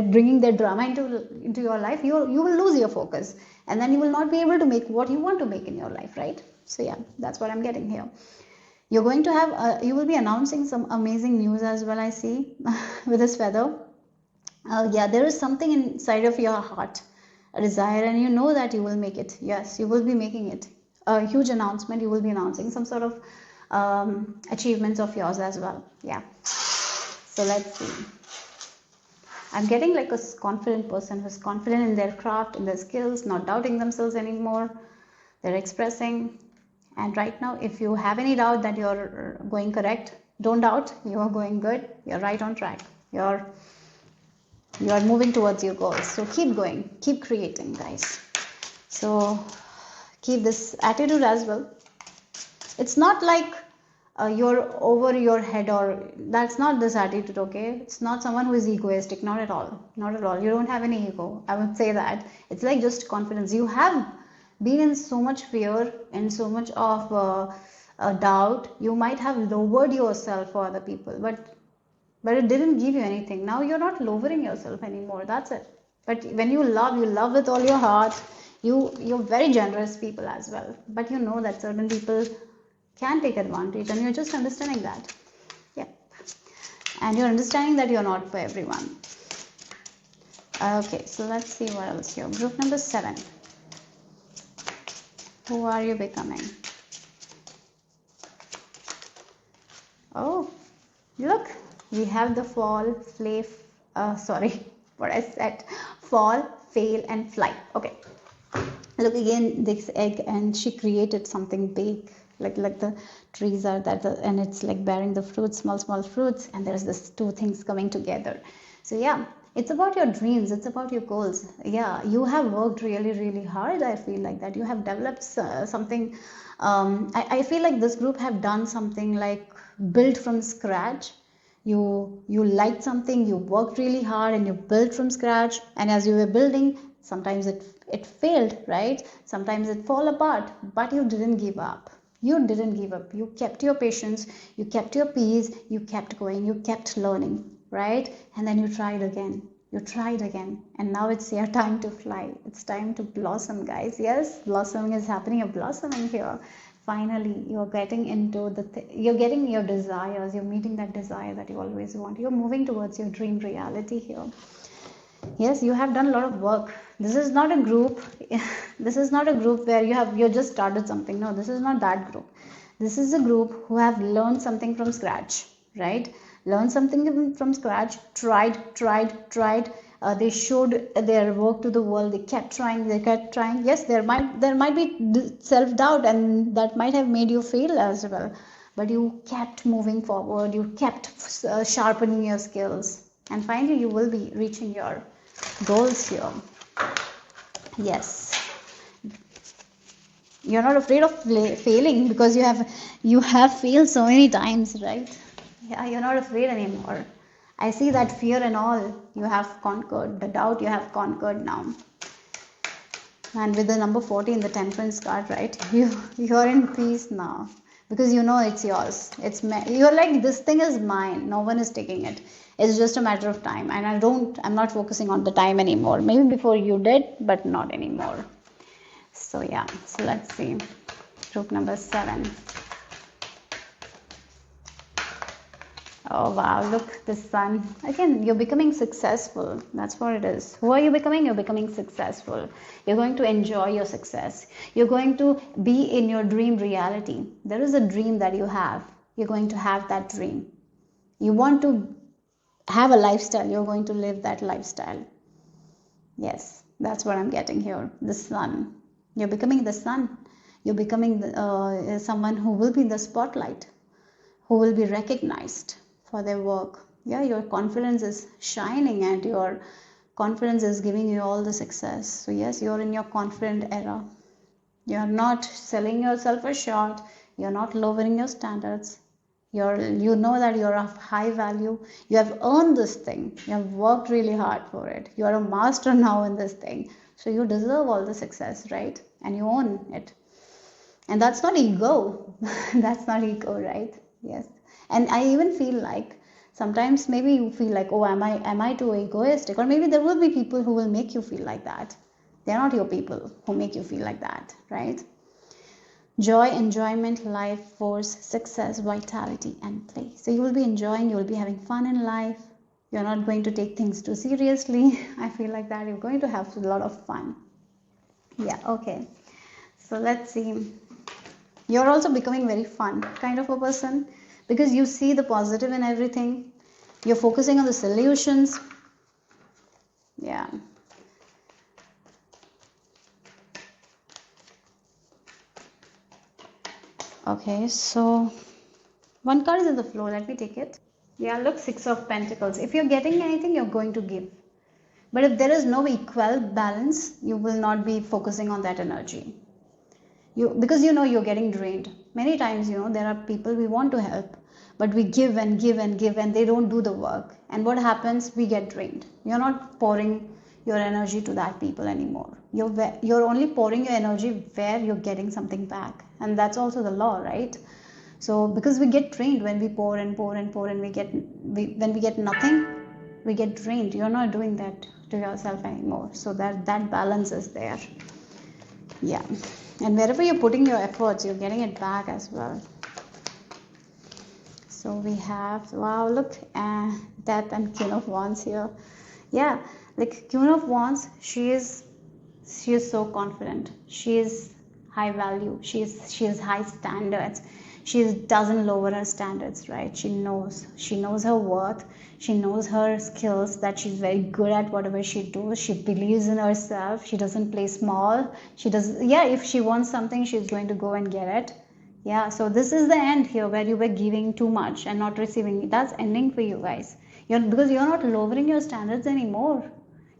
bringing their drama into your life, you will lose your focus, and then you will not be able to make what you want to make in your life, right? So yeah, that's what I'm getting here. You're going to have you will be announcing some amazing news as well, I see. With this feather. Yeah, there is something inside of your heart, a desire, and you know that you will make it. Yes, you will be making it. A huge announcement. You will be announcing some sort of achievements of yours as well. Yeah. So let's see. I'm getting like a confident person who's confident in their craft, in their skills, not doubting themselves anymore. They're expressing. And right now, if you have any doubt that you're going correct, don't doubt. You are going good. You're right on track. You're moving towards your goals. So keep going. Keep creating, guys. So keep this attitude as well. It's not like you're over your head, or that's not this attitude, okay? It's not someone who is egoistic. Not at all. Not at all. You don't have any ego. I would say that. It's like just confidence. You have been in so much fear and so much of doubt. You might have lowered yourself for other people, but it didn't give you anything. Now you're not lowering yourself anymore. That's it. But when you love with all your heart. You're very generous people as well. But you know that certain people can take advantage, and you're just understanding that. Yep. And you're understanding that you're not for everyone. Okay, so let's see what else here. Group number 7. Who are you becoming? Oh, look, we have the fall, fall, fail, and fly. Okay, look again, this egg, and she created something big, like the trees are and it's like bearing the fruits, small fruits, and there's this two things coming together. So yeah, it's about your dreams, it's about your goals. Yeah, you have worked really, really hard. I feel like that you have developed something. I feel like this group have done something like built from scratch. You liked something, you worked really hard, and you built from scratch. And as you were building, sometimes it failed, right? Sometimes it fall apart, but you didn't give up. You didn't give up. You kept your patience, you kept your peace, you kept going, you kept learning, right? And then you tried again. And now it's your time to fly. It's time to blossom, guys. Yes, blossoming is happening. You're blossoming here. Finally, you're getting into you're getting your desires. You're meeting that desire that you always want. You're moving towards your dream reality here. Yes, you have done a lot of work. This is not a group. This is not a group where you just started something. No, this is not that group. This is a group who have learned something from scratch, right? Learned something from scratch, tried. They showed their work to the world. They kept trying. Yes, there might be self-doubt, and that might have made you fail as well. But you kept moving forward. You kept sharpening your skills, and finally you will be reaching your goals here. Yes, you're not afraid of failing, because you have failed so many times, right? Yeah, you're not afraid anymore. I see that fear and all you have conquered, the doubt you have conquered now. And with the number 14, the Temperance card, right? You're in peace now because you know it's yours. You're like, this thing is mine. No one is taking it. It's just a matter of time. And I'm not focusing on the time anymore. Maybe before you did, but not anymore. So yeah, so let's see. Group number 7. Oh wow, look, the Sun. Again, you're becoming successful. That's what it is. Who are you becoming? You're becoming successful. You're going to enjoy your success. You're going to be in your dream reality. There is a dream that you have. You're going to have that dream. You want to have a lifestyle. You're going to live that lifestyle. Yes, that's what I'm getting here. The Sun. You're becoming the Sun. You're becoming someone who will be in the spotlight, who will be recognized for their work. Yeah, your confidence is shining and your confidence is giving you all the success. So yes, you're in your confident era. You're not selling yourself a short. You're not lowering your standards. You know that you're of high value. You have earned this thing. You have worked really hard for it. You are a master now in this thing. So you deserve all the success, right? And you own it. And that's not ego. That's not ego, right? Yes. And I even feel like sometimes maybe you feel like, oh, am I too egoistic? Or maybe there will be people who will make you feel like that. They're not your people who make you feel like that, right? Joy, enjoyment, life, force, success, vitality, and play. So you will be enjoying, you will be having fun in life. You're not going to take things too seriously. I feel like that. You're going to have a lot of fun. Yeah, okay. So let's see. You're also becoming very fun kind of a person because you see the positive in everything. You're focusing on the solutions. Yeah. Okay, so one card is on the floor. Let me take it. Yeah, look, 6 of Pentacles. If you're getting anything, you're going to give. But if there is no equal balance, you will not be focusing on that energy. Because you know you're getting drained. Many times, there are people we want to help, but we give and give and give and they don't do the work. And what happens? We get drained. You're not pouring your energy to that people anymore. You're only pouring your energy where you're getting something back. And that's also the law, right? So because we get drained when we pour and pour and pour and when we get nothing, we get drained. You're not doing that to yourself anymore. So that balance is there. Yeah. And wherever you're putting your efforts, you're getting it back as well. So we have, wow, look, Death and Queen of Wands here. Yeah, like Queen of Wands, she is so confident. She is high value. She has high standards. She doesn't lower her standards, right? She knows her worth. She knows her skills, that she's very good at whatever she does. She believes in herself. She doesn't play small. If she wants something, she's going to go and get it. Yeah, so this is the end here where you were giving too much and not receiving. That's ending for you guys. Because you're not lowering your standards anymore.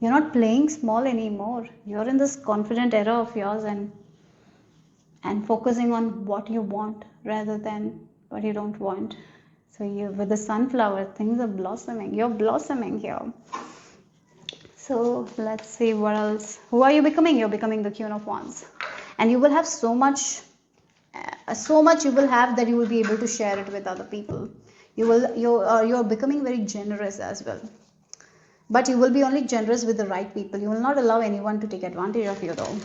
You're not playing small anymore. You're in this confident era of yours and focusing on what you want rather than what you don't want. So with the sunflower, things are blossoming. You're blossoming here. So let's see what else. Who are you becoming? You're becoming the Queen of Wands. And you will have so much you will have that you will be able to share it with other people. You're becoming very generous as well. But you will be only generous with the right people. You will not allow anyone to take advantage of you though.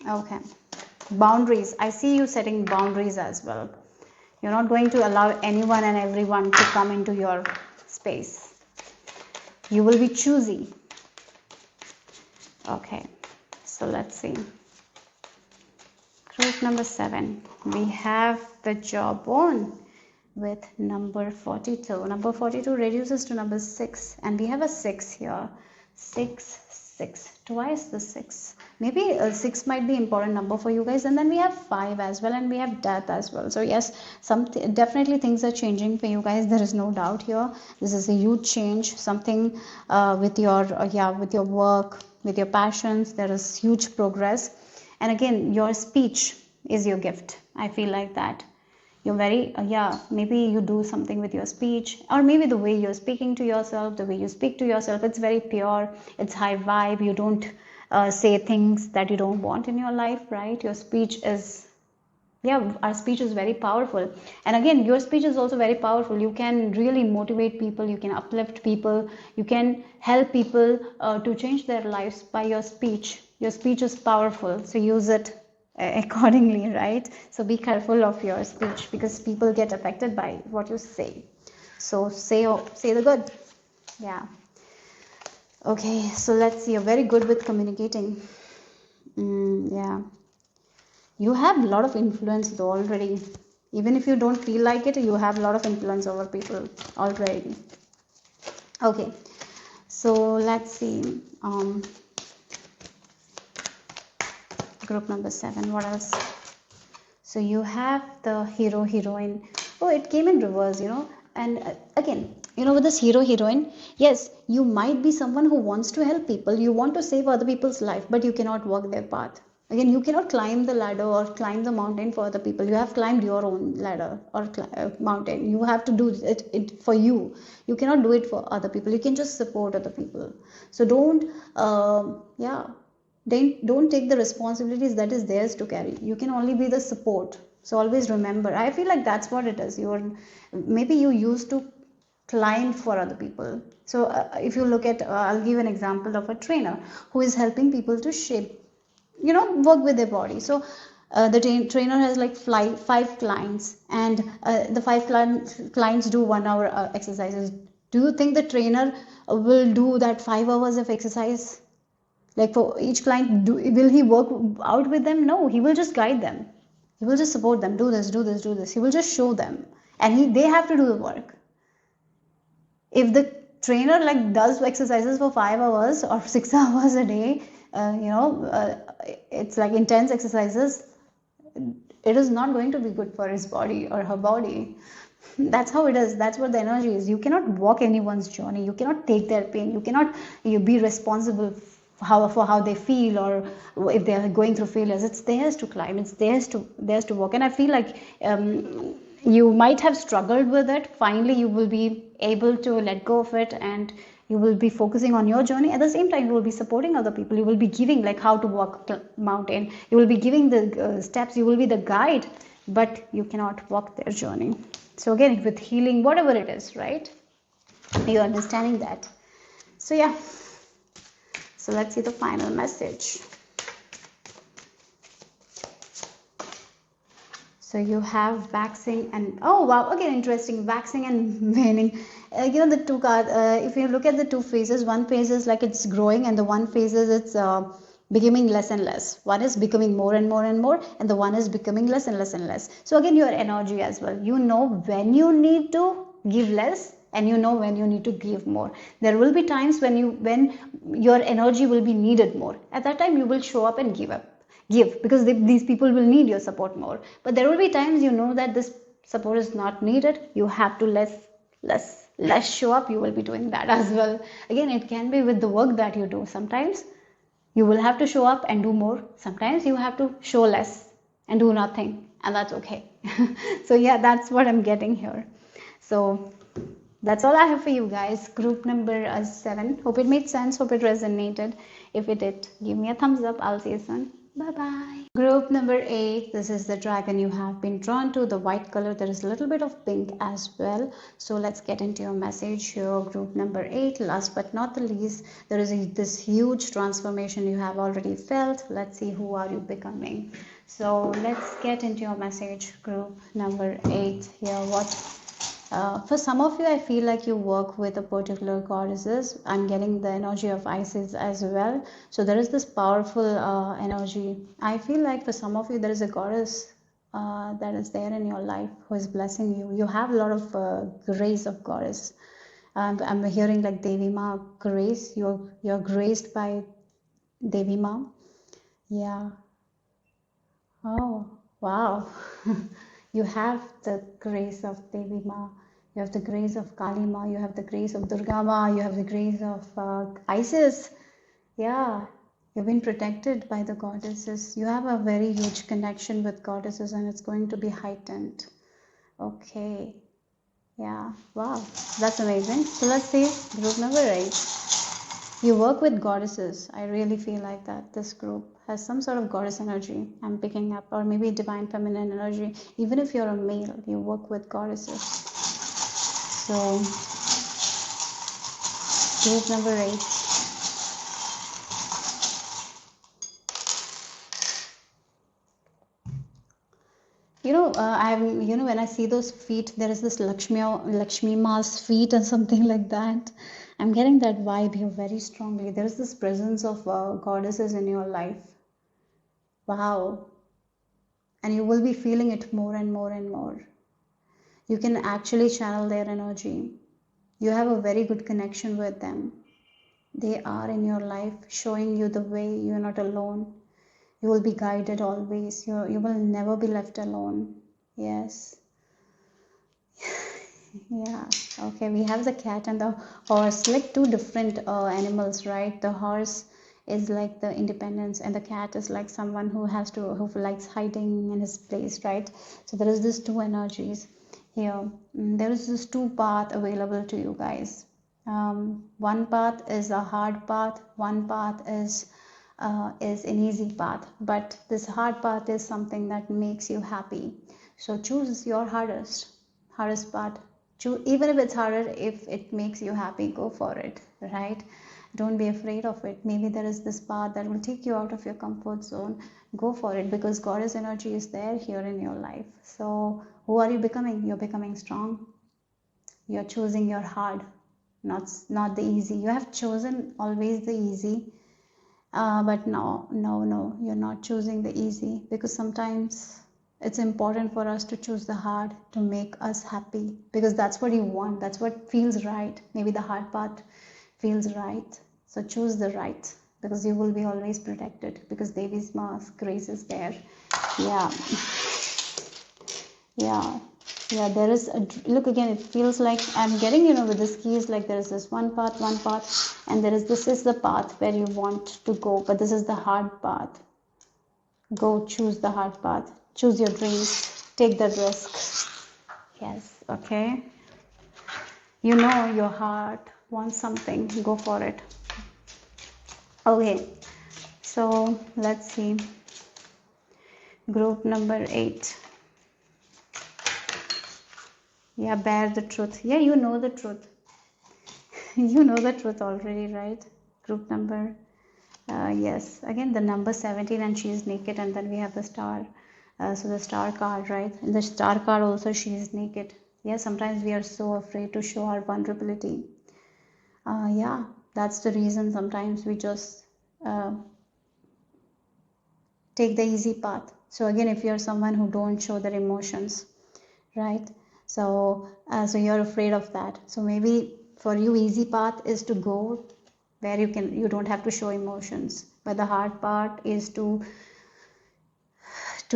Okay. Boundaries. I see you setting boundaries as well. You're not going to allow anyone and everyone to come into your space. You will be choosy. Okay. So let's see. Group number 7. We have the Jawbone with number 42. Number 42 reduces to number 6. And we have a 6 here. 6. Twice the 6. Maybe 6 might be important number for you guys. And then we have 5 as well. And we have Death as well. So yes, definitely things are changing for you guys. There is no doubt here. This is a huge change. Something with your work, with your passions. There is huge progress. And again, your speech is your gift. I feel like that. You're very, maybe you do something with your speech, or maybe the way you're speaking to yourself, the way you speak to yourself, it's very pure, it's high vibe. You don't say things that you don't want in your life, right? Your speech is, our speech is very powerful. And again, your speech is also very powerful. You can really motivate people, you can uplift people, you can help people to change their lives by your speech. Your speech is powerful, so use it accordingly, right? So be careful of your speech, because people get affected by what you say. So say the good. Yeah. Okay, so let's see. You're very good with communicating. Yeah, you have a lot of influence already. Even if you don't feel like it, you have a lot of influence over people already. Okay, so let's see. Group number 7, what else? So you have the hero heroine. Oh, it came in reverse, and again, with this hero heroine, yes, you might be someone who wants to help people, you want to save other people's life, but you cannot walk their path. Again, you cannot climb the ladder or climb the mountain for other people. You have climbed your own ladder or mountain. You have to do it for you. You cannot do it for other people. You can just support other people. So don't take the responsibilities that is theirs to carry. You can only be the support. So always remember, I feel like that's what it is. Maybe you used to climb for other people. So if you look at, I'll give an example of a trainer who is helping people to shape, work with their body. So the trainer has like 5 clients, and the 5 clients do 1 hour exercises. Do you think the trainer will do that 5 hours of exercise? Like for each client, will he work out with them? No, he will just guide them. He will just support them. Do this, do this, do this. He will just show them, and they have to do the work. If the trainer does exercises for 5 hours or 6 hours a day, it's like intense exercises, it is not going to be good for his body or her body. That's how it is. That's what the energy is. You cannot walk anyone's journey. You cannot take their pain. You cannot be responsible for how they feel, or if they are going through failures. It's theirs to climb. It's theirs to walk. And I feel like you might have struggled with it. Finally, you will be able to let go of it, and you will be focusing on your journey. At the same time, you will be supporting other people. You will be giving how to walk a mountain. You will be giving the steps. You will be the guide, but you cannot walk their journey. So again, with healing, whatever it is, right? You're understanding that. So yeah. So let's see the final message. So you have waxing and, oh wow, again interesting, waxing and waning. The 2 cards, if you look at the 2 phases, one phase is like it's growing, and the one phase is it's becoming less and less. One is becoming more and more and more, and the one is becoming less and less and less. So again, your energy as well. You know when you need to give less, and you know when you need to give more. There will be times when your energy will be needed more. At that time, you will show up and give, because these people will need your support more. But there will be times that this support is not needed. You have to less show up. You will be doing that as well. Again, it can be with the work that you do. Sometimes you will have to show up and do more. Sometimes you have to show less and do nothing, and that's okay. So yeah, that's what I'm getting here. So that's all I have for you guys. Group number 7. Hope it made sense. Hope it resonated. If it did, give me a thumbs up. I'll see you soon. Bye bye. Group number 8. This is the dragon. You have been drawn to the white color. There is a little bit of pink as well. So let's get into your message here. Group number 8. Last but not the least, there is this huge transformation you have already felt. Let's see, who are you becoming? So let's get into your message. Group number 8 here. For some of you, I feel like you work with a particular goddesses. I'm getting the energy of Isis as well. So there is this powerful energy. I feel like for some of you, there is a goddess that is there in your life who is blessing you. You have a lot of grace of goddess. I'm hearing like Devi Ma grace. You're graced by Devi Ma. Yeah. Oh, wow. You have the grace of Devi Ma. You have the grace of Kali Ma. You have the grace of Durga Ma. You have the grace of Isis. Yeah. You've been protected by the goddesses. You have a very huge connection with goddesses, and it's going to be heightened. Okay. Yeah. Wow. That's amazing. So let's see group number 8. You work with goddesses. I really feel like that. This group has some sort of goddess energy I'm picking up, or maybe divine feminine energy. Even if you're a male, you work with goddesses. So, group number 8. When I see those feet, there is this Lakshmi Ma's feet or something like that. I'm getting that vibe here very strongly. There is this presence of goddesses in your life. Wow. And you will be feeling it more and more and more. You can actually channel their energy. You have a very good connection with them. They are in your life, showing you the way. You're not alone. You will be guided always. You will never be left alone. Yes. Yeah. Okay, we have the cat and the horse, like two different animals, right? The horse is like the independence, and the cat is like someone who likes hiding in his place, right? So there is this two energies here. There is this two path available to you guys. One path is a hard path. One path is an easy path. But this hard path is something that makes you happy. So choose your hardest path. Even if it's harder, if it makes you happy, go for it, right? Don't be afraid of it. Maybe there is this path that will take you out of your comfort zone. Go for it, because goddess energy is there here in your life. So who are you becoming? You're becoming strong. You're choosing your hard, not the easy. You have chosen always the easy, but no, you're not choosing the easy, because sometimes it's important for us to choose the hard to make us happy, because that's what you want, that's what feels right. Maybe the hard part feels right, so choose the right, because you will be always protected, because Devi's mask, grace is there. Yeah. Yeah, there is a look. Again, it feels like I'm getting, with this keys, like there is this one path, and this is the path where you want to go, but this is the hard path. Go, choose the hard path, choose your dreams, take the risk. Yes. Okay, your heart wants something, go for it. Okay, so let's see group number 8. Yeah, bear the truth. Yeah, you know the truth. You know the truth already, right? Group number, yes. Again, the number 17, and she is naked, and then we have the star. So the star card, right? In the star card also, she is naked. Yeah, sometimes we are so afraid to show our vulnerability. Yeah, that's the reason sometimes we just take the easy path. So again, if you're someone who don't show their emotions, right? So you're afraid of that. So maybe for you, easy path is to go where you don't have to show emotions. But the hard part is to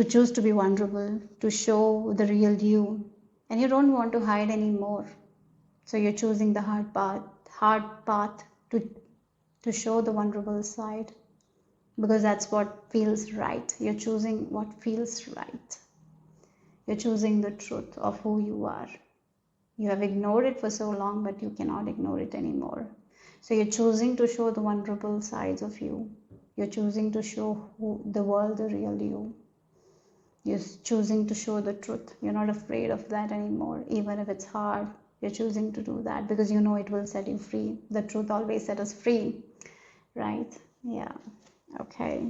choose to be vulnerable, to show the real you, and you don't want to hide anymore. So you're choosing the hard path to show the vulnerable side, because that's what feels right. You're choosing what feels right. You're choosing the truth of who you are. You have ignored it for so long, but you cannot ignore it anymore. So you're choosing to show the vulnerable sides of you. You're choosing to show the world the real you. You're choosing to show the truth. You're not afraid of that anymore, even if it's hard. You're choosing to do that because you know it will set you free. The truth always set us free, right? Yeah. Okay.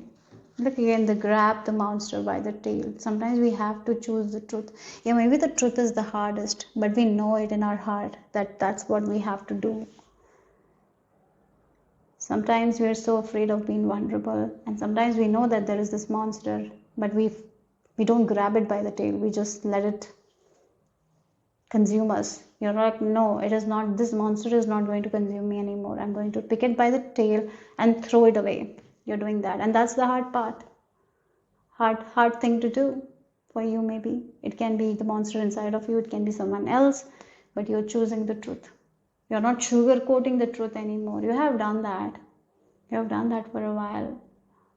Look again, grab the monster by the tail. Sometimes we have to choose the truth. Yeah, maybe the truth is the hardest, but we know it in our heart that that's what we have to do. Sometimes we are so afraid of being vulnerable, and sometimes we know that there is this monster, but we don't grab it by the tail. We just let it consume us. You're like, no, it is not. This monster is not going to consume me anymore. I'm going to pick it by the tail and throw it away. You're doing that, and that's the hard part. Hard thing to do for you. Maybe it can be the monster inside of you, it can be someone else, but you're choosing the truth. You're not sugarcoating the truth anymore. You have done that for a while.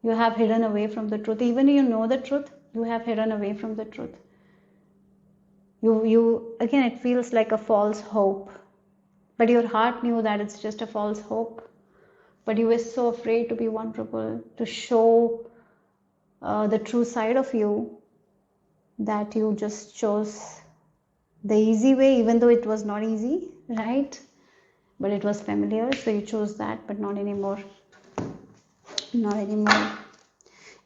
You have hidden away from the truth. Even you know the truth, you have hidden away from the truth. You again, it feels like a false hope, but your heart knew that it's just a false hope. But you were so afraid to be vulnerable, to show the true side of you, that you just chose the easy way, even though it was not easy, right? But it was familiar, so you chose that, but not anymore. Not anymore.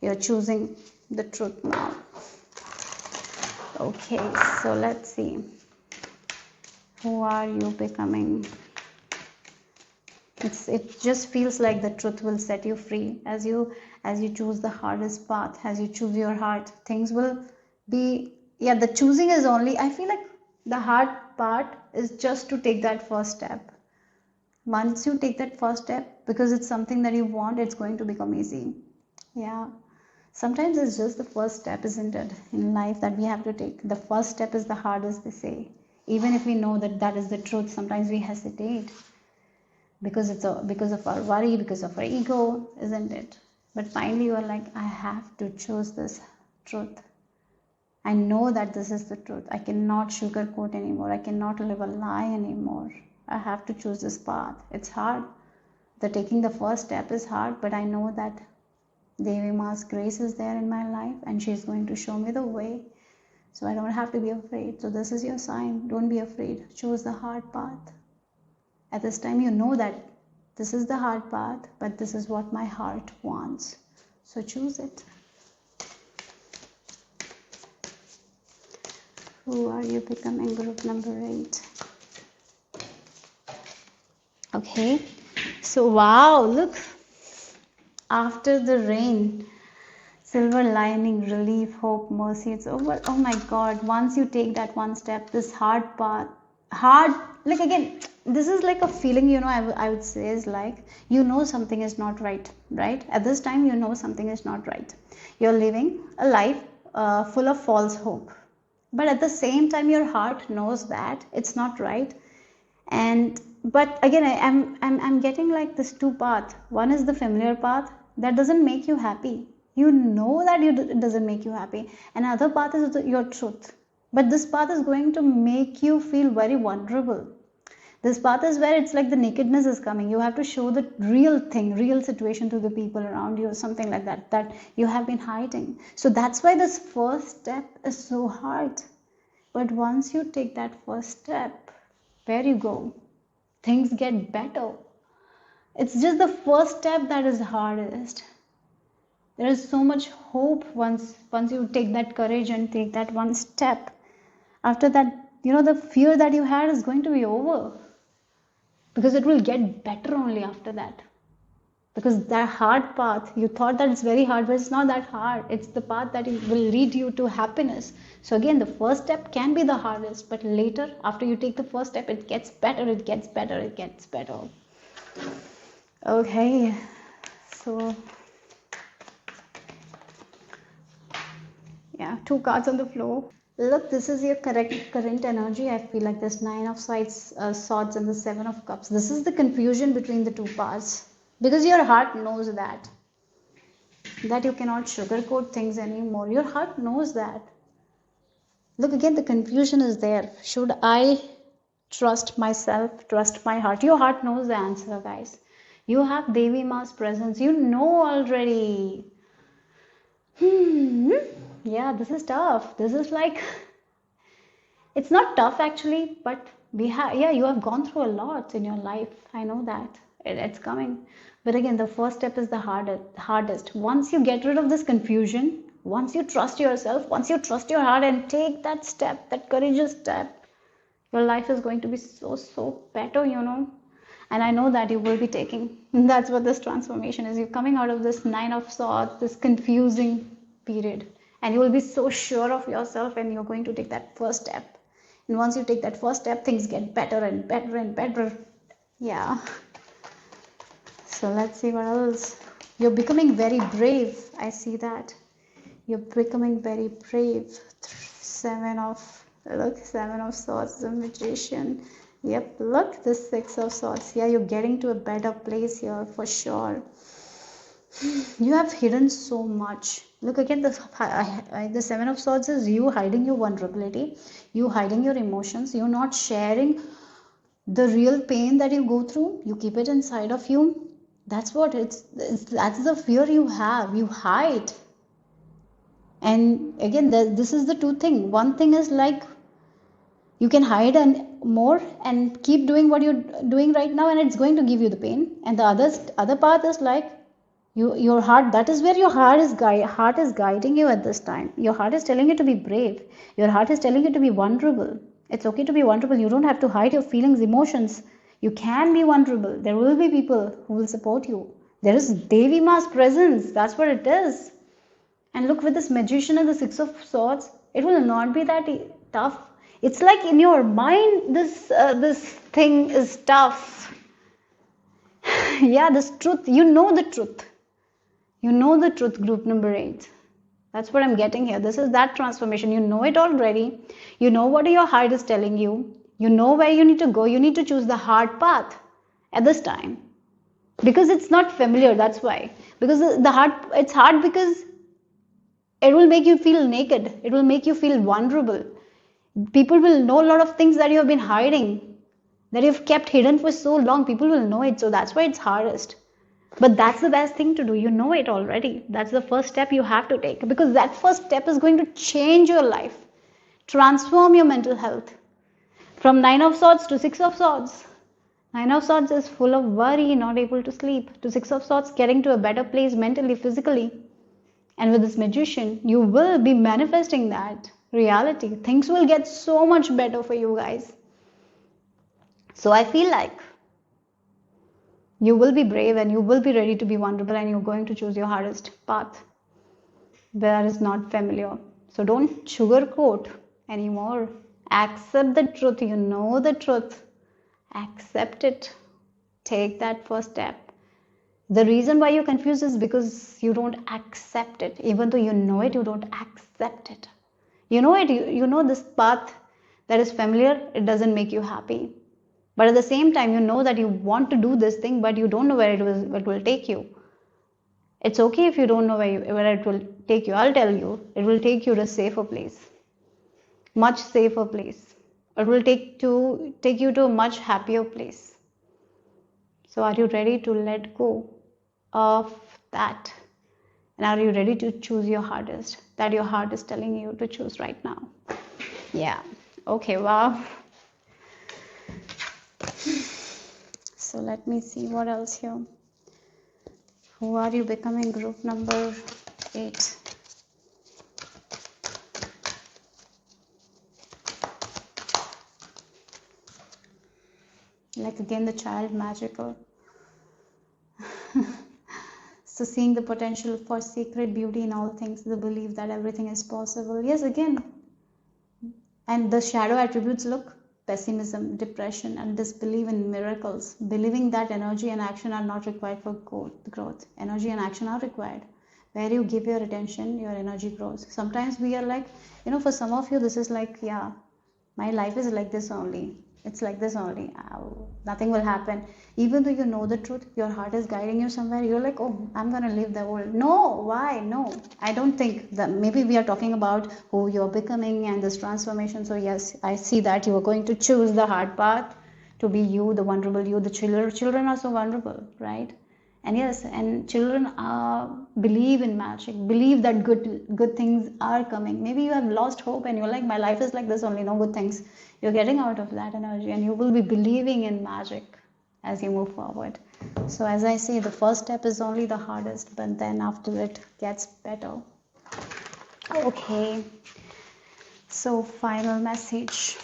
You're choosing the truth now. Okay, so let's see. Who are you becoming? It just feels like the truth will set you free as you choose the hardest path, as you choose your heart. Things will be, yeah, the choosing is only, I feel like the hard part is just to take that first step. Once you take that first step, because it's something that you want, it's going to become easy. Yeah. Sometimes it's just the first step, isn't it, in life that we have to take. The first step is the hardest, they say. Even if we know that that is the truth, sometimes we hesitate because because of our worry, because of our ego, isn't it? But finally you are like, I have to choose this truth. I know that this is the truth. I cannot sugarcoat anymore. I cannot live a lie anymore. I have to choose this path. It's hard. The taking the first step is hard, but I know that Devi Ma's grace is there in my life and she's going to show me the way. So I don't have to be afraid. So this is your sign. Don't be afraid. Choose the hard path. At this time, you know that this is the hard path, but this is what my heart wants. So choose it. Who are you becoming? Group number 8. Okay. So wow, look. After the rain, silver lining, relief, hope, mercy, it's over. Oh my God, once you take that one step, this hard path, like again, this is like a feeling, you know, I would say is like, you know something is not right, right? At this time, you know something is not right. You're living a life full of false hope. But at the same time, your heart knows that it's not right. And but again, I'm getting like this two path. One is the familiar path that doesn't make you happy. You know that it doesn't make you happy. Another path is your truth. But this path is going to make you feel very vulnerable. This path is where it's like the nakedness is coming. You have to show the real thing, real situation to the people around you, or something like that, that you have been hiding. So that's why this first step is so hard. But once you take that first step, where you go, things get better. It's just the first step that is hardest. There is so much hope once you take that courage and take that one step. After that, you know, the fear that you had is going to be over, because it will get better only after that. Because that hard path, you thought that it's very hard, but it's not that hard. It's the path that will lead you to happiness. So again, the first step can be the hardest, but later, after you take the first step, it gets better, it gets better, it gets better. Okay, so yeah, 2 cards on the floor. Look, this is your current energy. I feel like this 9 of swords and the 7 of cups. This is the confusion between the two paths. Because your heart knows that you cannot sugarcoat things anymore. Your heart knows that. Look, again, the confusion is there. Should I trust myself, trust my heart? Your heart knows the answer, guys. You have Devi Ma's presence. You know already. Yeah, this is tough. This is like, it's not tough actually, but you have gone through a lot in your life. I know that. It's coming. But again, the first step is the hardest. Once you get rid of this confusion, once you trust yourself, once you trust your heart and take that step, that courageous step, your life is going to be so better, you know. And I know that you will be taking. That's what this transformation is. You're coming out of this 9 of swords, this confusing period. And you will be so sure of yourself, and you're going to take that first step. And once you take that first step, things get better and better and better. Yeah. So let's see what else. You're becoming very brave. I see that. You're becoming very brave. 7 of swords, the magician. Yep, look, the 6 of swords. Yeah, you're getting to a better place here for sure. You have hidden so much. Look again, the Seven of Swords is you hiding your vulnerability, you hiding your emotions, you're not sharing the real pain that you go through. You keep it inside of you. That's what that's the fear you have. You hide. And again, this is the two thing. One thing is like you can hide and more and keep doing what you're doing right now, and it's going to give you the pain. And the other path is like your heart. That is where your heart is guiding you at this time. Your heart is telling you to be brave. Your heart is telling you to be vulnerable. It's okay to be vulnerable. You don't have to hide your feelings, emotions. You can be vulnerable. There will be people who will support you. There is Devi Ma's presence. That's what it is. And look, with this Magician and the Six of Swords, it will not be that tough. It's like in your mind, this thing is tough. Yeah, this truth. You know the truth. You know the truth, group number 8. That's what I'm getting here. This is that transformation. You know it already. You know what your heart is telling you. You know where you need to go. You need to choose the hard path at this time. Because it's not familiar, that's why. Because it's hard because it will make you feel naked. It will make you feel vulnerable. People will know a lot of things that you have been hiding, that you've kept hidden for so long. People will know it. So that's why it's hardest. But that's the best thing to do. You know it already. That's the first step you have to take. Because that first step is going to change your life. Transform your mental health. From 9 of Swords to 6 of Swords. 9 of Swords is full of worry, not able to sleep. To 6 of Swords, getting to a better place mentally, physically. And with this Magician, you will be manifesting that reality. Things will get so much better for you guys. So I feel like you will be brave and you will be ready to be vulnerable, and you're going to choose your hardest path that is not familiar. So don't sugarcoat anymore. Accept the truth. You know the truth. Accept it. Take that first step. The reason why you're confused is because you don't accept it. Even though you know it, you don't accept it. You know it, you know this path that is familiar, it doesn't make you happy. But at the same time, you know that you want to do this thing, but you don't know where it will take you. It's okay if you don't know where it will take you. I'll tell you, it will take you to a safer place. Much safer place. It will take you to a much happier place. So are you ready to let go of that? And are you ready to choose your hardest, that your heart is telling you to choose right now? Yeah. Okay, wow. So let me see what else here. Who are you becoming, group number 8? Like again, the child magical. So seeing the potential for sacred beauty in all things, the belief that everything is possible. Yes, again. And the shadow attributes, look, pessimism, depression, and disbelief in miracles. Believing that energy and action are not required for growth. Energy and action are required. Where you give your attention, your energy grows. Sometimes we are like, for some of you, this is like, yeah, my life is like this only. It's like this only. Nothing will happen. Even though you know the truth, your heart is guiding you somewhere. You're like, oh, I'm going to leave the world. No, why? No, I don't think that. Maybe we are talking about who you're becoming and this transformation. So yes, I see that you are going to choose the hard path to be you, the vulnerable you. The children are so vulnerable, right? And yes, and children believe in magic, believe that good things are coming. Maybe you have lost hope and you're like, my life is like this only, no good things. You're getting out of that energy and you will be believing in magic as you move forward. So as I say, the first step is only the hardest, but then after it gets better. Okay, so final message.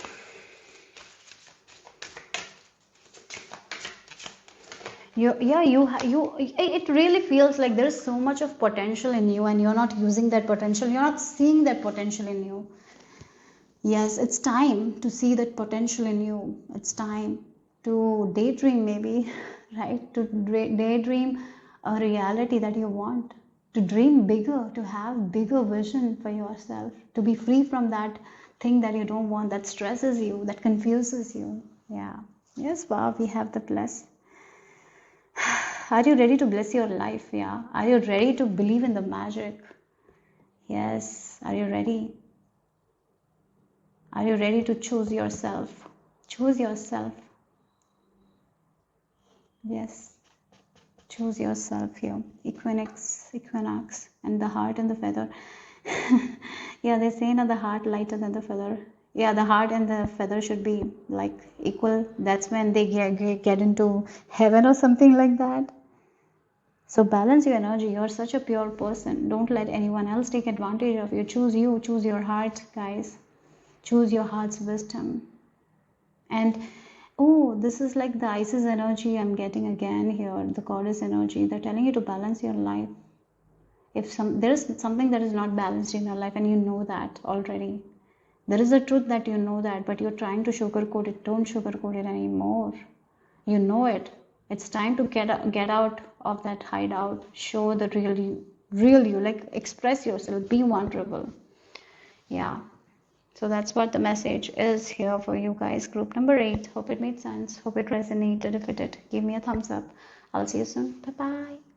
It really feels like there's so much of potential in you and you're not using that potential. You're not seeing that potential in you. Yes, it's time to see that potential in you. It's time to daydream, maybe, right? To daydream a reality that you want. To dream bigger, to have bigger vision for yourself. To be free from that thing that you don't want, that stresses you, that confuses you. Yeah. Yes, wow, we have the bliss. Are you ready to bless your life? Yeah. Are you ready to believe in the magic? Yes. Are you ready? Are you ready to choose yourself? Choose yourself. Yes. Choose yourself here. Equinox, and the heart and the feather. Yeah, they say the heart lighter than the feather. Yeah, the heart and the feather should be like equal. That's when they get into heaven or something like that. So balance your energy. You're such a pure person. Don't let anyone else take advantage of you. Choose you. Choose your heart, guys. Choose your heart's wisdom. And oh, this is like the Isis energy I'm getting again here. The goddess energy. They're telling you to balance your life. If there is something that is not balanced in your life and you know that already, there is a truth that you know that, but you're trying to sugarcoat it. Don't sugarcoat it anymore. You know it. It's time to get out of that hideout. Show the real you. Like express yourself. Be vulnerable. Yeah. So that's what the message is here for you guys. Group number 8. Hope it made sense. Hope it resonated. If it did, give me a thumbs up. I'll see you soon. Bye bye.